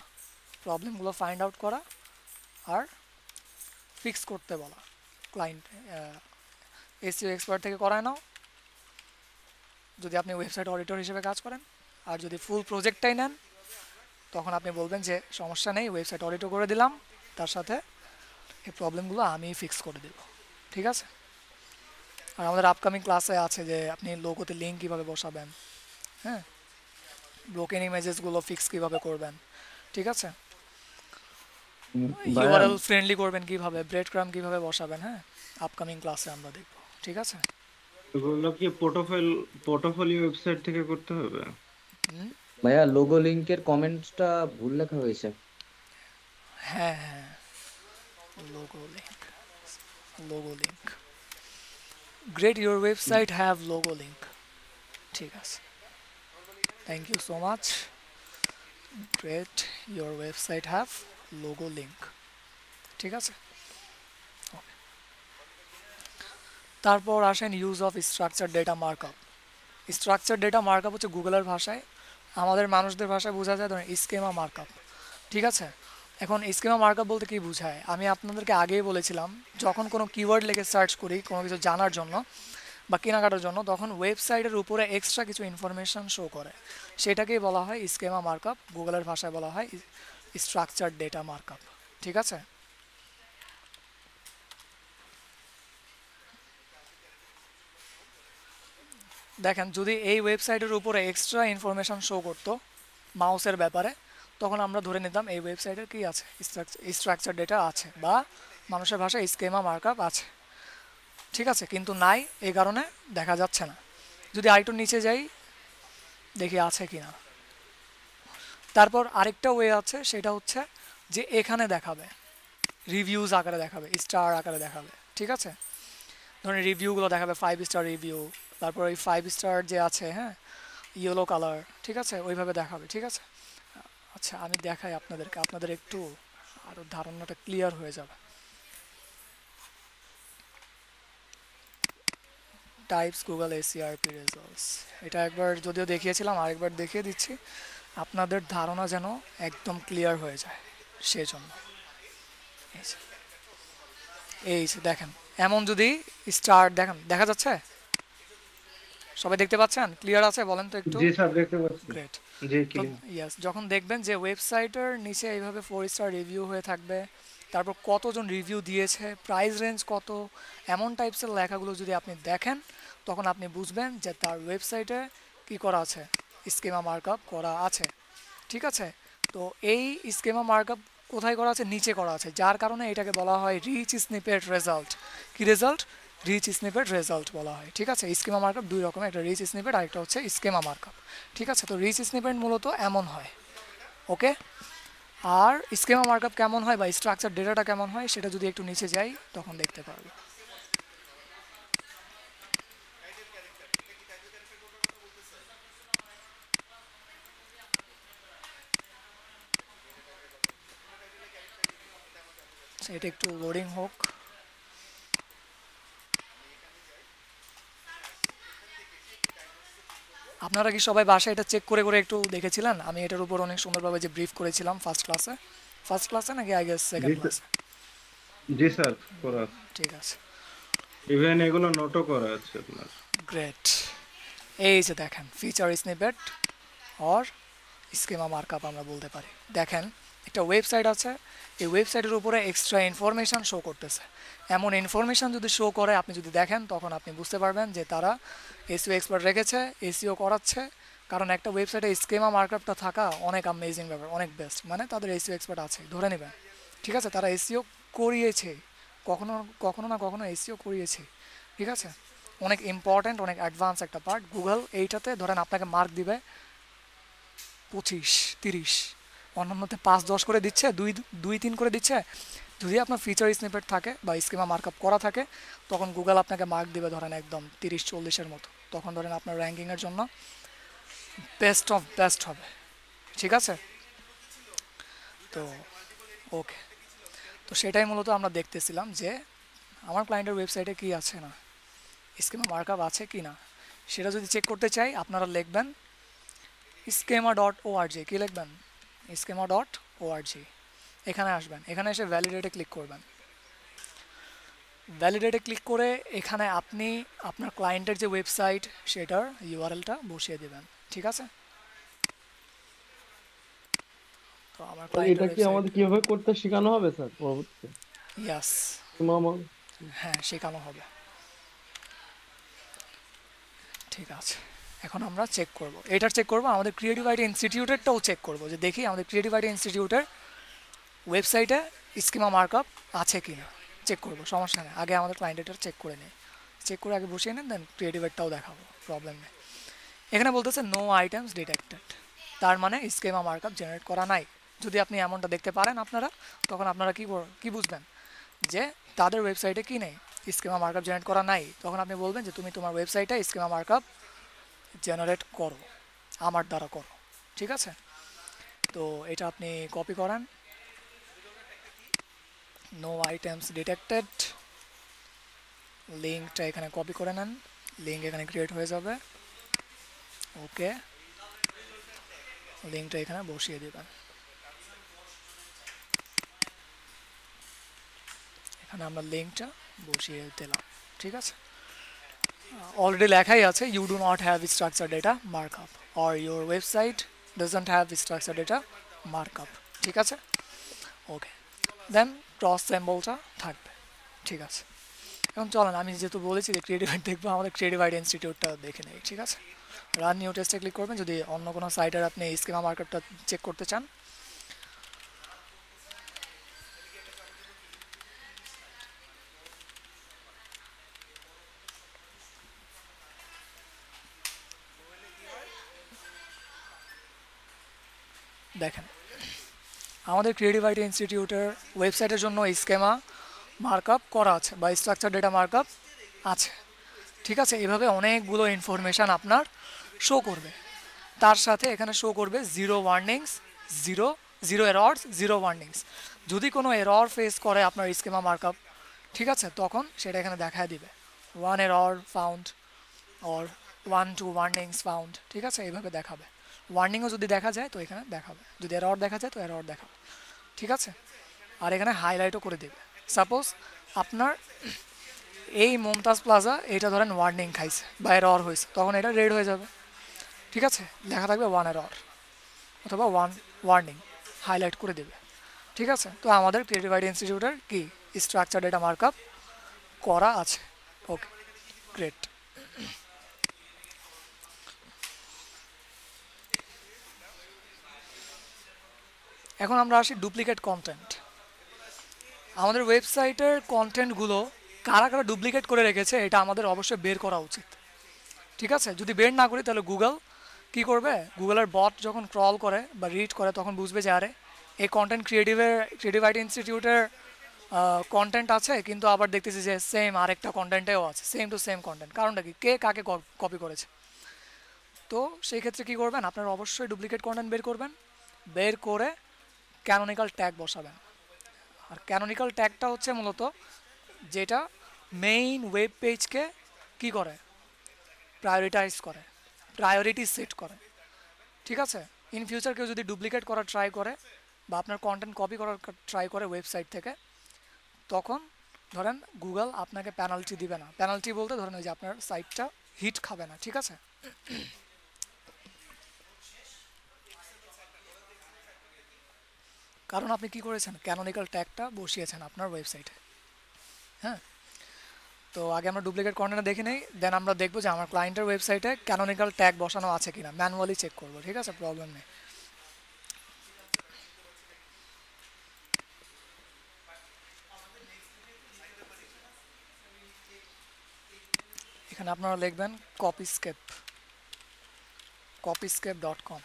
প্রবলেমগুলো ফাইন্ড আউট করা আর ফিক্স করতে বলা। ক্লায়েন্ট এসইও এক্সপার্ট থেকে করায় নাও যদি আপনি ওয়েবসাইট অডিটর হিসেবে কাজ করেন। আর যদি ফুল প্রজেক্টটাই নেন তখন আপনি বলবেন যে সমস্যা নেই, ওয়েবসাইট অডিটও করে দিলাম, তার সাথে এই প্রবলেমগুলো আমি ফিক্স করে দেব। ঠিক আছে, আর আমাদের আপকামিং ক্লাসে আছে যে আপনি লোগোতে লিঙ্ক কীভাবে বসাবেন, হ্যাঁ, ব্লোকেন ইমেজেসগুলো ফিক্স কীভাবে করবেন। ঠিক আছে, ভাইয়া ইউআরএল ফ্রেন্ডলি করবেন কীভাবে, ব্রেড ক্রাম কীভাবে বসাবেন, হ্যাঁ, আপকামিং ক্লাসে আমরা দেখব। ঠিক আছে, এগুলো কি পোর্টফোলিও ওয়েবসাইট থেকে করতে হবে? হুম, ভাইয়া লোগো লিঙ্কের কমেন্টসটা ভুল লেখা হয়েছে। হ্যাঁ হ্যাঁ, logo link, logo link. Great, your website have logo link. ঠিক আছে, thank you so much. Great, your website have logo link. ঠিক আছে, তারপর আসেন use of structure data markup. Structure data markup হচ্ছে গুগলের ভাষায়, আমাদের মানুষদের ভাষায় বোঝা যায় ধরেন স্কেমা মার্কআপ। ঠিক আছে, এখন স্কেমা মার্কআপ বলতে কী বোঝায় আমি আপনাদেরকে আগেই বলেছিলাম, যখন কোনো কিওয়ার্ড লিখে সার্চ করি কোনো কিছু জানার জন্য বা কেনাকাটার জন্য, তখন ওয়েবসাইটের উপরে এক্সট্রা কিছু ইনফরমেশান শো করে, সেটাকেই বলা হয় স্কেমা মার্কআপ। গুগলের ভাষায় বলা হয় স্ট্রাকচার ডেটা মার্কআপ। ঠিক আছে, দেখেন যদি এই ওয়েবসাইটের উপরে এক্সট্রা ইনফরমেশান শো করতো মাউসের ব্যাপারে, তখন আমরা ধরে নিতাম এই ওয়েবসাইটের কি আছে, স্ট্রাকচার ডেটা আছে বা মানুষের ভাষায় স্কেমা মার্কআপ আছে। ঠিক আছে, কিন্তু নাই, এই কারণে দেখা যাচ্ছে না। যদি আরেকটু নিচে যাই দেখি আছে কি না। তারপর আরেকটা ওয়ে আছে, সেটা হচ্ছে যে এখানে দেখাবে, রিভিউজ আকারে দেখাবে, স্টার আকারে দেখাবে। ঠিক আছে, ধরেন রিভিউগুলো দেখাবে 5 স্টার রিভিউ, তারপর ওই 5 স্টার যে আছে, হ্যাঁ, ইয়েলো কালার। ঠিক আছে, ওইভাবে দেখাবে। ঠিক আছে, আচ্ছা আমি দেখাই আপনাদেরকে, আপনাদের একটু আরও ধারণাটা ক্লিয়ার হয়ে যাবে। টাইপস গুগল এসইআরপি রেজাল্টস, এটা একবার যদিও দেখিয়েছিলাম, আরেকবার দেখিয়ে দিচ্ছি আপনাদের ধারণা যেন একদম ক্লিয়ার হয়ে যায় সেজন্য। এই যে দেখেন, এমন যদি স্টার দেখেন, দেখা যাচ্ছে, সবাই দেখতে পাচ্ছেন, ক্লিয়ার আছে বলেন তো একটু। জি স্যার, দেখতে পাচ্ছি। গ্রেট। জি, তো ক্লিয়ার। ইয়াস, যখন দেখবেন যে ওয়েবসাইটের নিচে এইভাবে 4 স্টার রিভিউ হয়ে থাকবে, তারপর কতজন রিভিউ দিয়েছে, প্রাইস রেঞ্জ কত, এমন টাইপসের লেখাগুলো যদি আপনি দেখেন, তখন আপনি বুঝবেন যে তার ওয়েবসাইটে কি করা আছে, স্কেমা মার্কআপ করা আছে। ঠিক আছে, তো এই স্কেমা মার্কআপ কোথায় করা আছে, নিচে করা আছে, যার কারণে এটাকে বলা হয় রিচ স্নিপেট রেজাল্ট। কি রেজাল্ট, রিচ স্নিপেট রেজাল্ট বলা হয়। ঠিক আছে, স্কেমা মার্কআপ দুই রকমের, একটা রিচ স্নিপেট আর একটা হচ্ছে স্কেমা মার্কআপ। ঠিক আছে, তো রিচ স্নিপেট মূলত এমন হয়। ওকে, আর স্কেমা মার্কআপ কেমন হয় বা স্ট্রাকচার ডেটাটা কেমন হয় সেটা যদি একটু নিচে যাই তখন দেখতে পারবো। এটা একটু লোডিং হোক। আপনারা কি সবাই বাসায় এটা চেক করে করে একটু দেখেছিলেন? আমি এটার উপর অনেক সুন্দরভাবে যে ব্রিফ করেছিলাম ফার্স্ট ক্লাসে নাকি আই গেস সেকেন্ড ক্লাসে? জি স্যার, করা আছে। ঠিক আছে, ইভেন এগুলো নোটও করা আছে আপনার। গ্রেট। এই যে দেখেন, feature snippet or schema markup আমরা বলতে পারি। দেখেন একটা ওয়েবসাইট আছে, এই ওয়েবসাইটের উপরে এক্সট্রা ইনফরমেশান শো করতেছে। এমন ইনফরমেশান যদি শো করে আপনি যদি দেখেন, তখন আপনি বুঝতে পারবেন যে তারা এসইও এক্সপার্ট রেখেছে, এসইও করাচ্ছে। কারণ একটা ওয়েবসাইটে স্কেমা মার্কআপটা থাকা অনেক অ্যামেজিং ব্যাপার, অনেক বেস্ট, মানে তাদের এসইও এক্সপার্ট আছে ধরে নেবেন। ঠিক আছে, তারা এসইও করিয়েছে, কখনো কখনো না কখনো এসইও করিয়েছে। ঠিক আছে, অনেক ইম্পর্ট্যান্ট, অনেক অ্যাডভান্স একটা পার্ট। গুগল এইটাতে ধরেন আপনাকে মার্ক দিবে 25, 30, অন্যান্যতে 5, 10 করে দিচ্ছে, 2, 3 করে দিচ্ছে। যদি আপনার ফিচার স্নিপেট থাকে বা স্কিমা মার্কআপ করা থাকে, তখন গুগল আপনাকে মার্ক দিবে ধরেন একদম 30-40-এর মতো। তখন ধরেন আপনার র্যাঙ্কিংয়ের জন্য বেস্ট অফ বেস্ট হবে, ঠিক আছে? তো ওকে, তো সেটাই মূলত আমরা দেখতেছিলাম যে আমার ক্লায়েন্টের ওয়েবসাইটে কি আছে না, স্কিমা মার্কআপ আছে কি না, সেটা যদি চেক করতে চাই আপনারা লিখবেন schema.org। কী লিখবেন? schema.org। এখানে আসবেন, এখানে এসে ভ্যালিডেটে ক্লিক করবেন। ভ্যালিডেটে ক্লিক করে এখানে আপনি আপনার ক্লায়েন্টের যে ওয়েবসাইট সেটার ইউআরএলটা বসিয়ে দেবেন, ঠিক আছে? তো আমার এটা ক্লায়েন্টের কি ওয়েবসাইট, আমাদের কিভাবে করতে শেখানো হবে স্যার পরবর্তীতে? ইয়াস, আমার হ্যাঁ শেখানো হবে। ঠিক আছে, এখন আমরা চেক করব, এটার চেক করব, আমাদের ক্রিয়েটিভ আইডি ইনস্টিটিউটেরটাও চেক করব, যে দেখি আমাদের ক্রিয়েটিভ আইডি ইনস্টিটিউটের ওয়েবসাইটে স্কিমা মার্কআপ আছে কি না চেক করব, সমস্যা নেই। আগে আমাদের ক্লায়েন্টের চেক করে নিই, চেক করে আগে বসিয়ে নেন, দেন ক্রিয়েটিভেরটাও দেখাবো, প্রবলেম নেই। এখানে বলতেছে নো আইটেমস ডিটেক্টেড, তার মানে স্কিমা মার্কআপ জেনারেট করা নাই। যদি আপনি এমনটা দেখতে পারেন আপনারা, তখন আপনারা কি বুঝবেন যে তাদের ওয়েবসাইটে কি নেই, স্কিমা মার্কআপ জেনারেট করা নাই। তখন আপনি বলবেন যে তুমি তোমার ওয়েবসাইটে স্কিমা মার্কআপ জেনারেট করো, আমার দ্বারা করো, ঠিক আছে? তো এটা আপনি কপি করেন, নো আইটেমস ডিটেক্টেড, লিঙ্কটা এখানে কপি করে নেন, লিঙ্ক এখানে ক্রিয়েট হয়ে যাবে। ওকে, লিঙ্কটা এখানে বসিয়ে দেবেন, এখানে আমরা লিঙ্কটা বসিয়ে দিলাম, ঠিক আছে? অলরেডি লেখাই আছে you do not have structure data markup or your website doesn't have structure data markup, ঠিক আছে? ওকে, দেন ক্রস সিম্বলটা থাকবে, ঠিক আছে? এখন চলেন, আমি যেহেতু বলেছি যে ক্রিয়েটিভ আইডি দেখবো, আমাদের ক্রিয়েটিভ আইডি ইনস্টিটিউটটা দেখে নেই, ঠিক আছে? রান নিউ টেস্টে ক্লিক করবেন যদি অন্য কোনো সাইটের আপনি স্কিমা মার্কআপটা চেক করতে চান। দেখেন আমাদের ক্রিয়েটিভ আইডি ইনস্টিটিউটের ওয়েবসাইটের জন্য স্কিমা মার্কআপ করা আছে বা স্ট্রাকচার ডেটা মার্কআপ আছে, ঠিক আছে? এভাবে অনেকগুলো ইনফরমেশান আপনার শো করবে, তার সাথে এখানে শো করবে zero warnings, zero errors, zero warnings. যদি কোনো এরর ফেস করে আপনার স্কিমা মার্কআপ, ঠিক আছে, তখন সেটা এখানে দেখায় দিবে, 1 error found or 1-2 warnings found, ঠিক আছে? এইভাবে দেখাবে। ওয়ার্নিংও যদি দেখা যায় তো এখানে দেখাবে, যদি এরর দেখা যায় তো এরর দেখাবে, ঠিক আছে? আর এখানে হাইলাইটও করে দেবে। সাপোজ আপনার এই মমতাজ প্লাজা এটা ধরেন ওয়ার্নিং খাইছে বা এরর হয়েছে, তখন এটা রেড হয়ে যাবে, ঠিক আছে? লেখা থাকবে 1 এরর অথবা 1 ওয়ার্নিং, হাইলাইট করে দেবে, ঠিক আছে? তো আমাদের ক্রিয়েটিভ আইডি ইনস্টিটিউটের কি স্ট্রাকচার ডেটা মার্কআপ করা আছে। ওকে, গ্রেট। এখন আমরা আসি ডুপ্লিকেট কন্টেন্ট। আমাদের ওয়েবসাইটের কন্টেন্টগুলো কারা কারা ডুপ্লিকেট করে রেখেছে এটা আমাদের অবশ্যই বের করা উচিত, ঠিক আছে? যদি বের না করি তাহলে গুগল কি করবে, গুগলের বট যখন ক্রল করে বা রিড করে তখন বুঝবে যে আরে এই কন্টেন্ট ক্রিয়েটিভ আইডি ইনস্টিটিউটের কন্টেন্ট আছে, কিন্তু আবার দেখতেছি যে সেম আরেকটা কন্টেন্টেও আছে, সেম টু সেম কন্টেন্ট। কারণটা কি, কে কাকে কপি করেছে? তো সেই ক্ষেত্রে কী করবেন, আপনারা অবশ্যই ডুপ্লিকেট কন্টেন্ট বের করবেন, বের করে ক্যানোনিক্যাল ট্যাগ বসাবেন। আর ক্যানোনিক্যাল ট্যাগটা হচ্ছে মূলত যেটা মেইন ওয়েব পেজকে কী করে, প্রায়োরিটাইজ করে, প্রায়োরিটি সেট করে, ঠিক আছে? ইন ফিউচার কেউ যদি ডুপ্লিকেট করার ট্রাই করে বা আপনার কন্টেন্ট কপি করার ট্রাই করে ওয়েবসাইট থেকে, তখন ধরেন গুগল আপনাকে পেনাল্টি দিবে না। পেনাল্টি বলতে ধরেন ওই যে আপনার সাইটটা হিট খাবে না, ঠিক আছে? কারণ আপনি কি করেছেন, ক্যানোনিক্যাল ট্যাগটা বসিয়েছেন আপনার ওয়েবসাইটে। হ্যাঁ, তো আগে আমরা ডুপ্লিকেট কন্টেন্ট দেখে নেই, দেন আমরা দেখবো যে আমার ক্লায়েন্টের ওয়েবসাইটে ক্যানোনিক্যাল ট্যাগ বসানো আছে কিনা, ম্যানুয়ালি চেক করবো, ঠিক আছে? প্রবলেম নেই। এখানে আপনারা লিখবেন copyscape.com।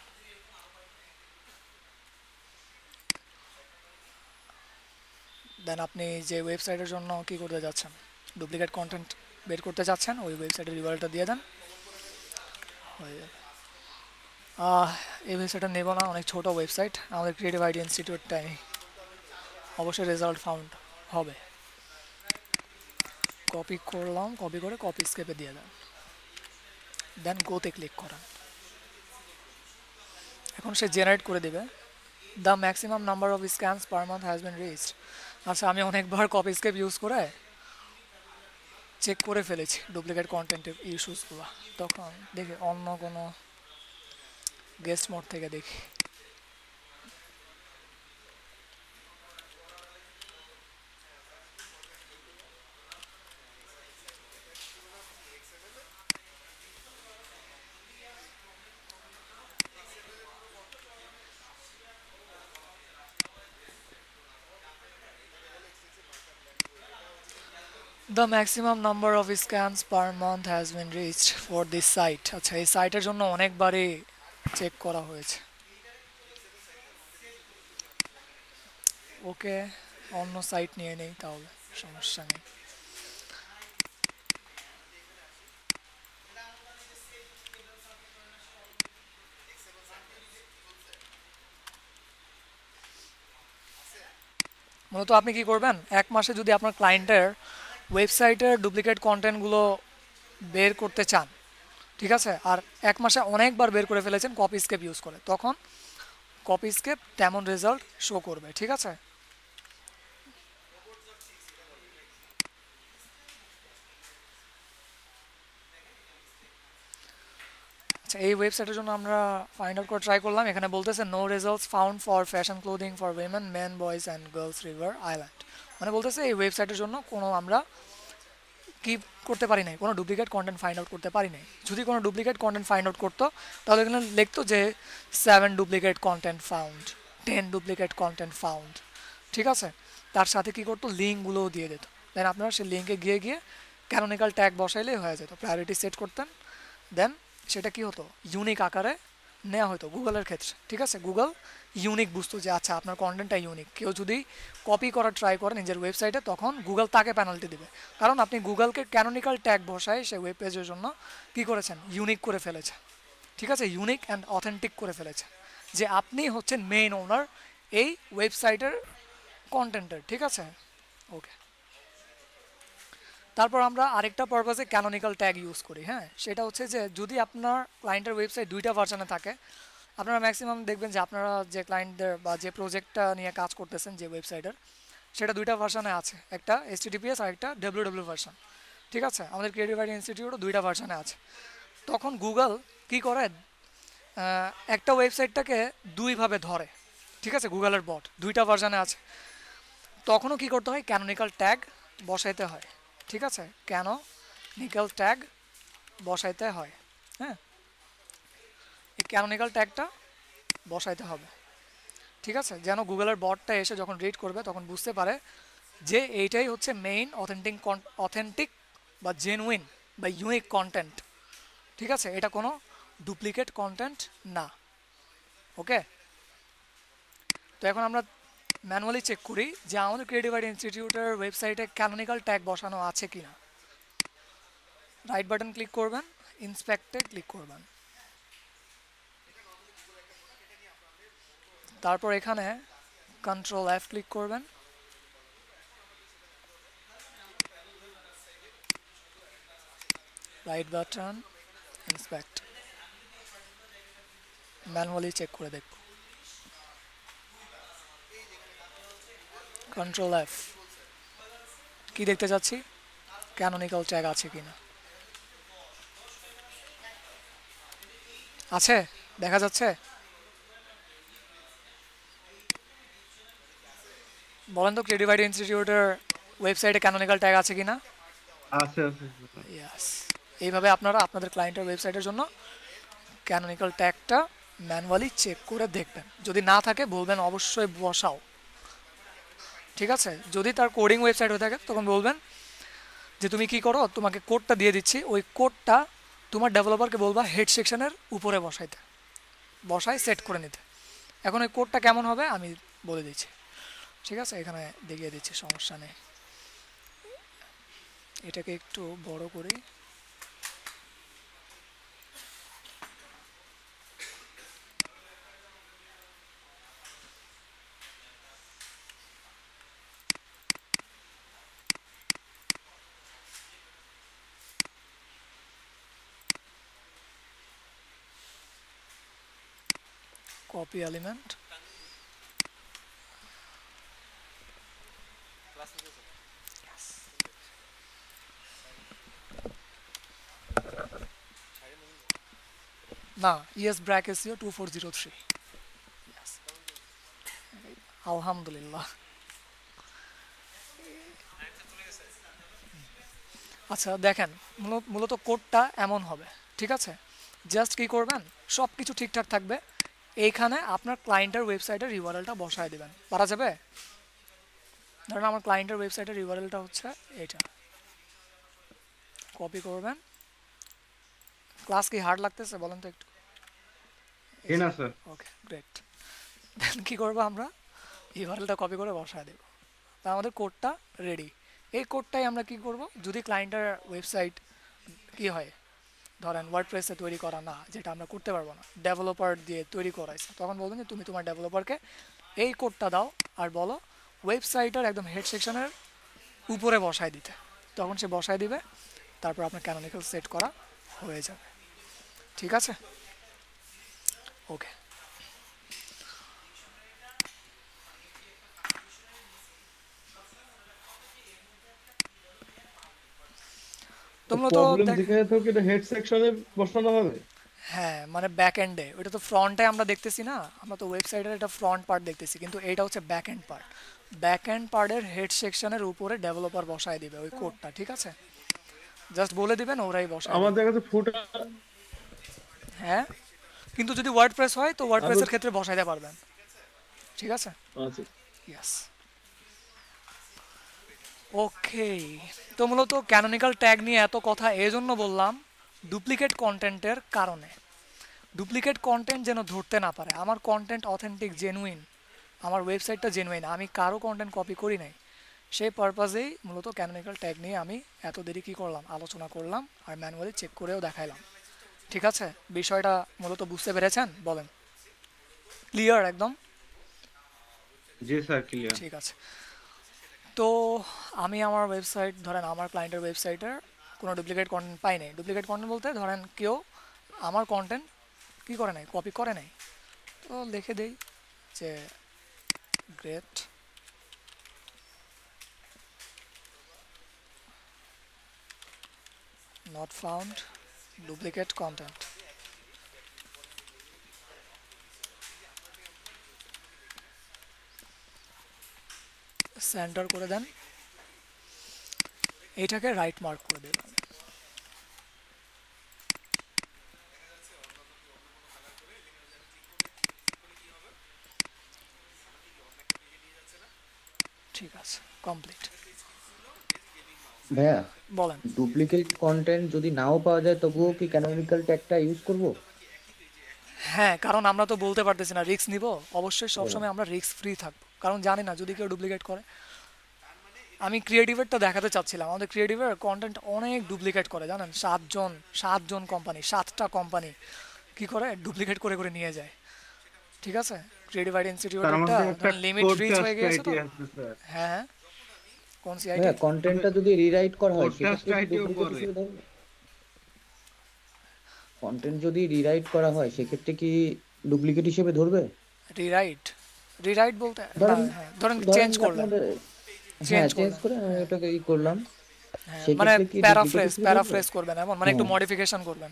দেন আপনি যে ওয়েবসাইটের জন্য কি করতে যাচ্ছেন, ডুপ্লিকেট কন্টেন্ট বের করতে চাচ্ছেন, ওই ওয়েবসাইটের ইউআরএলটা দিয়ে দেন, হয়ে যাবে। এই ওয়েবসাইটটা নেব না, অনেক ছোট ওয়েবসাইট, আমাদের ক্রিয়েটিভ আইডিয়া ইনস্টিটিউটটাই অবশ্যই রেজাল্ট ফাউন্ড হবে। কপি করলাম, কপি করে কপি স্কেপে দিয়ে দেন, দেন গোতে ক্লিক করেন। এখন সে জেনারেট করে দেবে the maximum number of স্ক্যানস per month has been reached. আচ্ছা, আমি অনেকবার কপি স্কেপ ইউজ করে চেক করে ফেলেছি ডুপ্লিকেট কন্টেন্টের ইস্যুসগুলো, তখন দেখি অন্য কোনো গেস্ট মোড থেকে দেখি। The maximum number of scans per month has been reached for this site. আচ্ছা, এই সাইটের জন্য অনেকবারই চেক করা হয়েছে। ওকে, অন্য সাইট নিয়ে নেই তাহলে, সমস্যা নেই। মূলত আপনি কি করবেন, এক মাসে যদি আপনার ক্লায়েন্টের ওয়েবসাইটের ডুপ্লিকেট কন্টেন্টগুলো বের করতে চান, ঠিক আছে, আর এক মাসে অনেকবার বের করে ফেলেছেন কপি স্কেপ ইউজ করে, তখন কপি স্কেপ তেমন রেজাল্ট শো করবে, ঠিক আছে। আচ্ছা, এই ওয়েবসাইটের জন্য আমরা ফাইন্ড আউট করে ট্রাই করলাম, এখানে বলতেছে no results found for fashion clothing for women, men, boys and girls river island. মানে বলতেছে এই ওয়েবসাইটের জন্য কোনো আমরা কি করতে পারি নাই, কোনো ডুপ্লিকেট কন্টেন্ট ফাইন্ড আউট করতে পারি নাই। যদি কোনো ডুপ্লিকেট কন্টেন্ট ফাইন্ড আউট করতো তাহলে এখানে লিখতো যে 7 duplicate content found, 10 duplicate content found, ঠিক আছে। তার সাথে কি করতো, লিঙ্কগুলোও দিয়ে দিত, দেন আপনারা সেই লিঙ্কে গিয়ে গিয়ে ক্যানোনিক্যাল ট্যাগ বসাইলেই হয়ে যেত, প্রায়োরিটি সেট করতেন, দেন সেটা কি হতো, ইউনিক আকারে নেওয়া হতো গুগলের ক্ষেত্রে, ঠিক আছে। গুগল ইউনিক বুঝতো যে আচ্ছা আপনার কন্টেন্টটা ইউনিক, কেউ যদি কপি করার ট্রাই করে নিজের ওয়েবসাইটে তখন গুগল তাকে পেনাল্টি দেবে, কারণ আপনি গুগলকে ক্যানোনিক্যাল ট্যাগ বসায় সেই ওয়েব পেজের জন্য কি করেছেন, ইউনিক করে ফেলেছেন, ঠিক আছে, ইউনিক অ্যান্ড অথেন্টিক করে ফেলেছেন, যে আপনি হচ্ছেন মেইন ওনার এই ওয়েবসাইটের কন্টেন্টের, ঠিক আছে। ওকে, তারপর আমরা আরেকটা পারপাসে ক্যানোনিক্যাল ট্যাগ ইউজ করি, হ্যাঁ, সেটা হচ্ছে যে যদি আপনার ক্লায়েন্টের ওয়েবসাইট দুইটা ভার্সনে থাকে, আপনারা ম্যাক্সিমাম দেখবেন যে আপনারা যে ক্লায়েন্টদের বা যে প্রজেক্টটা নিয়ে কাজ করতেছেন যে ওয়েবসাইটের, সেটা দুইটা ভার্সনে আছে, একটা HTTPS আর একটা WWW ভার্সন, ঠিক আছে। আমাদের ক্রিয়েটিভ আইডিয়া ইনস্টিটিউটও দুইটা ভার্সনে আছে। তখন গুগল কি করে, একটা ওয়েবসাইটটাকে দুইভাবে ধরে, ঠিক আছে, গুগলের বট দুইটা ভার্সনে আছে, তখনও কি করতে হয়, ক্যানোনিক্যাল ট্যাগ বসাইতে হয়, ঠিক আছে, ক্যানোনিক্যাল ট্যাগ বসাইতে হয়, হ্যাঁ, এই ক্যানোনিক্যাল ট্যাগটা বসাইতে হবে, ঠিক আছে, যেন গুগলের বটটা এসে যখন রিড করবে তখন বুঝতে পারে যে এইটাই হচ্ছে মেইন অথেন্টিক বা জেনুইন বা ইউনিক কন্টেন্ট, ঠিক আছে, এটা কোনো ডুপ্লিকেট কন্টেন্ট না। ওকে, তো এখন আমরা ম্যানুয়ালি চেক করি যে আমাদের ক্রিয়েটিভ আইডিয়া ইনস্টিটিউটের ওয়েবসাইটে ক্যানোনিক্যাল ট্যাগ বসানো আছে কি না। রাইট বাটন ক্লিক করবেন, ইন্সপেক্টে ক্লিক করবেন, তারপর এখানে কন্ট্রোল F ক্লিক করবেন, right button, inspect, manually check করে দেখব, কন্ট্রোল F, কি দেখতে চাচ্ছি, ক্যানোনিক্যাল ট্যাগ আছে কিনা, আছে, দেখা যাচ্ছে, বলেন তো ক্রিয়েটিভ আইডিয়া ইনস্টিটিউটের ওয়েবসাইটে ক্যানোনিক্যাল ট্যাগ আছে কিনা। আছে আছে। ইয়াস, এইভাবে আপনারা আপনাদের ক্লায়েন্টের ওয়েবসাইটের জন্য ক্যানোনিক্যাল ট্যাগটা ম্যানুয়ালি চেক করে দেখবেন, যদি না থাকে বলবেন অবশ্যই বসাও, ঠিক আছে। যদি তার কোডিং ওয়েবসাইট হয়ে থাকে তখন বলবেন যে তুমি কি করো, তোমাকে কোডটা দিয়ে দিচ্ছি, ওই কোডটা তোমার ডেভেলপারকে বলবা হেড সেকশনের উপরে বসায় সেট করে নিতে। এখন ওই কোডটা কেমন হবে আমি বলে দিচ্ছি। ঠিক আছে, এখানে দেখিয়ে দিচ্ছি, সমস্যা নেই। এটাকে একটু বড় করি। কপি এলিমেন্ট, না ইএস ব্র্যাক এসিও 2403। আলহামদুলিল্লাহ। আচ্ছা দেখেন, মূলত কোডটা এমন হবে, ঠিক আছে? জাস্ট কি করবেন, সব কিছু ঠিকঠাক থাকবে, এইখানে আপনার ক্লায়েন্টের ওয়েবসাইটের ইউআরএলটা বসায় দেবেন। পারা যাবে? ধরেন আমার ক্লায়েন্টের ওয়েবসাইটের ইউআরএলটা হচ্ছে এইটা, কপি করবেন। ক্লাস কি হার্ড লাগতেছে বলেন তো একটু? না স্যার। Okay great. দেন কী করবো, আমরা ইউআরএলটা কপি করে বসায় দেবো, তা আমাদের কোডটা রেডি। এই কোডটাই আমরা কি করব, যদি ক্লায়েন্টের ওয়েবসাইট কি হয়, ধরেন ওয়ার্ডপ্রেসে তৈরি করা না, যেটা আমরা করতে পারবো না, ডেভেলপার দিয়ে তৈরি করাইছে, তখন বলবেন যে তুমি তোমার ডেভেলপারকে এই কোডটা দাও আর বলো ওয়েবসাইটের একদম হেড সেকশনের উপরে বসায় দিতে, তখন সে বসায় দিবে, তারপর আপনার ক্যানোনিক্যাল সেট করা হয়ে যাবে। ঠিক আছে, ওকে। তোমরা তো প্রবলেম যেখানে থাকে এটা হেড সেকশনে বসানো হবে। হ্যাঁ, মানে ব্যাক এন্ডে, ওটা তো ফ্রন্টে আমরা দেখতেছি না, আমরা তো ওয়েবসাইটের এটা ফ্রন্ট পার্ট দেখতেছি, কিন্তু এটা হচ্ছে back end part. Back end পার্টের হেড সেকশনের উপরে ডেভেলপার বসায় দিবে ওই কোডটা, ঠিক আছে? জাস্ট বলে দিবেন, ওরাই বসায় দিবে। আমাদের কাছে ফুটার হ্যাঁ, কিন্তু যদি ওয়ার্ডপ্রেস হয় তো ওয়ার্ডপ্রেসের আরো ক্ষেত্রে বসাইতে পারবেন, ঠিক আছে? আছে। ইয়েস, ওকে। তো মূলত ক্যানোনিক্যাল ট্যাগ নিয়ে এত কথা এই জন্য বললাম, ডুপ্লিকেট কন্টেন্টের কারণে। ডুপ্লিকেট কন্টেন্ট যেন ধরতে না পারে। আমার কন্টেন্ট অথেন্টিক, জেনুইন, আমার ওয়েবসাইটটা জেনুইন, আমি কারো কন্টেন্ট কপি করি নাই, সেই পারপাজেই মূলত ক্যানোনিক্যাল ট্যাগ নিয়ে আমি এত দেরি কী করলাম, আলোচনা করলাম আর ম্যানুয়ালি চেক করেও দেখাইলাম। ঠিক আছে, বিষয়টা মূলত বুঝতে পেরেছেন? বলেন, ক্লিয়ার একদম? জি স্যার, ক্লিয়ার। ঠিক আছে। তো আমি আমার ওয়েবসাইট, ধরেন আমার ক্লায়েন্টের ওয়েবসাইটের কোনো ডুপ্লিকেট কন্টেন্ট পাই নাই। ডুপ্লিকেট কন্টেন্ট বলতে ধরেন কেউ আমার কন্টেন্ট কী করে নাই, কপি করে নাই, তো লিখে দেই যে great not found duplicate content. Centre করে দেন, এইটাকে রাইট মার্ক করে দেবেন। ঠিক আছে, কমপ্লিট। ভাইয়া, বলেন। ডুপ্লিকেট কন্টেন্ট যদি নাও পাওয়া যায় তবুও কি ক্যানোনিক্যাল ট্যাগটা ইউজ করব? হ্যাঁ, কারণ আমরা তো বলতে পারতেছি না, রিস্ক নিব, অবশ্যই সবসময় আমরা রিস্ক ফ্রি থাকবো, কারণ জানি না যদি কেউ ডুপ্লিকেট করে। আমি ক্রিয়েটিভেরটা দেখাতে চাচ্ছিলাম, আমাদের ক্রিয়েটিভের কন্টেন্ট অনেক ডুপ্লিকেট করে, জানেন? সাতজন কোম্পানি, 7টা কোম্পানি কি করে ডুপ্লিকেট করে করে নিয়ে যায়। ঠিক আছে, ক্রিয়েটিভ আইডি স্যার ইনস্টিটিউটেরটা আমাদের একটা লিমিট রিচ হয়ে পডকাস্ট গিয়েছে তো। আইডি আছে স্যার। হ্যাঁ, কোন সিআইডি? ভাইয়া, কন্টেন্টটা যদি রিরাইট করা হয় পডকাস্ট সেক্ষেত্রে কি আইডিও ডুপ্লিকেট করে। হিসেবে ধরবে? কন্টেন্ট যদি রিরাইট করা হয় সেক্ষেত্রে কি ডুপ্লিকেট হিসেবে ধরবে? রিরাইট, রিরাইট বলতে না, ধরেন হ্যাঁ ধরেন ধরেন চেঞ্জ করলেন, আপনাদের, চেঞ্জ হ্যাঁ চেঞ্জ করলেন, করে আমি ওটাকে করলাম, হ্যাঁ মানে সেক্ষেত্রে কি ডুপ্লিকেট প্যারাফ্রেজ হিসেবে ধরবে? প্যারাফ্রেজ করবেন, এমন মানে একটু হ্যাঁ, মডিফিকেশন করবেন।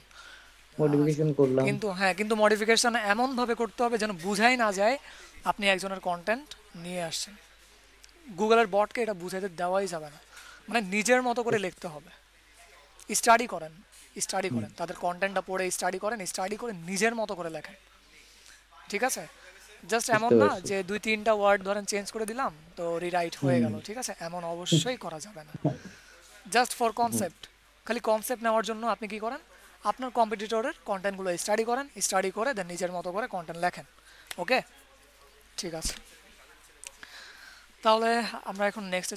মডিফিকেশন করলাম। কিন্তু হ্যাঁ, কিন্তু মডিফিকেশন এমনভাবে করতে হবে যেন বুঝাই না যায় আপনি একজনের কন্টেন্ট নিয়ে আসছেন। গুগলের বটকে এটা বুঝাইতে দেওয়াই যাবে না, মানে নিজের মতো করে লিখতে হবে। স্টাডি করেন, স্টাডি করেন, তাদের কন্টেন্টটা পড়ে স্টাডি করেন, স্টাডি করে নিজের মতো করে লেখেন। ঠিক আছে, জাস্ট এমন বুঝতে না পারছি। যে 2-3টা ওয়ার্ড ধরেন চেঞ্জ করে দিলাম তো রিরাইট হয়ে গেল, ঠিক আছে? এমন অবশ্যই করা যাবে না। জাস্ট ফর কনসেপ্ট, খালি কনসেপ্ট নেওয়ার জন্য আপনি কি করেন, আপনার কম্পিটিটরের কন্টেন্টগুলো স্টাডি করেন, স্টাডি করে দেন নিজের মতো করে কন্টেন্ট লেখেন। ওকে, ঠিক আছে। তাহলে আমরা এখন নেক্সটে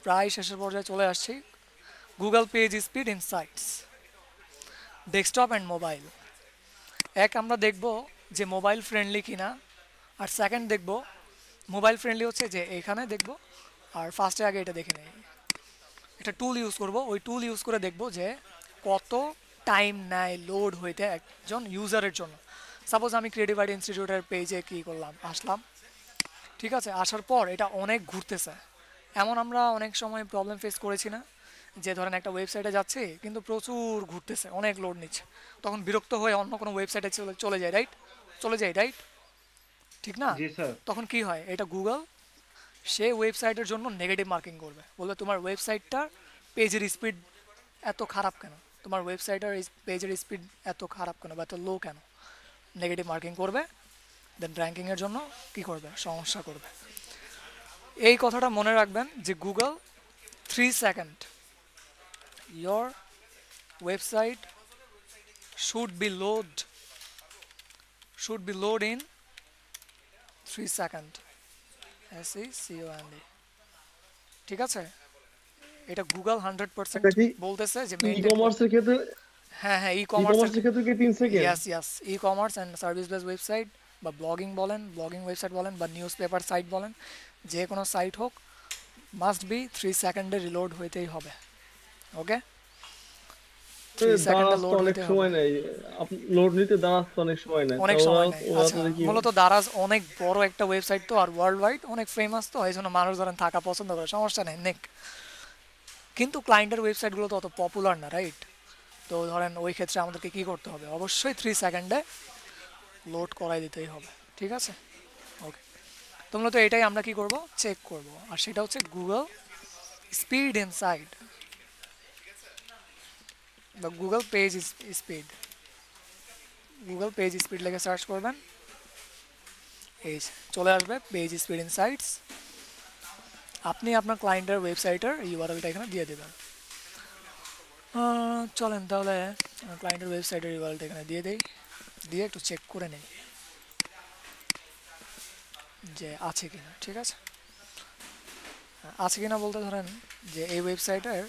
প্রায় শেষের পর্যায়ে চলে আসছি। Google page speed insights, desktop and mobile. আমরা দেখব যে মোবাইল ফ্রেন্ডলি কিনা, আর সেকেন্ড দেখব মোবাইল ফ্রেন্ডলি হচ্ছে যে এখানে দেখব, আর ফার্স্টে আগে এটা দেখে নেই, এটা টুল ইউজ করব, ওই টুল ইউজ করে দেখব যে কত টাইম নেয় লোড হইতে একজন ইউজারের জন্য। সাপোজ আমি ক্রিয়েটিভ আইডি ইনস্টিটিউটের পেজে কী করলাম, আসলাম, ঠিক আছে, আসার পর এটা অনেক ঘুরতেছে। এমন আমরা অনেক সময় প্রবলেম ফেস করেছি না, যে ধরেন একটা ওয়েবসাইটে যাচ্ছি কিন্তু প্রচুর ঘুরতেছে, অনেক লোড নিচ্ছে, তখন বিরক্ত হয়ে অন্য কোনো ওয়েবসাইটে চলে যায়, রাইট? চলে যায়, রাইট? ঠিক না? জি স্যার। তখন কি হয়, এটা গুগল সে ওয়েবসাইটের জন্য নেগেটিভ মার্কিং করবে, বলবে তোমার ওয়েবসাইটটার পেজের স্পিড এত খারাপ কেন, তোমার ওয়েবসাইটের পেজের স্পিড এত খারাপ কেন বা এত লো কেন, নেগেটিভ মার্কিং করবে। দেন র্যাঙ্কিংয়ের জন্য কি করবে, সমস্যা করবে। এই কথাটা মনে রাখবেন যে Google 3 second, your website should be load in 3 second, SECOND, ঠিক আছে? এটা গুগল 100% এটা কি বলতেছে যে ই মেইনটেইন। কমার্সের ক্ষেত্রে হ্যাঁ, ই ই কমার্সের ক্ষেত্রে কি 3 second? Yes, e commerce and service base website বা ব্লগিং ওয়েবসাইট বলেন বা নিউজ পেপার সাইট বলেন, যে কোনো সাইট হোক, মাস্ট বি 3 সেকেন্ডে রিলোড হইতেই হবে। ওকে, 3 সেকেন্ডে দাঁড়াতে লোড অনেক হইতে হবে, সময় নেয়, লোড নিতে দাঁড়াতে অনেক সময় নেয়, অনেক তা ওরা সময় নেয়। ওরা আচ্ছা, তো দেখি মূলত দারাজ অনেক বড় একটা ওয়েবসাইট তো, আর ওয়ার্ল্ড ওয়াইড অনেক ফেমাস তো, এই জন্য মানুষ ধরেন থাকা পছন্দ করে, সমস্যা নেই নেক। কিন্তু ক্লায়েন্টের ওয়েবসাইটগুলো তো অত পপুলার না, রাইট? তো ধরেন ওই ক্ষেত্রে আমাদেরকে কী করতে হবে, অবশ্যই 3 সেকেন্ডে লোড করাই দিতেই হবে, ঠিক আছে? ওকে, তো মূলত এটাই আমরা কি করব, চেক করব, আর সেটা হচ্ছে গুগল স্পিড ইনসাইড বা Google page speed. Google page speed লেগে সার্চ করবেন, এই যে চলে আসবে পেজ স্পিড ইনসাইটস। আপনি আপনার ক্লায়েন্টের ওয়েবসাইটের ইউআরএলটা এখানে দিয়ে দেবেন। চলেন তাহলে ক্লায়েন্টের ওয়েবসাইটের ইউআরএলটা এখানে দিয়ে একটু চেক করে নেই যে আছে কিনা, ঠিক আছে? আছে কিনা বলতে ধরেন যে এই ওয়েবসাইটের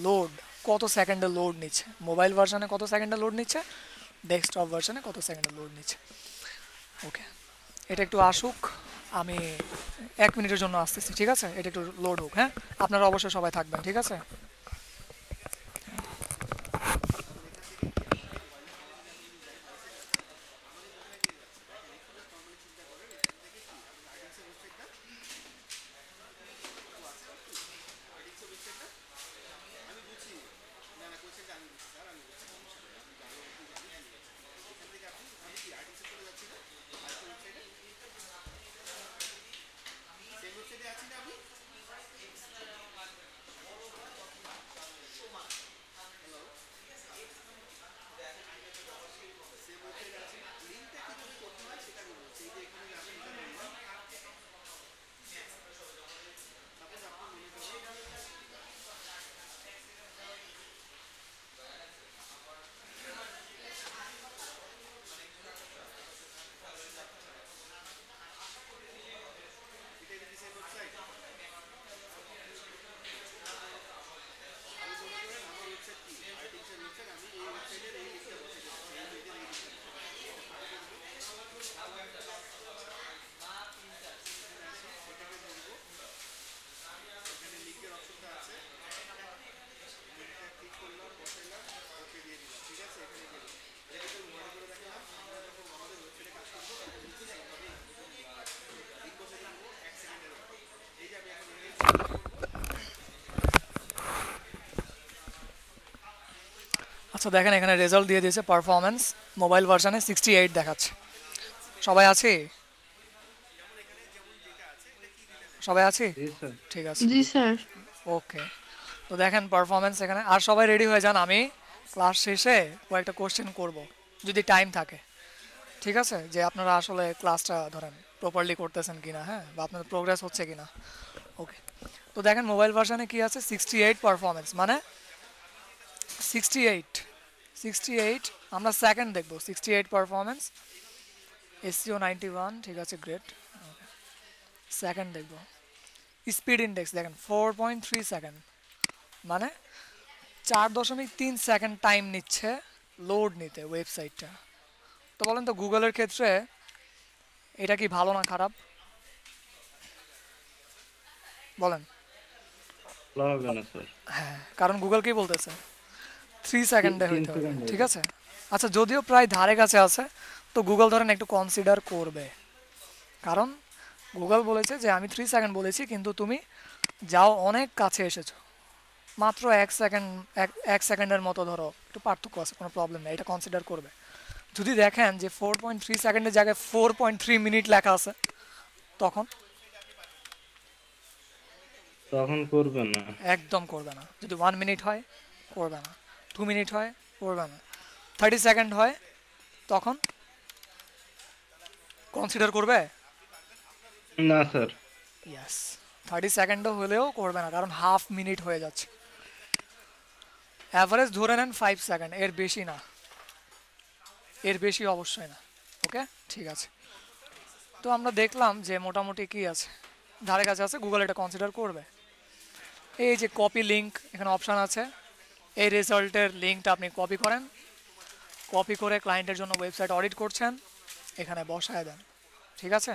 লোড কত সেকেন্ডে লোড নিচ্ছে, মোবাইল ভার্সানে কত সেকেন্ডে লোড নিচ্ছে, ডেস্কটপ ভার্সানে কত সেকেন্ডে লোড নিচ্ছে। ওকে, এটা একটু আসুক, আমি 1 মিনিটের জন্য আসতেছি, ঠিক আছে? এটা একটু লোড হোক, হ্যাঁ? আপনারা অবশ্যই সবাই থাকবেন, ঠিক আছে? আচ্ছা, দেখেন এখানে রেজাল্ট দিয়ে দিয়েছে, পারফরমেন্স মোবাইল ভার্সানে 68 দেখাচ্ছে। সবাই আছে? সবাই আছে? জি স্যার। ঠিক আছে, জি স্যার। ওকে। তো দেখেন পারফরমেন্স এখানে, আর সবাই রেডি হয়ে যান, আমি ক্লাস শেষে কয়েকটা কোশ্চেন করব যদি টাইম থাকে, ঠিক আছে? যে আপনারা আসলে ক্লাসটা ধরেন প্রপারলি করতেছেন কিনা, হ্যাঁ, বা আপনাদের প্রোগ্রেস হচ্ছে কিনা। ওকে, তো দেখেন মোবাইল ভার্সানে কি আছে, 68 পারফরমেন্স, মানে 68 আমরা সেকেন্ড দেখব, 68 পারফরমেন্স, SEO 91, ঠিক আছে, গ্রেট। সেকেন্ড দেখব, স্পিড ইন্ডেক্স দেখেন 4.3 সেকেন্ড, মানে 4.3 সেকেন্ড টাইম নিচ্ছে লোড নিতে ওয়েবসাইটটা। তো বলেন তো গুগলের ক্ষেত্রে এটা কি ভালো না খারাপ বলেন? ভালো হবে না স্যার। হ্যাঁ, কারণ গুগল কি বলতেছে 3 সেকেন্ডে তিন হইতে হবে, সেকেন্ড ঠিক আছে? আচ্ছা যদিও প্রায় ধারে কাছে আছে, তো গুগল ধরেন একটু কনসিডার করবে, কারণ গুগল বলেছে যে আমি 3 সেকেন্ড বলেছি কিন্তু তুমি যাও অনেক কাছে এসেছো, মাত্র 1 সেকেন্ড, 1 সেকেন্ডের মতো ধরো একটু পার্থক্য আছে, কোনো প্রবলেম নেই, এটা কনসিডার করবে। যদি দেখেন যে 4.3 সেকেন্ডের জায়গায় 4.3 মিনিট লেখা আছে, তখন তখন করবেন না। একদম করবে না। যদি 1 মিনিট হয় করবে না, 2 মিনিট হয় করবে না, 30 সেকেন্ড হয় তখন কনসিডার করবে। না স্যার। ইয়েস, 30 সেকেন্ডও হলেও করবে না, কারণ হাফ মিনিট হয়ে যাচ্ছে। অ্যাভারেজ ধরে নেন 5 সেকেন্ড, এর বেশি না, এর বেশি অবশ্যই না। ওকে, ঠিক আছে। তো আমরা দেখলাম যে মোটামুটি কি আছে, ধারে কাছে আছে, গুগল এটা কনসিডার করবে। এই যে কপি লিঙ্ক এখানে অপশান আছে, এই রেজাল্টের লিঙ্কটা আপনি কপি করেন, কপি করে ক্লায়েন্টের জন্য ওয়েবসাইট অডিট করছেন, এখানে বসায় দেন, ঠিক আছে?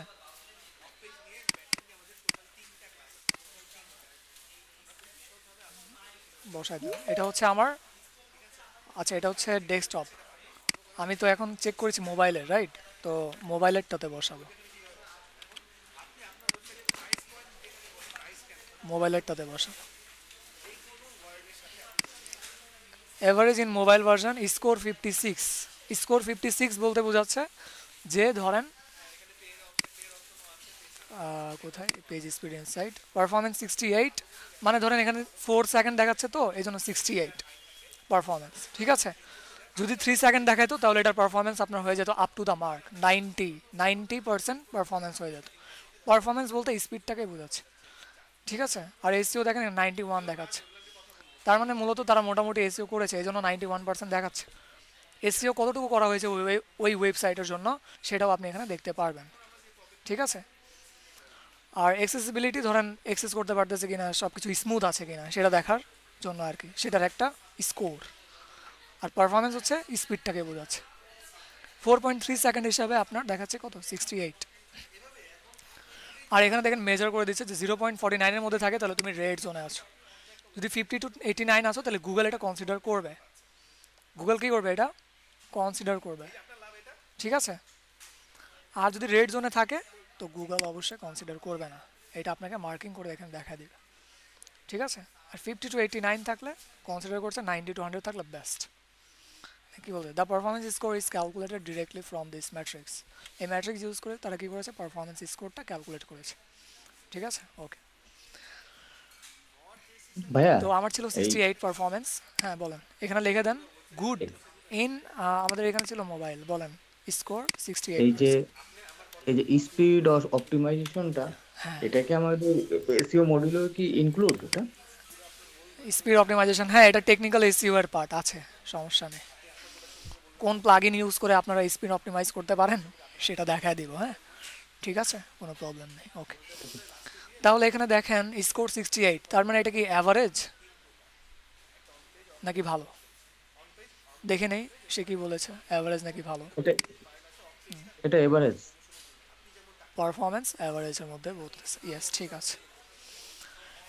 বসায় দেন, এটা হচ্ছে আমার, আচ্ছা এটা হচ্ছে ডেস্কটপ, আমি তো এখন চেক করেছি মোবাইলের, রাইট? তো মোবাইলেরটাতে বসাবো, মোবাইলেরটাতে বসাবো। Average in mobile version score 56। Score 56 বলতে বোঝাচ্ছে যে ধরেন কোথায় পেজ স্পিড ইনসাইট পারফরমেন্স 68, মানে ধরেন এখানে 4 সেকেন্ড দেখাচ্ছে, তো এই জন্য 68 পারফরমেন্স, ঠিক আছে? যদি 3 সেকেন্ড দেখাইতো তাহলে এটার পারফরমেন্স আপনার হয়ে যেত up to the mark 90% performance হয়ে যেত। পারফরমেন্স বলতে স্পিডটাকে বোঝাচ্ছে, ঠিক আছে? আর এসিও দেখেন 91 দেখাচ্ছে, তার মানে মূলত তারা মোটামুটি এসিও করেছে, এই জন্য 91% দেখাচ্ছে। এসিও কতটুকু করা হয়েছে ওই ওয়েবসাইটের জন্য সেটাও আপনি এখানে দেখতে পারবেন, ঠিক আছে? আর অ্যাক্সেসিবিলিটি ধরেন অ্যাক্সেস করতে পারতেছে কিনা, সব কিছু স্মুথ আছে কিনা সেটা দেখার জন্য আর কি, সেটার একটা স্কোর। আর পারফরমেন্স হচ্ছে স্পিডটাকে বোঝাচ্ছে। 4.3 সেকেন্ড হিসাবে আপনার দেখাচ্ছে কত 68। আর এখানে দেখেন মেজার করে দিচ্ছে যে 0.49-এর মধ্যে থাকে তাহলে তুমি রেড জোনে আছো, যদি 50 to 89 আসো তাহলে গুগল এটা কনসিডার করবে। গুগল কী করবে, এটা কনসিডার করবে, ঠিক আছে? আর যদি রেড জোনে থাকে তো গুগল অবশ্যই কনসিডার করবে না, এটা আপনাকে মার্কিং করে এখানে দেখা দিবে, ঠিক আছে? আর 50 to 89 থাকলে কনসিডার করছে, 90 to 100 থাকলে বেস্ট। কী বলছে, the performance score is calculated directly from this matrix. এই ম্যাট্রিক্স ইউজ করে তারা কী করেছে, পারফরমেন্স স্কোরটা ক্যালকুলেট করেছে, ঠিক আছে? ওকে, ভাইয়া তো আমার ছিল এই 68 পারফরমেন্স। হ্যাঁ বলেন, এখানে লিখে দেন গুড এই ইন, আমাদের এখানে ছিল মোবাইল, বলেন স্কোর 68 এই যে বলছে। এই যে স্পিড অপটিমাইজেশনটা, হ্যাঁ, এটা কি আমাদের এসইও মডিউলে কি ইনক্লুড এটা? স্পিড অপটিমাইজেশন, হ্যাঁ এটা টেকনিক্যাল এসইও এর পার্ট আছে, সমস্যা নেই। কোন প্লাগইন ইউজ করে আপনারা স্পিড অপটিমাইজ করতে পারেন সেটা দেখায় দিব, হ্যাঁ ঠিক আছে, কোনো প্রবলেম নেই। ওকে, তাহলে এখানে দেখেন স্কোর 68, তার মানে এটা কি অ্যাভারেজ নাকি ভালো? দেখে নেই সে কি বলেছে, অ্যাভারেজ নাকি ভালো। এটা এটা এভারেজ। পারফরমেন্স অ্যাভারেজের মধ্যে বলতেছে, ইয়েস ঠিক আছে।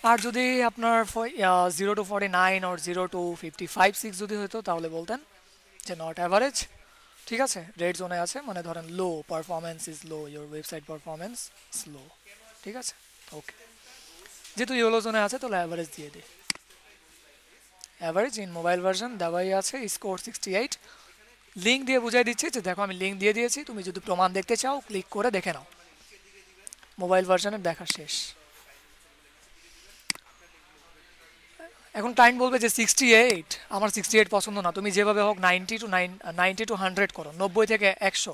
আর যদি আপনার 0 to 49 or 0 to 55 যদি হতো তাহলে বলতেন যে নট অ্যাভারেজ, ঠিক আছে, রেড জোনে আছে, মানে ধরেন low performance is low, your website performance is low, ঠিক আছে। ওকে, যেহেতু ইয়েলো জোনে আছে তাহলে অ্যাভারেজ দিয়ে দিই। অ্যাভারেজ ইন মোবাইল ভার্সন দেওয়াই আছে, স্কোর 68। লিঙ্ক দিয়ে বুঝাই দিচ্ছি যে দেখো আমি লিঙ্ক দিয়ে দিয়েছি, তুমি যদি প্রমাণ দেখতে চাও ক্লিক করে দেখে নাও। মোবাইল ভার্সনের দেখা শেষ। এখন ক্লায়েন্ট বলবে যে 68, আমার 68 পছন্দ না, তুমি যেভাবে হোক 90 to 100 করো, 90 থেকে 100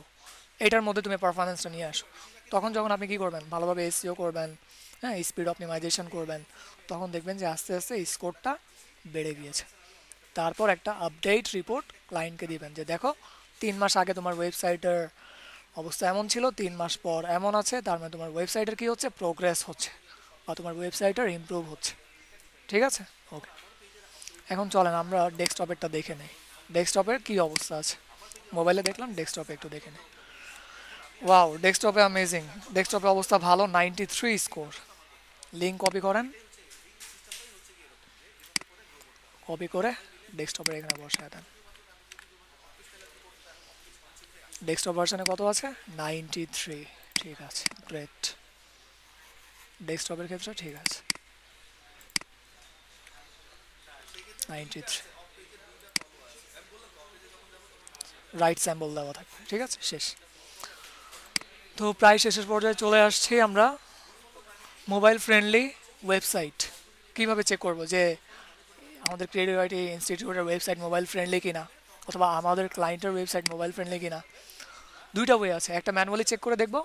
এটার মধ্যে তুমি পারফরমেন্সটা নিয়ে আসো। তখন যখন আপনি কী করবেন, ভালোভাবে এসইও করবেন, হ্যাঁ স্পিড অপটিমাইজেশন করবেন, তখন দেখবেন যে আস্তে আস্তে স্কোরটা বেড়ে গিয়েছে। তারপর একটা আপডেট রিপোর্ট ক্লায়েন্টকে দিবেন যে দেখো 3 মাস আগে তোমার ওয়েবসাইটের অবস্থা এমন ছিল, 3 মাস পর এমন আছে, তার মানে তোমার ওয়েবসাইটের কী হচ্ছে, প্রোগ্রেস হচ্ছে, বা তোমার ওয়েবসাইটের ইমপ্রুভ হচ্ছে। ঠিক আছে, ওকে। এখন চলেন আমরা ডেস্কটপেরটা দেখে নেই, ডেস্কটপের কী অবস্থা আছে। মোবাইলে দেখলাম, ডেস্কটপে একটু দেখে নিই। ওয়াও, ডেস্কটপে অ্যামেজিং, ডেস্কটপে অবস্থা ভালো, 93 স্কোর। লিঙ্ক কপি করেন, কপি করে ডেস্কটপের এখানে বসায় দেন। ডেস্কটপ ভার্সনে কত আছে? 93। ঠিক আছে, গ্রেট। ডেস্কটপের ক্ষেত্রে ঠিক আছে, 93। রাইট স্যাম্পল দেওয়া থাকবে। ঠিক আছে, শেষ। তো প্রায় শেষের পর্যায়ে চলে আসছি আমরা। মোবাইল ফ্রেন্ডলি ওয়েবসাইট কীভাবে চেক করব যে আমাদের ক্রিয়েটিভিটি ইনস্টিটিউটের ওয়েবসাইট মোবাইল ফ্রেন্ডলি কিনা, অথবা আমাদের ক্লায়েন্টের ওয়েবসাইট মোবাইল ফ্রেন্ডলি কিনা? দুইটা ওয়ে আছে, একটা ম্যানুয়ালি চেক করে দেখব,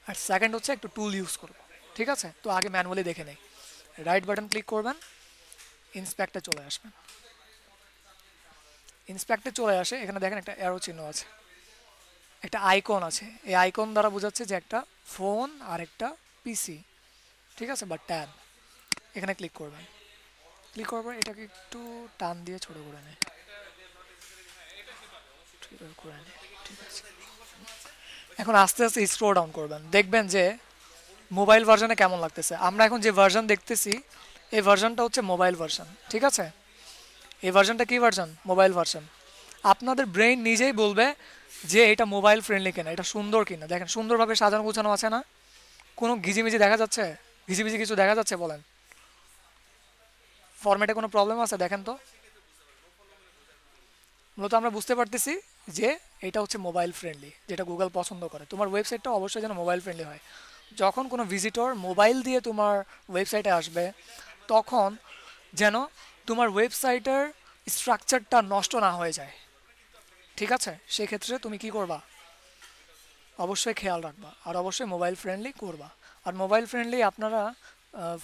আর সেকেন্ড হচ্ছে একটু টুল ইউজ করব। ঠিক আছে, তো আগে ম্যানুয়ালি দেখে নেই। রাইট বাটন ক্লিক করবেন, ইন্সপেক্টে চলে আসবেন। ইন্সপেক্টে চলে আসে, এখানে দেখেন একটা অ্যারো চিহ্ন আছে, একটা আইকন আছে। এই আইকন দ্বারা বোঝাচ্ছে যে একটা ফোন আর একটা পিসি, ঠিক আছে, বা ট্যাব। এখানে ক্লিক করবেন, ক্লিক করার পর এটাকে একটু টান দিয়ে ছোট করে নেয়, ঠিক আছে। এখন আস্তে আস্তে স্ক্রল ডাউন করবেন, দেখবেন যে মোবাইল ভার্সনে কেমন লাগতেছে। আমরা এখন যে ভার্সন দেখতেছি এই ভার্সনটা হচ্ছে মোবাইল ভার্সন। ঠিক আছে, এই ভার্সনটা কি ভার্সন? Mobile version. আপনাদের ব্রেইন নিজেই বলবে যে এটা মোবাইল ফ্রেন্ডলি কিনা, এটা সুন্দর কিনা। দেখেন সুন্দরভাবে সাজানো গোছানো আছে না? কোনো ঘিজিমিজি দেখা যাচ্ছে? ঘিজিমিজি কিছু দেখা যাচ্ছে? বলেন, ফরম্যাটে কোনো প্রবলেম আছে? দেখেন তো। মূলত আমরা বুঝতে পারতেছি যে এটা হচ্ছে মোবাইল ফ্রেন্ডলি, যেটা গুগল পছন্দ করে। তোমার ওয়েবসাইটটা অবশ্যই যেন মোবাইল ফ্রেন্ডলি হয়। যখন কোনো ভিজিটর মোবাইল দিয়ে তোমার ওয়েবসাইটে আসবে, তখন যেন তোমার ওয়েবসাইটের স্ট্রাকচারটা নষ্ট না হয়ে যায়। ঠিক আছে, সেক্ষেত্রে তুমি কি করবা? অবশ্যই খেয়াল রাখবা, আর অবশ্যই মোবাইল ফ্রেন্ডলি করবা। আর মোবাইল ফ্রেন্ডলি আপনারা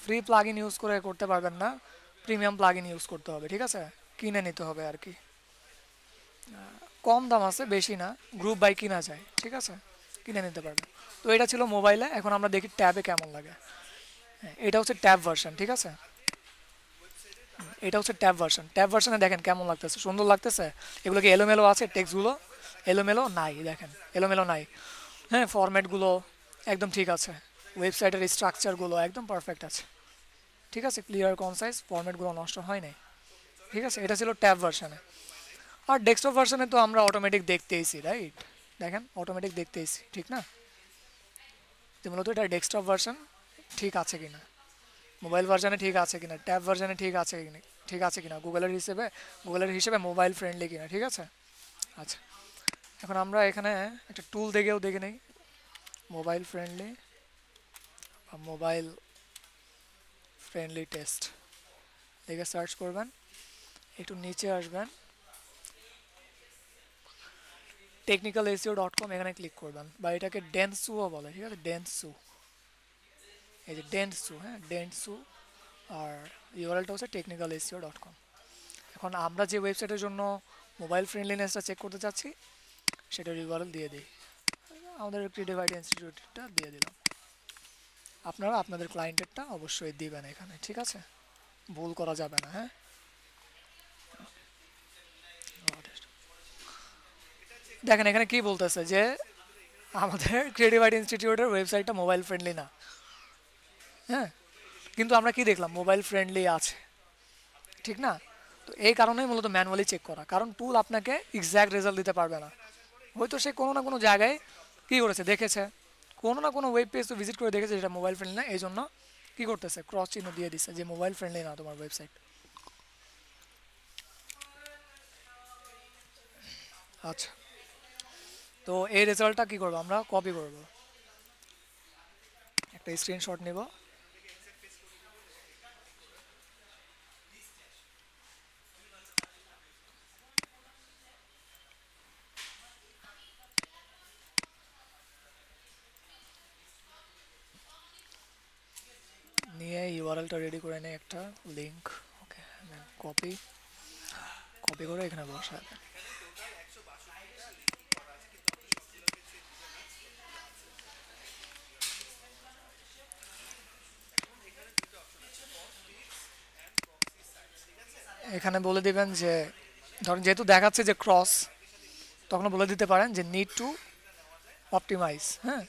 ফ্রি প্লাগ ইন ইউজ করে করতে পারবেন না, প্রিমিয়াম প্লাগ ইন ইউজ করতে হবে। ঠিক আছে, কিনে নিতে হবে আর কি। কম দাম আছে, বেশি না, গ্রুপ বাই কিনা যায়। ঠিক আছে, কিনে নিতে পারবে। তো এটা ছিল মোবাইলে। এখন আমরা দেখি ট্যাবে কেমন লাগে। হ্যাঁ, এটা হচ্ছে ট্যাব ভার্সন। ঠিক আছে, এটা হচ্ছে ট্যাব ভার্সন। ট্যাব ভার্সনে দেখেন কেমন লাগতেছে, সুন্দর লাগতেছে। এগুলো কি এলোমেলো আছে? টেক্সটগুলো এলোমেলো নাই, দেখেন এলোমেলো নাই। হ্যাঁ, ফরম্যাটগুলো একদম ঠিক আছে, ওয়েবসাইটের স্ট্রাকচারগুলো একদম পারফেক্ট আছে। ঠিক আছে, ক্লিয়ার কনসাইজ, ফরম্যাটগুলো নষ্ট হয় নাই। ঠিক আছে, এটা ছিল ট্যাব ভার্সনে। আর ডেস্কটপ ভার্সনে তো আমরা অটোমেটিক দেখতেইছি, রাইট? দেখেন অটোমেটিক দেখতেইছি, ঠিক না? যে মূলত এটা ডেস্কটপ ভার্সন ঠিক আছে কিনা, মোবাইল ভার্সনে ঠিক আছে কিনা, ট্যাব ভার্সনে ঠিক আছে কিনা, ঠিক আছে কিনা, গুগলের হিসেবে মোবাইল ফ্রেন্ডলি কিনা। ঠিক আছে, আচ্ছা। এখন আমরা এখানে একটা টুল দেখে নেই, মোবাইল ফ্রেন্ডলি বা মোবাইল ফ্রেন্ডলি টেস্ট দেখে সার্চ করবেন। একটু নিচে আসবেন, technicalseo.com, এখানে ক্লিক করবেন, বা এটাকে ডেন্সুও বলে। ঠিক আছে, ডেন্সু, এই যে ডেন্সু, হ্যাঁ ডেন্সু। আর ইউআরএলটা হচ্ছে technicalseo.com। এখন আমরা যে ওয়েবসাইটের জন্য মোবাইল ফ্রেন্ডলিনেসটা চেক করতে চাচ্ছি সেটার ইউআরএল দিয়ে দিই। আমাদের ক্রিয়েটিভিটি ইনস্টিটিউটটা দিয়ে দিলাম। আপনারা আপনাদের ক্লায়েন্টেরটা অবশ্যই দিবেন এখানে। ঠিক আছে, ভুল করা যাবে না। হ্যাঁ, দেখেন এখানে কি বলতেছে যে আমাদের ক্রিয়েটিভিটি ইনস্টিটিউটের ওয়েবসাইটটা মোবাইল ফ্রেন্ডলি না। হ্যাঁ, কিন্তু আমরা কি দেখলাম? মোবাইল ফ্রেন্ডলি আছে, ঠিক না? তো এই কারণেই মূলত ম্যানুয়ালি চেক করা, কারণ টুল আপনাকে এক্স্যাক্ট রেজাল্ট দিতে পারবে না। হয়তো সে কোনো না কোনো জায়গায় কী করেছে, দেখেছে, কোনো না কোনো ওয়েব পেজ তো ভিজিট করে দেখেছে যেটা মোবাইল ফ্রেন্ডলি না, এই জন্য কী করতেছে, ক্রস চিহ্ন দিয়ে দিচ্ছে যে মোবাইল ফ্রেন্ডলি না তোমার ওয়েবসাইট। আচ্ছা, তো এই রেজাল্টটা কী করবো? আমরা কপি করব, একটা স্ক্রিনশট নেব, নিয়ে ইউআরএলটা রেডি করে নেই, একটা লিঙ্ক। ওকে, কপি কপি করে এখানে বসায় দেন। এখানে বলে দিবেন যে ধরেন যেহেতু দেখাচ্ছে যে ক্রস, তখন বলে দিতে পারেন যে নিড টু অপটিমাইজ। হ্যাঁ,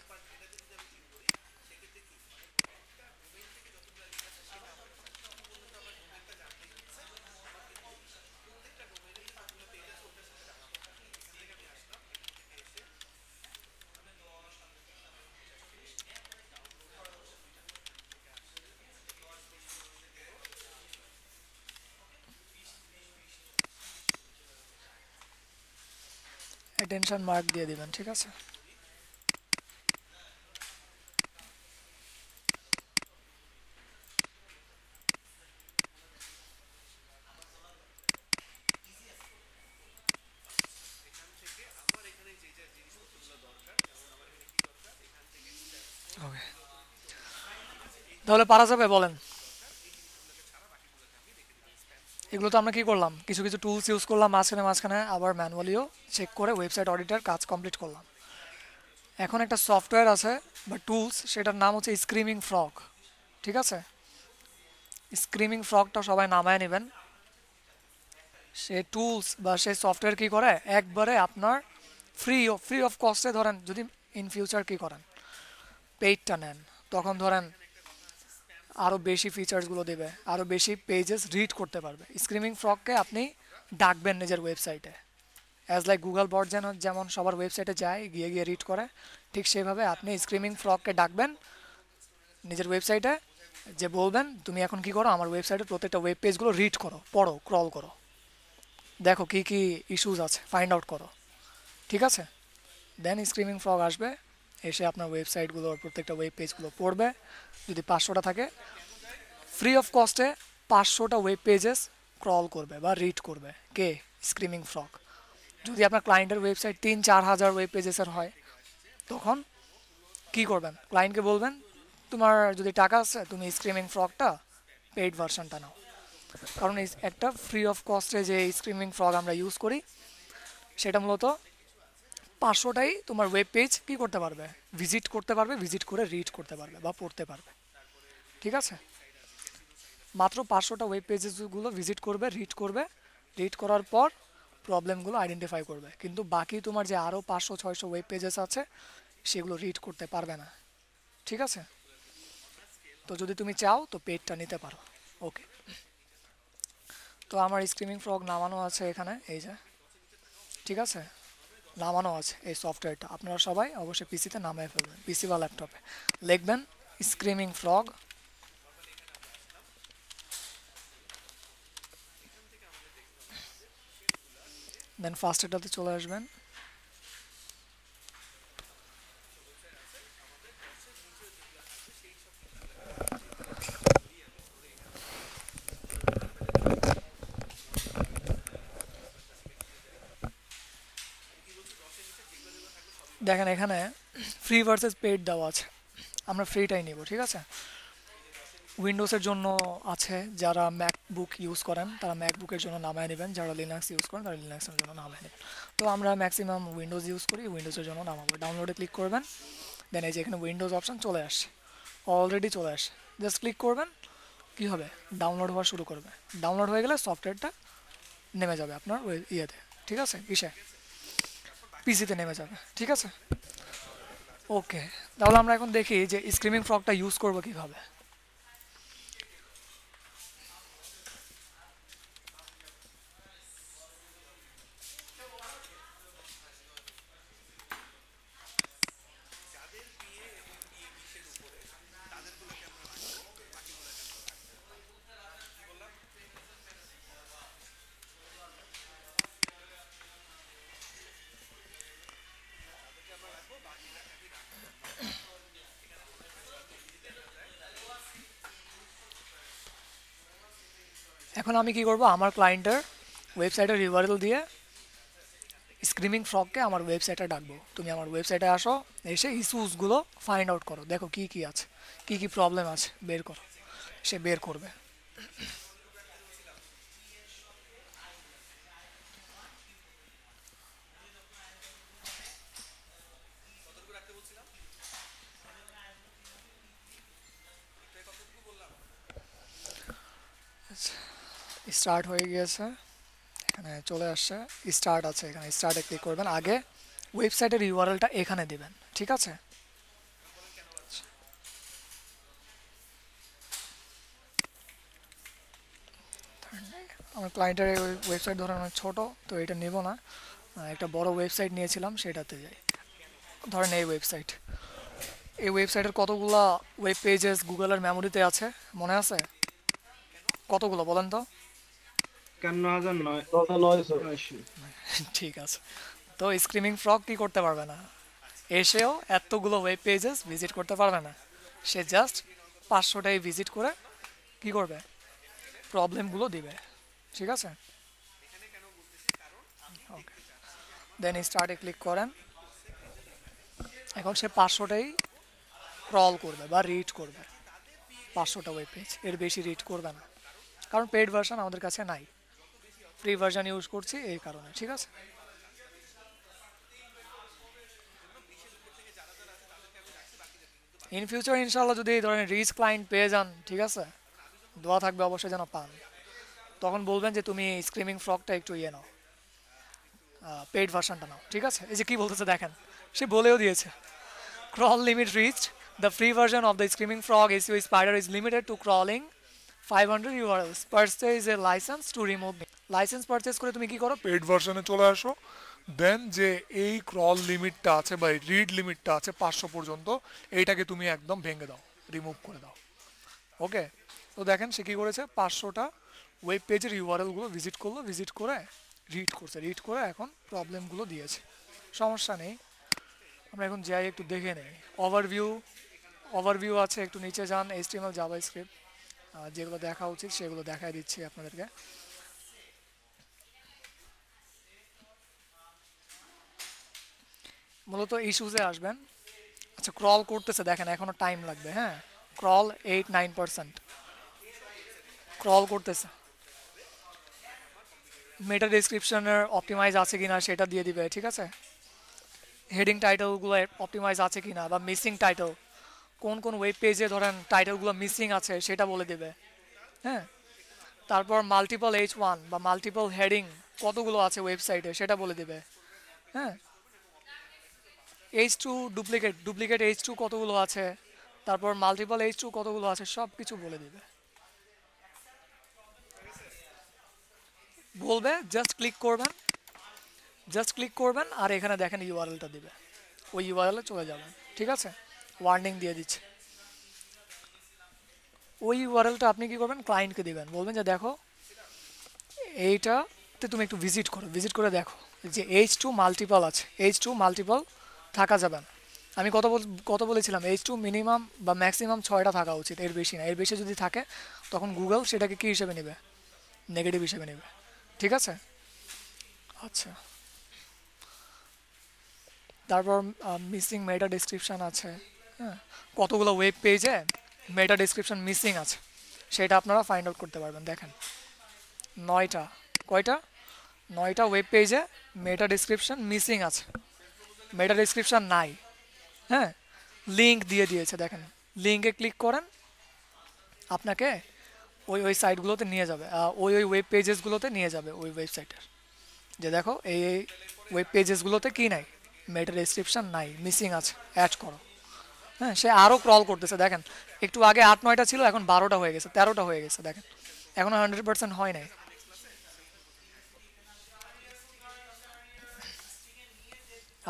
অ্যাটেনশন মার্ক দিয়ে দিবেন, ঠিক আছে। ওকে, তাহলে পারা যাবে বলেন? এগুলো তো আমরা কি করলাম, কিছু কিছু টুলস ইউজ করলাম মাঝখানে মাঝখানে, আবার ম্যানুয়ালিও চেক করে ওয়েবসাইট অডিটার কাজ কমপ্লিট করলাম। এখন একটা সফটওয়্যার আছে বা টুলস, সেটার নাম হচ্ছে স্ক্রিমিং ফ্রগ, ঠিক আছে। স্ক্রিমিং ফ্রগটা সবাই নামায় নেবেন। সে টুলস বা সে সফটওয়্যার কি করে, একবারে আপনার ফ্রি অফ কস্টে, ধরেন যদি ইন ফিউচার কি করেন পেইডটা নেন, তখন ধরেন আরও বেশি ফিচার্সগুলো দেবে, আরও বেশি পেজেস রিড করতে পারবে। স্ক্রিমিং ফ্রগকে আপনি ডাকবেন নিজের ওয়েবসাইটে, অ্যাজ লাইক গুগল বট যেমন সবার ওয়েবসাইটে যায় গিয়ে গিয়ে রিড করে, ঠিক সেভাবে আপনি স্ক্রিমিং ফ্রগকে ডাকবেন নিজের ওয়েবসাইটে, যে বলবেন তুমি এখন কি করো, আমার ওয়েবসাইটের প্রত্যেকটা ওয়েব পেজগুলো রিড করো, পড়ো, ক্রল করো, দেখো কি কি ইস্যুস আছে, ফাইন্ড আউট করো, ঠিক আছে। দেন স্ক্রিমিং ফ্রগ আসবে, এসে আপনার ওয়েবসাইটগুলোর প্রত্যেকটা ওয়েব পেজগুলো পড়বে। যদি 500টা থাকে, ফ্রি অফ কস্টে 500টা ওয়েব পেজেস ক্রল করবে বা রিড করবে কে, স্ক্রিমিং ফ্রগ। যদি আপনার ক্লায়েন্টের ওয়েবসাইট 3-4 হাজার ওয়েব পেজেসের হয়, তখন কি করবেন, ক্লায়েন্টকে বলবেন তোমার যদি টাকা আছে তুমি স্ক্রিমিং ফ্রগটা পেইড ভার্সনটা নাও। কারণ এই একটা ফ্রি অফ কস্টে যে স্ক্রিমিং ফ্রগ আমরা ইউজ করি, সেটা মূলত 500টাই তোমার ওয়েব পেজ কী করতে পারবে, ভিজিট করতে পারবে, ভিজিট করে রিড করতে পারবে বা পড়তে পারবে, ঠিক আছে। মাত্র 500টা ওয়েব পেজেসগুলো ভিজিট করবে, রিড করার পর প্রবলেমগুলো আইডেন্টিফাই করবে, কিন্তু বাকি তোমার যে আরও 500-600 ওয়েব পেজেস আছে সেগুলো রিড করতে পারবে না, ঠিক আছে। তো যদি তুমি চাও তো পেডটা নিতে পারো। ওকে, তো আমার স্ক্রিমিং ফ্রগ নামানো আছে এখানে, এই যে, ঠিক আছে, নামানো আছে এই সফটওয়্যারটা। আপনারা সবাই অবশ্যই পিসিতে নামিয়ে ফেলবেন, পিসি বা ল্যাপটপে লিখবেন স্ক্রিমিং ফ্রগ, দেন ফার্স্টেরটাতে চলে আসবেন। দেখেন এখানে ফ্রি ভার্সেস পেইড দেওয়া আছে, আমরা ফ্রিটাই নিব, ঠিক আছে। উইন্ডোজের জন্য আছে, যারা ম্যাকবুক ইউজ করেন তারা ম্যাকবুকের জন্য নামায় নেবেন, যারা লিনাক্স ইউজ করেন তারা লিনাক্সের জন্য নামায় নেবেন। তো আমরা ম্যাক্সিমাম উইন্ডোজ ইউজ করি, উইন্ডোজের জন্য নামাবো। ডাউনলোডে ক্লিক করবেন, দেন এই যে এখানে উইন্ডোজ অপশান চলে আসে, অলরেডি চলে আসে, জাস্ট ক্লিক করবেন, কী হবে, ডাউনলোড হওয়া শুরু করবে। ডাউনলোড হয়ে গেলে সফটওয়্যারটা নেমে যাবে আপনার ওই ইয়েতে, ঠিক আছে, ইসে পিসিতে নেমে যাবে, ঠিক আছে। ওকে, তাহলে আমরা এখন দেখি যে স্ক্রিমিং ফ্রগটা ইউজ করবো কীভাবে। এখন আমি কি করব, আমার ক্লায়েন্টের ওয়েবসাইটের ইউআরএল দিয়ে স্ক্রিমিং ফ্রগকে আমার ওয়েবসাইটে ডাকবো, তুমি আমার ওয়েবসাইটে আসো, এসে ইস্যুসগুলো ফাইন্ড আউট করো, দেখো কি কি আছে, কি কি প্রবলেম আছে বের করো, সে বের করবে। স্টার্ট হয়ে গিয়েছে, এখানে চলে আসছে, স্টার্ট আছে, এখানে স্টার্টে ক্লিক করবেন। আগে ওয়েবসাইটের ইউআরএলটা এখানে দিবেন, ঠিক আছে? আমার ক্লায়েন্টের ওয়েবসাইট ধরেন অনেক ছোটো, তো এটা নেব না, একটা বড় ওয়েবসাইট নিয়েছিলাম, সেটাতে যাই। ধরেন এই ওয়েবসাইট, এই ওয়েবসাইটের কতগুলা ওয়েব পেজেস গুগলের মেমোরিতে আছে মনে আছে? কতগুলো বলেন তো? 51,900 9,900 ঠিক আছে। তো স্ক্রিমিং ফ্রগ কি করতে পারবে না, এসেও এতগুলো ওয়েব পেজেস ভিজিট করতে পারবে না। সে জাস্ট 500টাই ভিজিট করে কি করবে, প্রবলেমগুলো দিবে, ঠিক আছে? ওকে, দেন স্টার্টে ক্লিক করেন। এখন সে 500টাই ক্রল করবে বা রিড করবে, 500টা ওয়েব পেজ, এর বেশি রিড করবে না, কারণ পেইড ভার্সন আমাদের কাছে নাই, ফ্রি ভার্সন ইউজ করছি এই কারণে, ঠিক আছে? ইন ফিউচার ইনশাল্লাহ যদি এই ধরনের রিচ ক্লায়েন্ট পেয়ে যান, ঠিক আছে, দোয়া থাকবে অবশ্যই যেন পান, তখন বলবেন যে তুমি স্ক্রিমিং ফ্রগটা একটু ইয়ে নাও, পেইড ভার্সনটা নাও, ঠিক আছে? এই যে কি বলতেছে দেখেন, সে বলেও দিয়েছে, crawl limit reached, the free version of the screaming frog SEO spider is limited to crawling 500 URLs. Purchase a license to remove it. Licence purchase করে তুমি কি করো, পেড ভার্সনে চলে আসো, দেন যে এই ক্রল লিমিটটা আছে বা রিড লিমিটটা আছে 500 পর্যন্ত, এইটাকে তুমি একদম ভেঙে দাও, রিমুভ করে দাও। ওকে, তো দেখেন সে কী করেছে, 500টা ওয়েব পেজের ইউআরএলগুলো ভিজিট করলো, ভিজিট করে রিড করছে, রিড করে এখন প্রবলেমগুলো দিয়েছে। সমস্যা নেই, আমরা এখন যাই একটু দেখে নেই। ওভারভিউ আছে, একটু নিচে যান, HTML জাভাস্ক্রিপ্ট যেগুলো দেখা উচিত সেগুলো দেখাই দিচ্ছি আপনাদেরকে। মূলত ইস্যুসে আসবেন। আচ্ছা, ক্রল করতেছে দেখেন, এখনো টাইম লাগবে, হ্যাঁ, ক্রল 8-9% ক্রল করতেছে। মেটা ডেসক্রিপশনের অপটিমাইজ আছে কিনা সেটা দিয়ে দিবে, ঠিক আছে? হেডিং টাইটেলগুলো অপটিমাইজ আছে কিনা বা মিসিং টাইটেল, কোন কোন ওয়েব পেজে ধরেন টাইটেলগুলো মিসিং আছে সেটা বলে দেবে, হ্যাঁ। তারপর মাল্টিপল H1 বা মাল্টিপল হেডিং কতগুলো আছে ওয়েবসাইটে সেটা বলে দেবে, হ্যাঁ। H2 ডুপ্লিকেট H2 কতগুলো আছে, তারপর মাল্টিপল H2 কতগুলো আছে, সব কিছু বলে দিবে, বলবে জাস্ট ক্লিক করবেন আর এখানে দেখেন ইউআরএলটা দিবে, ওই ইউআরএলে চলে যাবেন, ঠিক আছে? ওয়ার্নিং দিয়ে দিচ্ছে। ওই ইউআরএলটা আপনি কি করবেন, ক্লায়েন্টকে দিবেন, বলবেন যে দেখো এইটাতে তুমি একটু ভিজিট করে দেখো যে H2 মাল্টিপল আছে, H2 মাল্টিপল থাকা যাবে না। আমি কত বলেছিলাম, H2 মিনিমাম বা ম্যাক্সিমাম 6টা থাকা উচিত, এর বেশি না। এর বেশি যদি থাকে তখন গুগল সেটাকে কী হিসেবে নেবে, নেগেটিভ হিসেবে নেবে, ঠিক আছে? আচ্ছা, তারপর মিসিং মেটা ডেসক্রিপশান আছে, হ্যাঁ, কতগুলো ওয়েব পেজে মেটা ডেসক্রিপশন মিসিং আছে সেটা আপনারা ফাইন্ড আউট করতে পারবেন। দেখেন 9টা, কয়টা, 9টা ওয়েব পেজে মেটা ডেসক্রিপশন মিসিং আছে, মেটা ডেসক্রিপশন নাই, হ্যাঁ। লিঙ্ক দিয়ে দিয়েছে, দেখেন লিঙ্কে ক্লিক করেন, আপনাকে ওই সাইটগুলোতে নিয়ে যাবে, ওই ওয়েব পেজেসগুলোতে নিয়ে যাবে, ওই ওয়েবসাইটের, যে দেখো এই ওয়েব পেজেসগুলোতে কি নাই, মেটা ডেসক্রিপশন নাই, মিসিং আছে, অ্যাড করো, হ্যাঁ। সে আরও ক্রল করতেছে, দেখেন একটু আগে 8-9টা ছিল, এখন 12টা হয়ে গেছে, 13টা হয়ে গেছে, দেখেন এখনো 100% হয় নাই।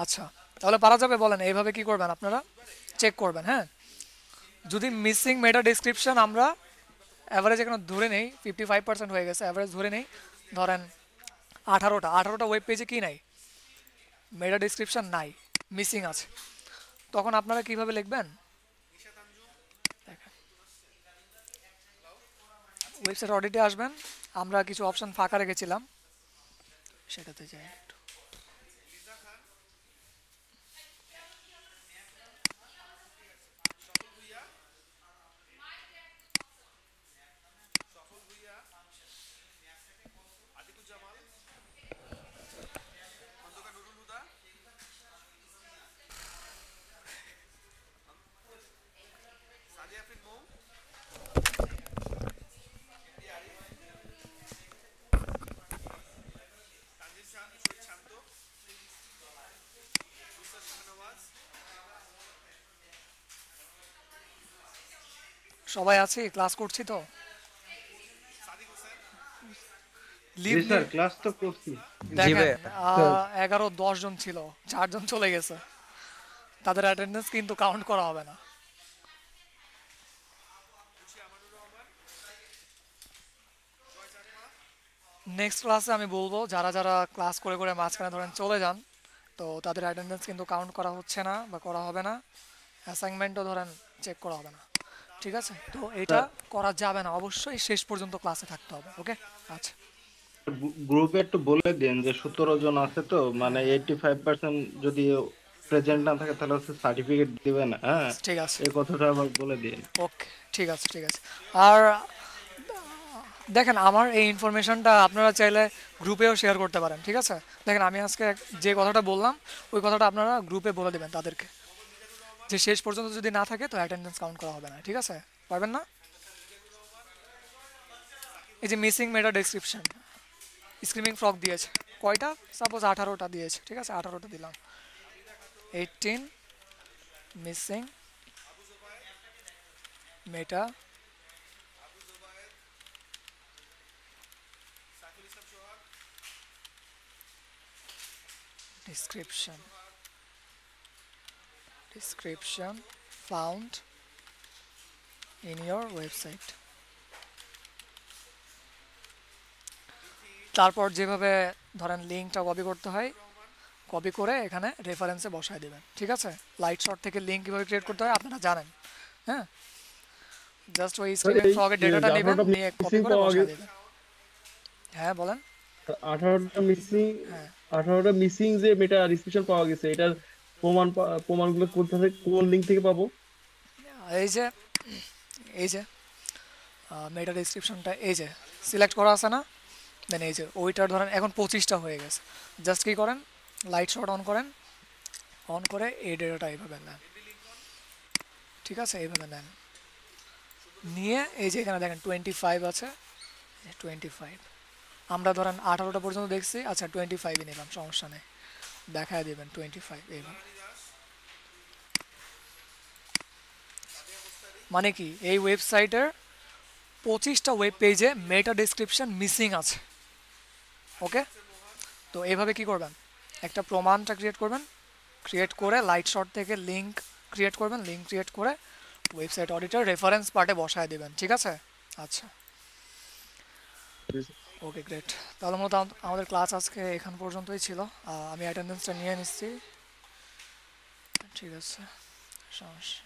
আচ্ছা, তাহলে পারা যাবে বলেন, এইভাবে কি করবেন আপনারা, চেক করবেন, হ্যাঁ। যদি মিসিং মেটা ডেসক্রিপশন আমরা অ্যাভারেজ এখানে ধরে নেই 55% হয়ে গেছে, অ্যাভারেজ ধরে নেই, ধরেন 18টা ওয়েব পেজে কি নাই, মেটা ডেসক্রিপশন নাই, মিসিং আছে, তখন আপনারা কিভাবে লিখবেন, ওয়েবসাইট অডিটে আসবেন, আমরা কিছু অপশন ফাঁকা রেখেছিলাম সেটাতে যাই একটু। সবাই আছি, ক্লাস করছি তো। জি লিভ স্যার, ক্লাস তো করছি। জি দেখেন ভাই 11-10 জন ছিল, 4 জন চলে গেছে, তাদের অ্যাটেন্ডেন্স কিন্তু কাউন্ট করা হবে না। নেক্সট ক্লাসে আমি বলবো যারা যারা ক্লাস করে করে মাঝখানে ধরেন চলে যান, তো তাদের অ্যাটেন্ডেন্স কিন্তু কাউন্ট করা হচ্ছে না বা করা হবে না, অ্যাসাইনমেন্টও ধরেন চেক করা হবে না, ঠিক আছে? তো এটা করা যাবে না, অবশ্যই শেষ পর্যন্ত ক্লাসে থাকতে হবে, ওকে? আচ্ছা, গ্রুপে একটু বলে দেন যে 17 জন আছে তো, মানে 85% যদি প্রেজেন্ট না থাকে তাহলে হচ্ছে সার্টিফিকেট দিবে না, হ্যাঁ। ঠিক আছে, এই কথাটা আবার বলে দিন। ওকে, ঠিক আছে, ঠিক আছে। আর দেখেন আমার এই ইনফরমেশনটা আপনারা চাইলে গ্রুপেও শেয়ার করতে পারেন, ঠিক আছে? দেখেন আমি আজকে যে কথাটা বললাম ওই কথাটা আপনারা গ্রুপে বলে দেবেন তাদেরকে, যে শেষ পর্যন্ত যদি না থাকে তো অ্যাটেন্ডেন্স কাউন্ট করা হবে না, ঠিক আছে? পারবেন না? এই যে মিসিং মেটা ডেসক্রিপশন, স্ক্রিমিং ফ্রগ দিয়েছে কয়টা? সাপোজ 18টা দিয়েছে, ঠিক আছে? 18টা দিলাম। 18 missing meta description found in your website। তারপর যেভাবে ধরেন লিঙ্কটা কপি করতে হয়, কপি করে এখানে রেফারেন্সে বসায় দেবেন, ঠিক আছে? লাইট শর্ট থেকে লিঙ্ক কিভাবে ক্রিয়েট করতে হয় আপনারা জানেন, হ্যাঁ? জাস্ট ওই স্ক্রিমিং এই ফ্রগের যে ডেটাটা নেবেন, 18টা নিয়ে কপি মিসিং করে পাওয়া বসায় গেছে, দেবেন। হ্যাঁ বলেন। 18টা মিসিং হ্যাঁ 18টা মিসিং যে মেটা ডিসক্রিপশন পাওয়া গেছে, এটার প্রমাণগুলো কোথা থেকে, কোন লিঙ্ক থেকে পাবো? এই যে এই যে মেটা ডেসক্রিপশনটা এই যে সিলেক্ট করা আছে না, দেন এই যে ওইটার ধরেন এখন 25টা হয়ে গেছে। জাস্ট কি করেন, লাইট শর্ট অন করেন, অন করে এই ডেটাটা এইভাবে নেন, ঠিক আছে? এইভাবে নেন, নিয়ে এই যে এখানে দেখেন 25 আছে, 25 আমরা ধরেন 18টা পর্যন্ত দেখছি, আচ্ছা 25ই নিলাম, সমস্যা নেই, দেখায় দেবেন 25 এইভাবে। মানে কি এই ওয়েবসাইটের 25টা ওয়েব পেজে মেটা ডেসক্রিপশন মিসিং আছে, ওকে? তো এইভাবে কি করবেন, একটা প্রমাণটা ক্রিয়েট করবেন, ক্রিয়েট করে লাইট শর্ট থেকে লিঙ্ক ক্রিয়েট করবেন, লিঙ্ক ক্রিয়েট করে ওয়েবসাইট অডিটর রেফারেন্স পার্টে বসায় দেবেন, ঠিক আছে? আচ্ছা, ওকে, গ্রেট। তাহলে মূলত আমাদের ক্লাস আজকে এখান পর্যন্তই ছিল। আমি অ্যাটেন্ডেন্সটা নিয়ে নিচ্ছি, ঠিক আছে, সমস্যা।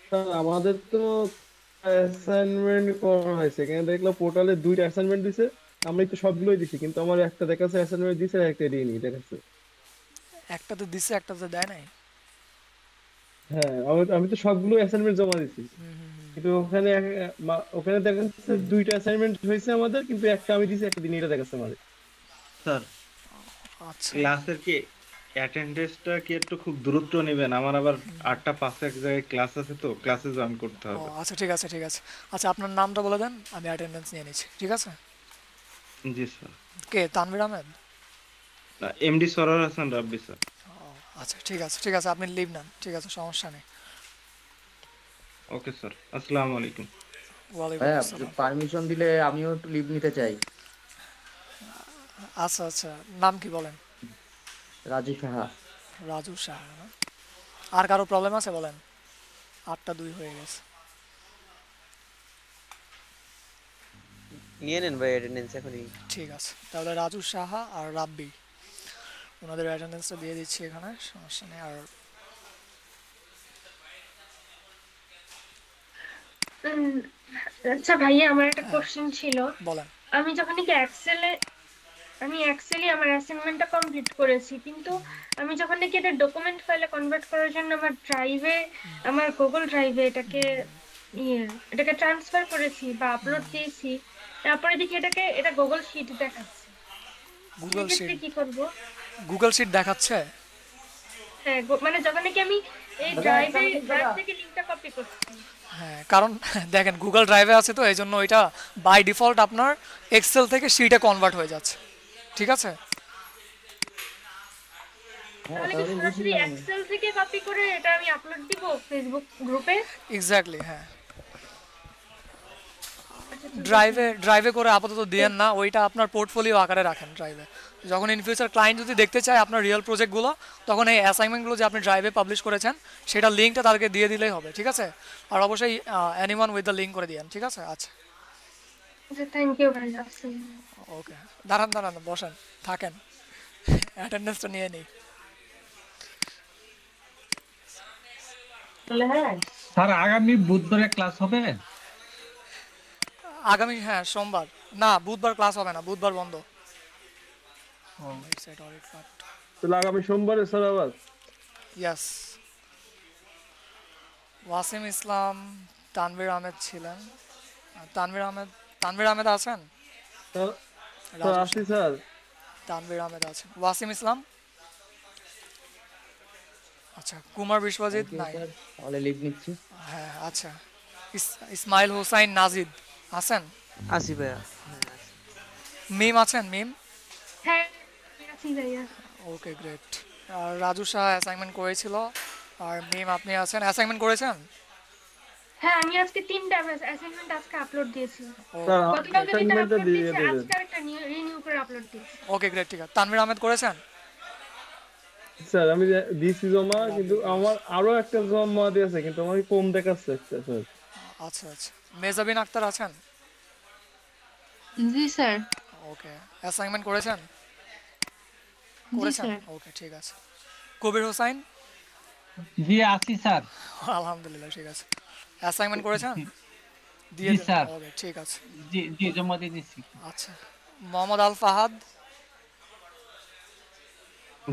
স্যার, আমাদের তো অ্যাসাইনমেন্ট করা হয়েছে, এখানে দেখলাম পোর্টালে 2টা অ্যাসাইনমেন্ট দিছে, আমরা তো সবগুলোই দিছি, কিন্তু আমার একটা দেখাচ্ছে অ্যাসাইনমেন্ট দিছে আর একটা দিইনি দেখাচ্ছে। একটাতে দিছে একটাতে দেয় নাই। হ্যাঁ, আমি তো সবগুলো অ্যাসাইনমেন্ট জমা দিছি, কিন্তু ওখানে ওখানে দেখা যাচ্ছে 2টা অ্যাসাইনমেন্ট হয়েছে আমাদের, কিন্তু একটা আমি দিছি একটা দিন, এটা দেখাচ্ছে আমাদের। স্যার, আচ্ছা, ক্লাসের কি অ্যাটেন্ডেন্সটা কি একটু খুব দ্রুত নেবেন? আমার আবার 8টা 5 এক জায়গায় ক্লাস আছে, তো ক্লাসে জয়েন করতে ও হবে। আচ্ছা, ঠিক আছে, ঠিক আছে। আচ্ছা আপনার নামটা বলে দেন, আমি অ্যাটেন্ডেন্স নিয়ে নিচ্ছি, ঠিক আছে? জি স্যার। কে, Tanvir Ahmed? MD Sarwar Hasan rabbi sir. আচ্ছা ঠিক আছে, ঠিক আছে, আপনি লিভ নেন, ঠিক আছে, সমস্যা নেই। ওকে স্যার, আসসালামু আলাইকুম। ওয়ালাইকুম ভাইয়া আসসালাম। পারমিশন দিলে আমিও একটু লিভ নিতে চাই। আচ্ছা আচ্ছা, নাম কি বলেন? রাজু সাহা। রাজু শাহ না? আর কারো প্রবলেম আছে বলেন? 8টা 2 হয়ে গেছে। নিয়ে নেন ভাই অ্যাটেন্ডেন্স এখনই। ঠিক আছে, তাহলে রাজু সাহা আর রাব্বি ওনাদের অ্যাটেন্ডেন্সটা দিয়ে দিচ্ছি এখানে, সমস্যা নেই। আর উম, আচ্ছা ভাইয়া, আমার একটা কোশ্চেন ছিল। বলেন। আমি যখন নাকি এক্সেলে আমার অ্যাসাইনমেন্টটা কমপ্লিট করেছি, কিন্তু আমি যখন নাকি এটা ডকুমেন্ট ফাইলে কনভার্ট করার জন্য আমার গুগল ড্রাইভে এটাকে ট্রান্সফার করেছি বা আপলোড দিয়েছি, তারপরে দেখি এটা গুগল শিট দেখাচ্ছে। গুগল সেক্ষেত্রে শিট? কি করব? গুগল শিট দেখাচ্ছে? হ্যাঁ, মানে যখন নাকি আমি এই ড্রাইভ থেকে লিংকটা কপি করছি। হ্যাঁ, কারণ দেখেন গুগল ড্রাইভে আছে তো এই জন্য ওইটা বাই ডিফল্ট আপনার এক্সেল থেকে শিটে কনভার্ট হয়ে যাচ্ছে, ঠিক আছে? হ্যাঁ তাহলে কি তাহলে বেশি সরাসরি মানে এক্সেল থেকে কপি করে এটা আমি আপলোড দিব ফেসবুক গ্রুপে? এক্স্যাক্টলি, হ্যাঁ। আচ্ছা ঠিক আছে। ড্রাইভে করে আপাতত দিয়েন না, ওইটা আপনার পোর্টফোলিও আকারে রাখেন ড্রাইভে। যখন ইন ফিউচার ক্লায়েন্ট যদি দেখতে চায় আপনার রিয়েল প্রজেক্টগুলো, তখন এই অ্যাসাইনমেন্টগুলো যে আপনি ড্রাইভে পাবলিশ করেছেন সেটা লিঙ্কটা তাদেরকে দিয়ে দিলেই হবে, ঠিক আছে? আর অবশ্যই অ্যানিওয়ান উইথ দ্য লিঙ্ক করে দিয়েন, ঠিক আছে? আচ্ছা, আচ্ছা থ্যাংক ইউ ভাইয়া। ওকে। দাঁড়ান দাঁড়ান, বসেন, থাকেন, অ্যাটেন্ডেন্সটা নিয়ে নিই। স্যার আগামী বুধবারে ক্লাস হবে? আগামী, হ্যাঁ, সোমবার। না, বুধবার ক্লাস হবে না, বুধবার বন্ধ। তাহলে আগামী সোমবারে স্যার আবার? ইয়াস। ওয়াসিম ইসলাম, তানভীর আহমেদ ছিলেন। তানভীর আহমেদ আছেন? স্যার রাজু আসি স্যার। তানভীর আহমেদ আছেন। ওয়াসিম ইসলাম, আচ্ছা। কুমার বিশ্বজিৎ থ্যাংক ইউ নাই। স্যার, তাহলে লিভ নিচ্ছি। হ্যাঁ, আচ্ছা। ইসমাইল হোসাইন নাজিদ আছেন? আসি ভাইয়া। মিম আছেন? মিম, হ্যাঁ আছি ভাইয়া। ওকে, গ্রেট। আর রাজু শাহ অ্যাসাইনমেন্ট করেছিল। আর মিম, আপনি আছেন, অ্যাসাইনমেন্ট করেছেন? হ্যাঁ আমি আজকে 3টা অ্যাসাইনমেন্ট আজকে আপলোড দিয়েছি। স্যার গতকালকে যেটা অ্যাসাইনমেন্টটা আপলোড দিয়ে দিয়েছি দেবেন। আজকে আরেকটা রিনিউ করে আপলোড দিয়েছি। ওকে, গ্রেট, ঠিক আছে। তানভীর আহমেদ করেছেন? স্যার আমি দিছি জমা, কিন্তু আমার আরো একটা জমা দিয়ে আছে, কিন্তু আমার কম দেখাচ্ছে একটা স্যার। আচ্ছা আচ্ছা। মেজাবিন আক্তার আছেন? জি স্যার। ওকে। অ্যাসাইনমেন্ট করেছেন? জি করেছেন, স্যার। ওকে, ঠিক আছে। কবির হোসাইন? জি আছি স্যার। আলহামদুলিল্লাহ, ঠিক আছে। অ্যাসাইনমেন্ট করেছেন? দিয়ে জি দিন, স্যার। ওকে, ঠিক আছে। জি জি জমা দিয়ে দিচ্ছি। আচ্ছা। মোহাম্মদ আল ফাহাদ,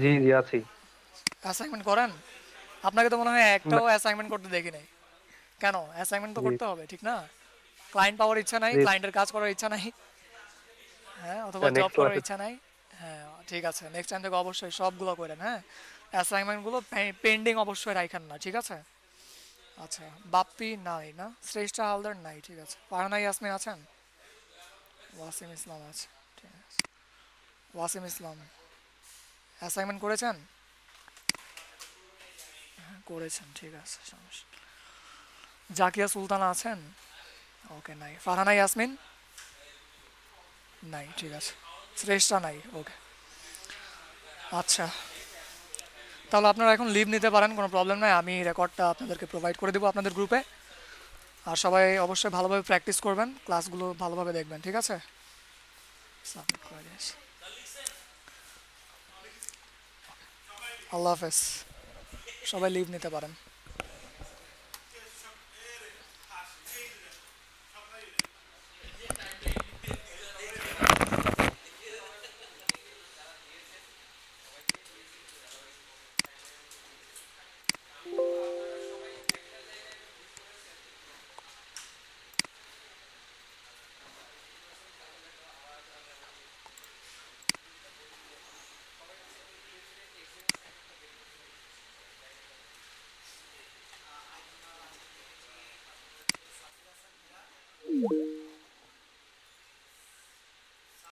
জি জি আছি। অ্যাসাইনমেন্ট করেন? আপনাকে তো মনে হয় একটাও অ্যাসাইনমেন্ট করতে দেখি নাই। কেন? অ্যাসাইনমেন্ট তো জি করতে হবে, ঠিক না? ক্লায়েন্ট পাওয়ার ইচ্ছা নাই, জি ক্লায়েন্টের কাজ করার ইচ্ছা নাই, হ্যাঁ, অথবা জব নেক্সট করার ক্লাসে ইচ্ছা নাই। হ্যাঁ, ঠিক আছে, নেক্সট টাইম থেকে অবশ্যই সবগুলো করেন, হ্যাঁ। অ্যাসাইনমেন্টগুলো পেন্ডিং অবশ্যই রাখেন না, ঠিক আছে? আচ্ছা। বাপ্পি নাই না? শ্রেষ্ঠ হালদার নাই, ঠিক আছে। ফারহানা ইয়াসমিন আছেন? ওয়াসিম ইসলাম আছে, ঠিক আছে। ওয়াসিম ইসলাম অ্যাসাইনমেন্ট করেছেন? হ্যাঁ, করেছেন, ঠিক আছে, সমস্যা। জাকিয়া সুলতানা আছেন? ওকে, নাই। ফারহানা ইয়াসমিন নাই, ঠিক আছে। শ্রেষ্ঠা নাই, ওকে। আচ্ছা, তাহলে আপনারা এখন লিভ নিতে পারেন, কোনো প্রবলেম নাই। আমি রেকর্ডটা আপনাদেরকে প্রোভাইড করে দেবো আপনাদের গ্রুপে। আর সবাই অবশ্যই ভালোভাবে প্র্যাকটিস করবেন, ক্লাসগুলো ভালোভাবে দেখবেন, ঠিক আছে? সাবমিট করে দিয়েছি। আল্লাহ হাফেজ, সবাই লিভ নিতে পারেন।